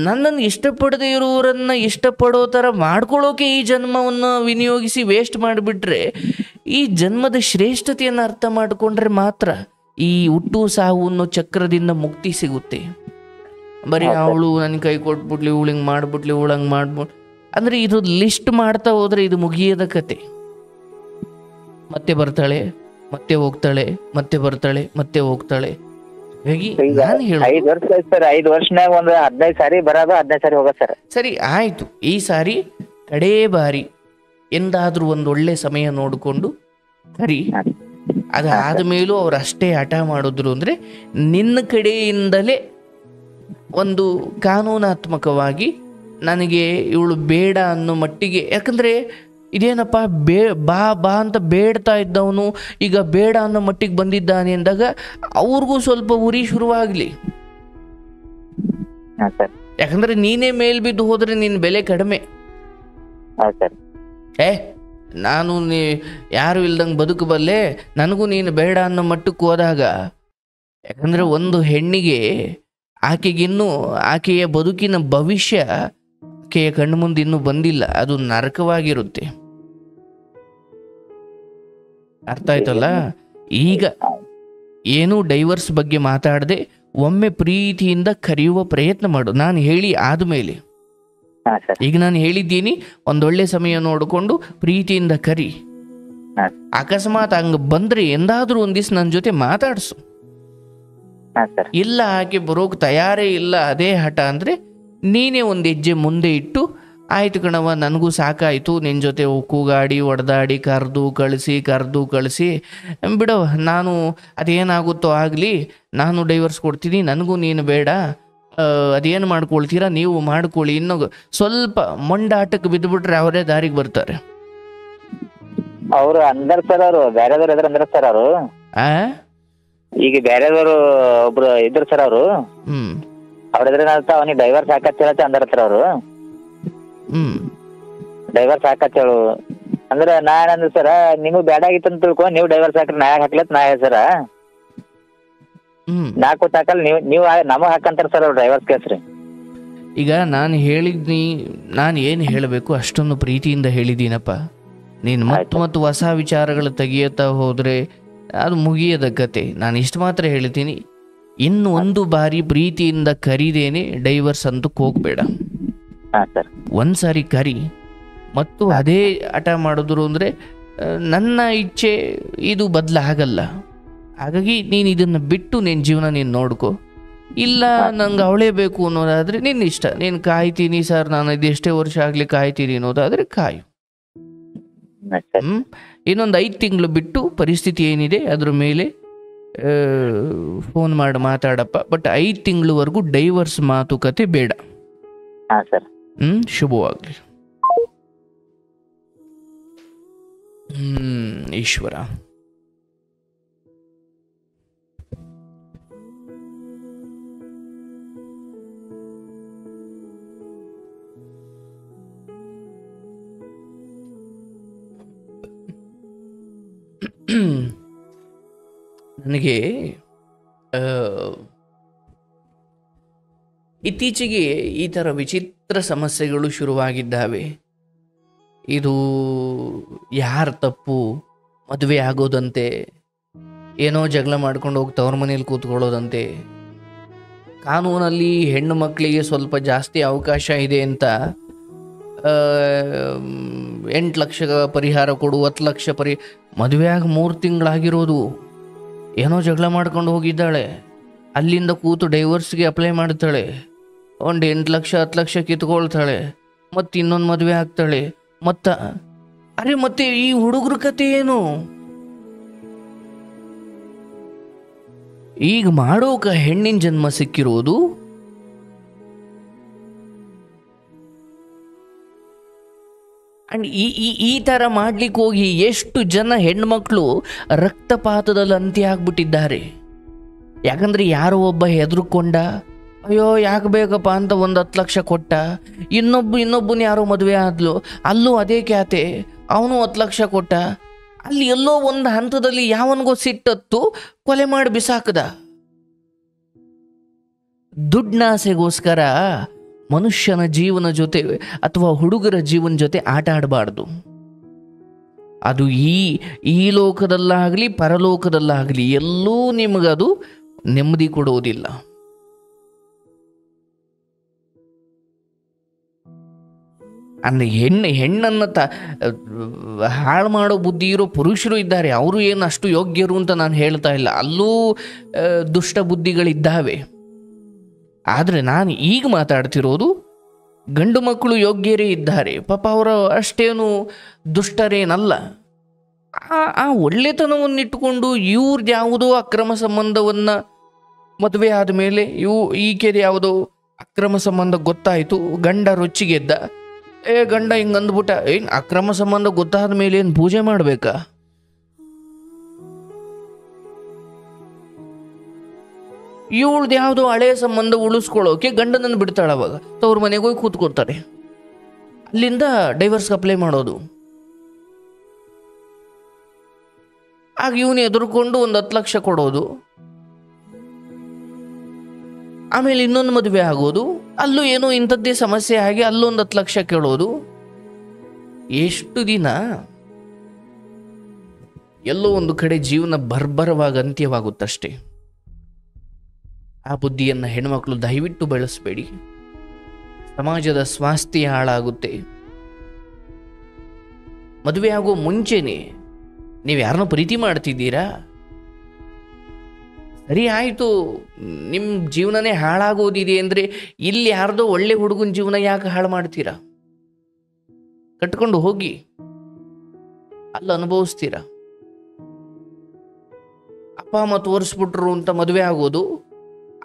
ನನ್ನನ್ನು ಇಷ್ಟಪಡದೇ ಇರೋರನ್ನು ಇಷ್ಟಪಡೋ ಥರ ಮಾಡ್ಕೊಳ್ಳೋಕೆ ಈ ಜನ್ಮವನ್ನು ವಿನಿಯೋಗಿಸಿ ವೇಸ್ಟ್ ಮಾಡಿಬಿಟ್ರೆ, ಈ ಜನ್ಮದ ಶ್ರೇಷ್ಠತೆಯನ್ನು ಅರ್ಥ ಮಾಡಿಕೊಂಡ್ರೆ ಮಾತ್ರ ಈ ಹುಟ್ಟು ಸಾವು ಅನ್ನೋ ಚಕ್ರದಿಂದ ಮುಕ್ತಿ ಸಿಗುತ್ತೆ. ಬರೀ ಅವಳು ನನ್ನ ಕೈ ಕೊಟ್ಬಿಟ್ಲಿ, ಇವಳು ಹಿಂಗೆ ಮಾಡಿಬಿಟ್ಲಿ, ಇವಳು ಹಂಗೆ ಮಾಡ್ಬಿಟ್ಟು ಅಂದರೆ ಇದು ಲಿಸ್ಟ್ ಮಾಡ್ತಾ ಹೋದರೆ ಇದು ಮುಗಿಯದ ಕತೆ. ಮತ್ತೆ ಬರ್ತಾಳೆ, ಮತ್ತೆ ಹೋಗ್ತಾಳೆ, ಮತ್ತೆ ಬರ್ತಾಳೆ, ಮತ್ತೆ ಹೋಗ್ತಾಳೆ. ನಾನು ಹೇಳೋದು
5 ವರ್ಷ ಸರ್, 5 ವರ್ಷನಾಗ ಒಂದು 15 ಸಾರಿ ಬರೋದು, 15 ಸಾರಿ ಹೋಗೋದು ಸರ್.
ಸರಿ ಆಯಿತು, ಈ ಸಾರಿ ಕಡೇ ಬಾರಿ ಎಂದಾದ್ರೂ ಒಂದು ಒಳ್ಳೆ ಸಮಯ ನೋಡಿಕೊಂಡು ಸರಿ. ಅದಾದ ಮೇಲೂ ಅವ್ರು ಅಷ್ಟೇ ಹಠ ಮಾಡಿದ್ರು ಅಂದರೆ ನಿನ್ನ ಕಡೆಯಿಂದಲೇ ಒಂದು ಕಾನೂನಾತ್ಮಕವಾಗಿ ನನಗೆ ಇವಳು ಬೇಡ ಅನ್ನೋ ಮಟ್ಟಿಗೆ, ಯಾಕಂದರೆ ಇದೇನಪ್ಪ ಬಾ ಬಾ ಅಂತ ಬೇಡ್ತಾ ಇದ್ದವನು ಈಗ ಬೇಡ ಅನ್ನೋ ಮಟ್ಟಿಗೆ ಬಂದಿದ್ದಾನೆ ಅಂದಾಗ ಅವ್ರಿಗೂ ಸ್ವಲ್ಪ ಉರಿ ಶುರುವಾಗಲಿ.
ಹಾಂ ಸರ್.
ಯಾಕಂದರೆ ನೀನೇ ಮೇಲ್ ಬಿದ್ದು ಹೋದರೆ ನಿನ್ನ ಬೆಲೆ ಕಡಿಮೆ.
ಹೌದು ಸರ್.
ನಾನು ಯಾರು ಇಲ್ದಂಗೆ ಬದುಕಬಲ್ಲೆ, ನನಗೂ ನೀನು ಬೇಡ ಅನ್ನೋ ಮಟ್ಟಕ್ಕೆ ಹೋದಾಗ, ಯಾಕಂದರೆ ಒಂದು ಹೆಣ್ಣಿಗೆ ಆಕೆಗಿನ್ನೂ ಆಕೆಯ ಬದುಕಿನ ಭವಿಷ್ಯ ಆಕೆಯ ಕಣ್ಣು ಮುಂದೆ ಇನ್ನೂ ಬಂದಿಲ್ಲ, ಅದು ನರಕವಾಗಿರುತ್ತೆ. ಅರ್ಥ ಆಯ್ತಲ್ಲ? ಈಗ ಏನೂ ಡೈವರ್ಸ್ ಬಗ್ಗೆ ಮಾತಾಡದೆ ಒಮ್ಮೆ ಪ್ರೀತಿಯಿಂದ ಕರೆಯುವ ಪ್ರಯತ್ನ ಮಾಡು. ನಾನು ಹೇಳಿ ಆದಮೇಲೆ, ಈಗ ನಾನು ಹೇಳಿದ್ದೀನಿ, ಒಂದೊಳ್ಳೆ ಸಮಯ ನೋಡಿಕೊಂಡು ಪ್ರೀತಿಯಿಂದ ಕರಿ. ಅಕಸ್ಮಾತ್ ಹಂಗೆ ಬಂದರೆ ಎಂದಾದ್ರೂ ಒಂದು ದಿವ್ಸ ನನ್ನ ಜೊತೆ ಮಾತಾಡ್ಸು. ಇಲ್ಲ ಆಕೆ ಬರೋಕೆ ತಯಾರೇ ಇಲ್ಲ, ಅದೇ ಹಠ ಅಂದರೆ ನೀನೇ ಒಂದು ಹೆಜ್ಜೆ ಮುಂದೆ ಇಟ್ಟು, ಆಯ್ತು ಕಣವ ನನಗೂ ಸಾಕಾಯಿತು ನಿನ್ನ ಜೊತೆ ಕೂಗಾಡಿ ಒಡೆದಾಡಿ ಕರೆದು ಕಳಿಸಿ ಬಿಡವ, ನಾನು ಅದೇನಾಗುತ್ತೋ ಆಗಲಿ, ನಾನು ಡೈವರ್ಸ್ ಕೊಡ್ತೀನಿ, ನನಗೂ ನೀನು ಬೇಡ, ಅದೇನು ಮಾಡ್ಕೊಳ್ತೀರಾ ನೀವು ಮಾಡ್ಕೊಳ್ಳಿ. ಇನ್ನು ಸ್ವಲ್ಪ ಮೊಂಡಾಟಕ್ಕೆ ಬಿದ್ದುಬಿಟ್ರೆ ಅವರೇ ದಾರಿಗೆ ಬರ್ತಾರೆ.
ಅವರು ಅಂದರ್ ಸರ್, ಅವರು ಬೇರೆದವ್ರು ಎದ್ರ ಅಂದ್ರ ಸರ್, ಅವರು ಈಗ ಬೇರೆದವರು ಒಬ್ರು ಇದ್ರು ಸರ್, ಅವರು ಅವ್ರ ಎದ್ರ ಅವನಿಗೆ ಡೈವರ್ಸ್ ಹಾಕತ್ತೇಳತ್ತ ಅಂದರ್ತಾರ ಅವರು. ಡೈವರ್ಸ್ ಹಾಕತ್ತೇಳು ಅಂದ್ರ ನಾನಂದ್ರ ಸರ, ನಿಮಗ್ ಬೇಡ ಆಗಿತ್ತು ಅಂತ ತಿಳ್ಕೊ, ನೀವು ಡೈವರ್ಸ್ ಹಾಕ್ರಿ, ನಾ ಹಾಕ್ಲತ್ ನಾ ಸರ, ನಾ ಕೂತ್ ಹಾಕಲ್, ನೀವು ನಮಗ್ ಹಾಕಂತಾರ ಸರ್ ಅವ್ರು ಡೈವರ್ಸ್ ಕೇಸ್ ರೀ.
ಈಗ ನಾನು ಹೇಳಿದ್ನಿ, ನಾನು ಏನು ಹೇಳಬೇಕು ಅಷ್ಟೊಂದು ಪ್ರೀತಿಯಿಂದ ಹೇಳಿದ್ದೀನಪ್ಪ. ನೀನು ಮತ್ತು ಹೊಸ ವಿಚಾರಗಳು ತೆಗಿಯತ್ತಾ ಹೋದರೆ ಅದು ಮುಗಿಯದ ಕತೆ. ನಾನು ಇಷ್ಟು ಮಾತ್ರ ಹೇಳ್ತೀನಿ, ಇನ್ನು ಒಂದು ಬಾರಿ ಪ್ರೀತಿಯಿಂದ ಕರೀದೇನೆ ಡೈವರ್ಸ್ ಅಂತಕ್ಕೆ ಹೋಗ್ಬೇಡ. ಒಂದು ಸಾರಿ ಕರಿ ಮತ್ತು ಅದೇ ಹಠ ಮಾಡಿದ್ರು ಅಂದರೆ ನನ್ನ ಇಚ್ಛೆ ಇದು ಬದಲಾಗಲ್ಲ. ಹಾಗಾಗಿ ನೀನು ಇದನ್ನು ಬಿಟ್ಟು ನಿನ್ನ ಜೀವನ ನೀನು ನೋಡ್ಕೊ. ಇಲ್ಲ ನಂಗೆ ಅವಳೇ ಬೇಕು ಅನ್ನೋದಾದರೆ ನಿನ್ನ ಇಷ್ಟ, ನೀನು ಕಾಯ್ತೀನಿ ಸರ್, ನಾನು ಇದೆಷ್ಟೇ ವರ್ಷ ಆಗಲಿ ಕಾಯ್ತೀನಿ ಅನ್ನೋದಾದರೆ ಕಾಯು. ಇನ್ನೊಂದು 5 ತಿಂಗಳು ಬಿಟ್ಟು ಪರಿಸ್ಥಿತಿ ಏನಿದೆ ಅದ್ರ ಮೇಲೆ ಫೋನ್ ಮಾಡಿ ಮಾತಾಡಪ್ಪ. ಬಟ್ 5 ತಿಂಗಳವರೆಗೂ ಡೈವರ್ಸ್ ಮಾತುಕತೆ ಬೇಡ. ಶುಭವಾಗಲಿ. ಈಶ್ವರ. ನನಗೆ ಇತ್ತೀಚೆಗೆ ಈ ಥರ ವಿಚಿತ್ರ ಸಮಸ್ಯೆಗಳು ಶುರುವಾಗಿದ್ದಾವೆ. ಇದು ಯಾರ ತಪ್ಪು, ಮದುವೆ ಆಗೋದಂತೆ, ಏನೋ ಜಗಳ ಮಾಡ್ಕೊಂಡು ಹೋಗಿ ತವ್ರ ಮನೇಲಿ ಕೂತ್ಕೊಳ್ಳೋದಂತೆ, ಕಾನೂನಲ್ಲಿ ಹೆಣ್ಣು ಮಕ್ಕಳಿಗೆ ಸ್ವಲ್ಪ ಜಾಸ್ತಿ ಅವಕಾಶ ಇದೆ ಅಂತ 8 ಲಕ್ಷ ಪರಿಹಾರ ಕೊಡು, 10 ಲಕ್ಷ ಮದುವೆ ಆಗಿ 3 ತಿಂಗಳಾಗಿರೋದು, ಏನೋ ಜಗಳ ಮಾಡ್ಕೊಂಡು ಹೋಗಿದ್ದಾಳೆ, ಅಲ್ಲಿಂದ ಕೂತು ಡೈವರ್ಸ್ಗೆ ಅಪ್ಲೈ ಮಾಡ್ತಾಳೆ, ಒಂದು 8 ಲಕ್ಷ 10 ಲಕ್ಷ ಕಿತ್ಕೊಳ್ತಾಳೆ, ಮತ್ತು ಇನ್ನೊಂದು ಮದುವೆ ಆಗ್ತಾಳೆ. ಮತ್ತೆ ಈ ಹುಡುಗರ ಕತೆ ಏನು? ಈಗ ಮಾಡೋಕ ಹೆಣ್ಣಿನ ಜನ್ಮ ಸಿಕ್ಕಿರೋದು, ಅಂಡ್ ಈ ಥರ ಮಾಡ್ಲಿಕ್ಕೆ ಹೋಗಿ ಎಷ್ಟು ಜನ ಹೆಣ್ಮಕ್ಳು ರಕ್ತಪಾತದಲ್ಲಿ ಅಂತ್ಯ ಆಗ್ಬಿಟ್ಟಿದ್ದಾರೆ. ಯಾಕಂದ್ರೆ ಯಾರೋ ಒಬ್ಬ ಹೆದರ್ಕೊಂಡ, ಅಯ್ಯೋ ಯಾಕೆ ಬೇಕಪ್ಪ ಅಂತ ಒಂದು 10 ಲಕ್ಷ ಕೊಟ್ಟ, ಇನ್ನೊಬ್ಬನ ಯಾರೋ ಮದುವೆ ಆದ್ಲು, ಅಲ್ಲೂ ಅದೇ ಖ್ಯಾತೆ, ಅವನು 10 ಲಕ್ಷ ಕೊಟ್ಟ, ಅಲ್ಲಿ ಎಲ್ಲೋ ಒಂದು ಹಂತದಲ್ಲಿ ಯಾವನಿಗೋ ಸಿಟ್ಟತ್ತು ಕೊಲೆ ಮಾಡಿ ಬಿಸಾಕದ. ದುಡ್ನಾಸೆಗೋಸ್ಕರ ಮನುಷ್ಯನ ಜೀವನ ಜೊತೆ ಅಥವಾ ಹುಡುಗರ ಜೀವನ ಜೊತೆ ಆಟ ಆಡಬಾರ್ದು. ಅದು ಈ ಲೋಕದಲ್ಲಾಗಲಿ ಪರಲೋಕದಲ್ಲಾಗಲಿ ಎಲ್ಲೂ ನಿಮಗದು ನೆಮ್ಮದಿ ಕೊಡುವುದಿಲ್ಲ. ಅಂದರೆ ಹೆಣ್ಣನ್ನು ಹಾಳು ಮಾಡೋ ಬುದ್ಧಿ ಇರೋ ಪುರುಷರು ಇದ್ದಾರೆ, ಅವರು ಏನು ಅಷ್ಟು ಯೋಗ್ಯರು ಅಂತ ನಾನು ಹೇಳ್ತಾ ಇಲ್ಲ, ಅಲ್ಲೂ ದುಷ್ಟ ಬುದ್ಧಿಗಳಿದ್ದಾವೆ. ಆದರೆ ನಾನು ಈಗ ಮಾತಾಡ್ತಿರೋದು ಗಂಡು ಮಕ್ಕಳು ಯೋಗ್ಯರೇ ಇದ್ದಾರೆ, ಪಾಪ ಅವರು ಅಷ್ಟೇನು ದುಷ್ಟರೇನಲ್ಲ. ಆ ಒಳ್ಳೆತನವನ್ನಿಟ್ಟುಕೊಂಡು ಇವ್ರದ್ದು ಯಾವುದೋ ಅಕ್ರಮ ಸಂಬಂಧವನ್ನು ಮದುವೆ ಆದಮೇಲೆ ಈಕೆದು ಯಾವುದೋ ಅಕ್ರಮ ಸಂಬಂಧ ಗೊತ್ತಾಯ್ತು, ಗಂಡ ರೊಚ್ಚಿಗೆದ್ದ. ಗಂಡ ಹಿಂಗೆ ಅಂದ್ಬಿಟ್ಟ, ಏನು ಅಕ್ರಮ ಸಂಬಂಧ ಗೊತ್ತಾದ ಮೇಲೆ ಏನು ಪೂಜೆ ಮಾಡಬೇಕಾ? ಇವಳ್ದು ಯಾವುದೋ ಹಳೆಯ ಸಂಬಂಧ ಉಳಿಸ್ಕೊಳ್ಳೋಕೆ ಗಂಡನನ್ನು ಬಿಡ್ತಾಳೆ. ಅವಾಗ ತವ್ರ ಮನೆಗೆ ಹೋಗಿ ಕೂತ್ಕೊಳ್ತಾರೆ. ಅಲ್ಲಿಂದ ಡೈವರ್ಸ್ಗೆ ಅಪ್ಲೈ ಮಾಡೋದು. ಆಗ ಇವನು ಎದುರ್ಕೊಂಡು 10 ಲಕ್ಷ ಕೊಡೋದು. ಆಮೇಲೆ ಇನ್ನೊಂದು ಮದುವೆ ಆಗೋದು. ಅಲ್ಲೂ ಏನೋ ಇಂಥದ್ದೇ ಸಮಸ್ಯೆ ಆಗಿ ಅಲ್ಲೊಂದು 10 ಲಕ್ಷ ಕೇಳೋದು. ಎಷ್ಟು ದಿನ? ಎಲ್ಲೋ ಒಂದು ಕಡೆ ಜೀವನ ಬರ್ಬರವಾಗಿ ಅಂತ್ಯವಾಗುತ್ತಷ್ಟೇ. ಆ ಬುದ್ಧಿಯನ್ನು ಹೆಣ್ಮಕ್ಳು ದಯವಿಟ್ಟು ಬೆಳೆಸಬೇಡಿ. ಸಮಾಜದ ಸ್ವಾಸ್ಥ್ಯ ಹಾಳಾಗುತ್ತೆ. ಮದುವೆ ಆಗೋ ಮುಂಚೆನೆ ನೀವು ಯಾರನ್ನೋ ಪ್ರೀತಿ ಮಾಡ್ತಿದ್ದೀರಾ, ಸರಿ ಆಯಿತು, ನಿಮ್ಮ ಜೀವನನೇ ಹಾಳಾಗೋದಿದೆ ಅಂದರೆ ಇಲ್ಲಿ ಯಾರ್ದೋ ಒಳ್ಳೆ ಹುಡುಗನ ಜೀವನ ಯಾಕೆ ಹಾಳು ಮಾಡ್ತೀರಾ? ಕಟ್ಕೊಂಡು ಹೋಗಿ, ಅಲ್ಲಿ ಅನುಭವಿಸ್ತೀರಾ. ಅಪ್ಪ ಅಮ್ಮ ತೋರಿಸ್ಬಿಟ್ರು ಅಂತ ಮದುವೆ ಆಗೋದು,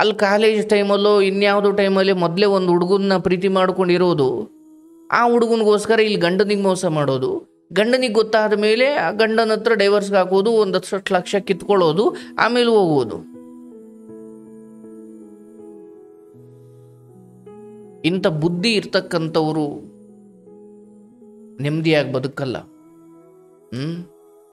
ಅಲ್ಲಿ ಕಾಲೇಜ್ ಟೈಮಲ್ಲೋ ಇನ್ಯಾವುದೋ ಟೈಮಲ್ಲಿ ಮೊದಲೇ ಒಂದು ಹುಡುಗನ್ನ ಪ್ರೀತಿ ಮಾಡ್ಕೊಂಡಿರೋದು, ಆ ಹುಡುಗನಿಗೋಸ್ಕರ ಇಲ್ಲಿ ಗಂಡನಿಗೆ ಮೋಸ ಮಾಡೋದು. ಗಂಡನಿಗೆ ಗೊತ್ತಾದ ಮೇಲೆ ಆ ಗಂಡನ ಹತ್ರ ಡೈವರ್ಸ್ಗೆ ಹಾಕೋದು, 10 ಲಕ್ಷ ಕಿತ್ಕೊಳ್ಳೋದು, ಆಮೇಲೆ ಹೋಗೋದು. ಇಂಥ ಬುದ್ಧಿ ಇರ್ತಕ್ಕಂಥವ್ರು ನೆಮ್ಮದಿಯಾಗಿ ಬದುಕಲ್ಲ.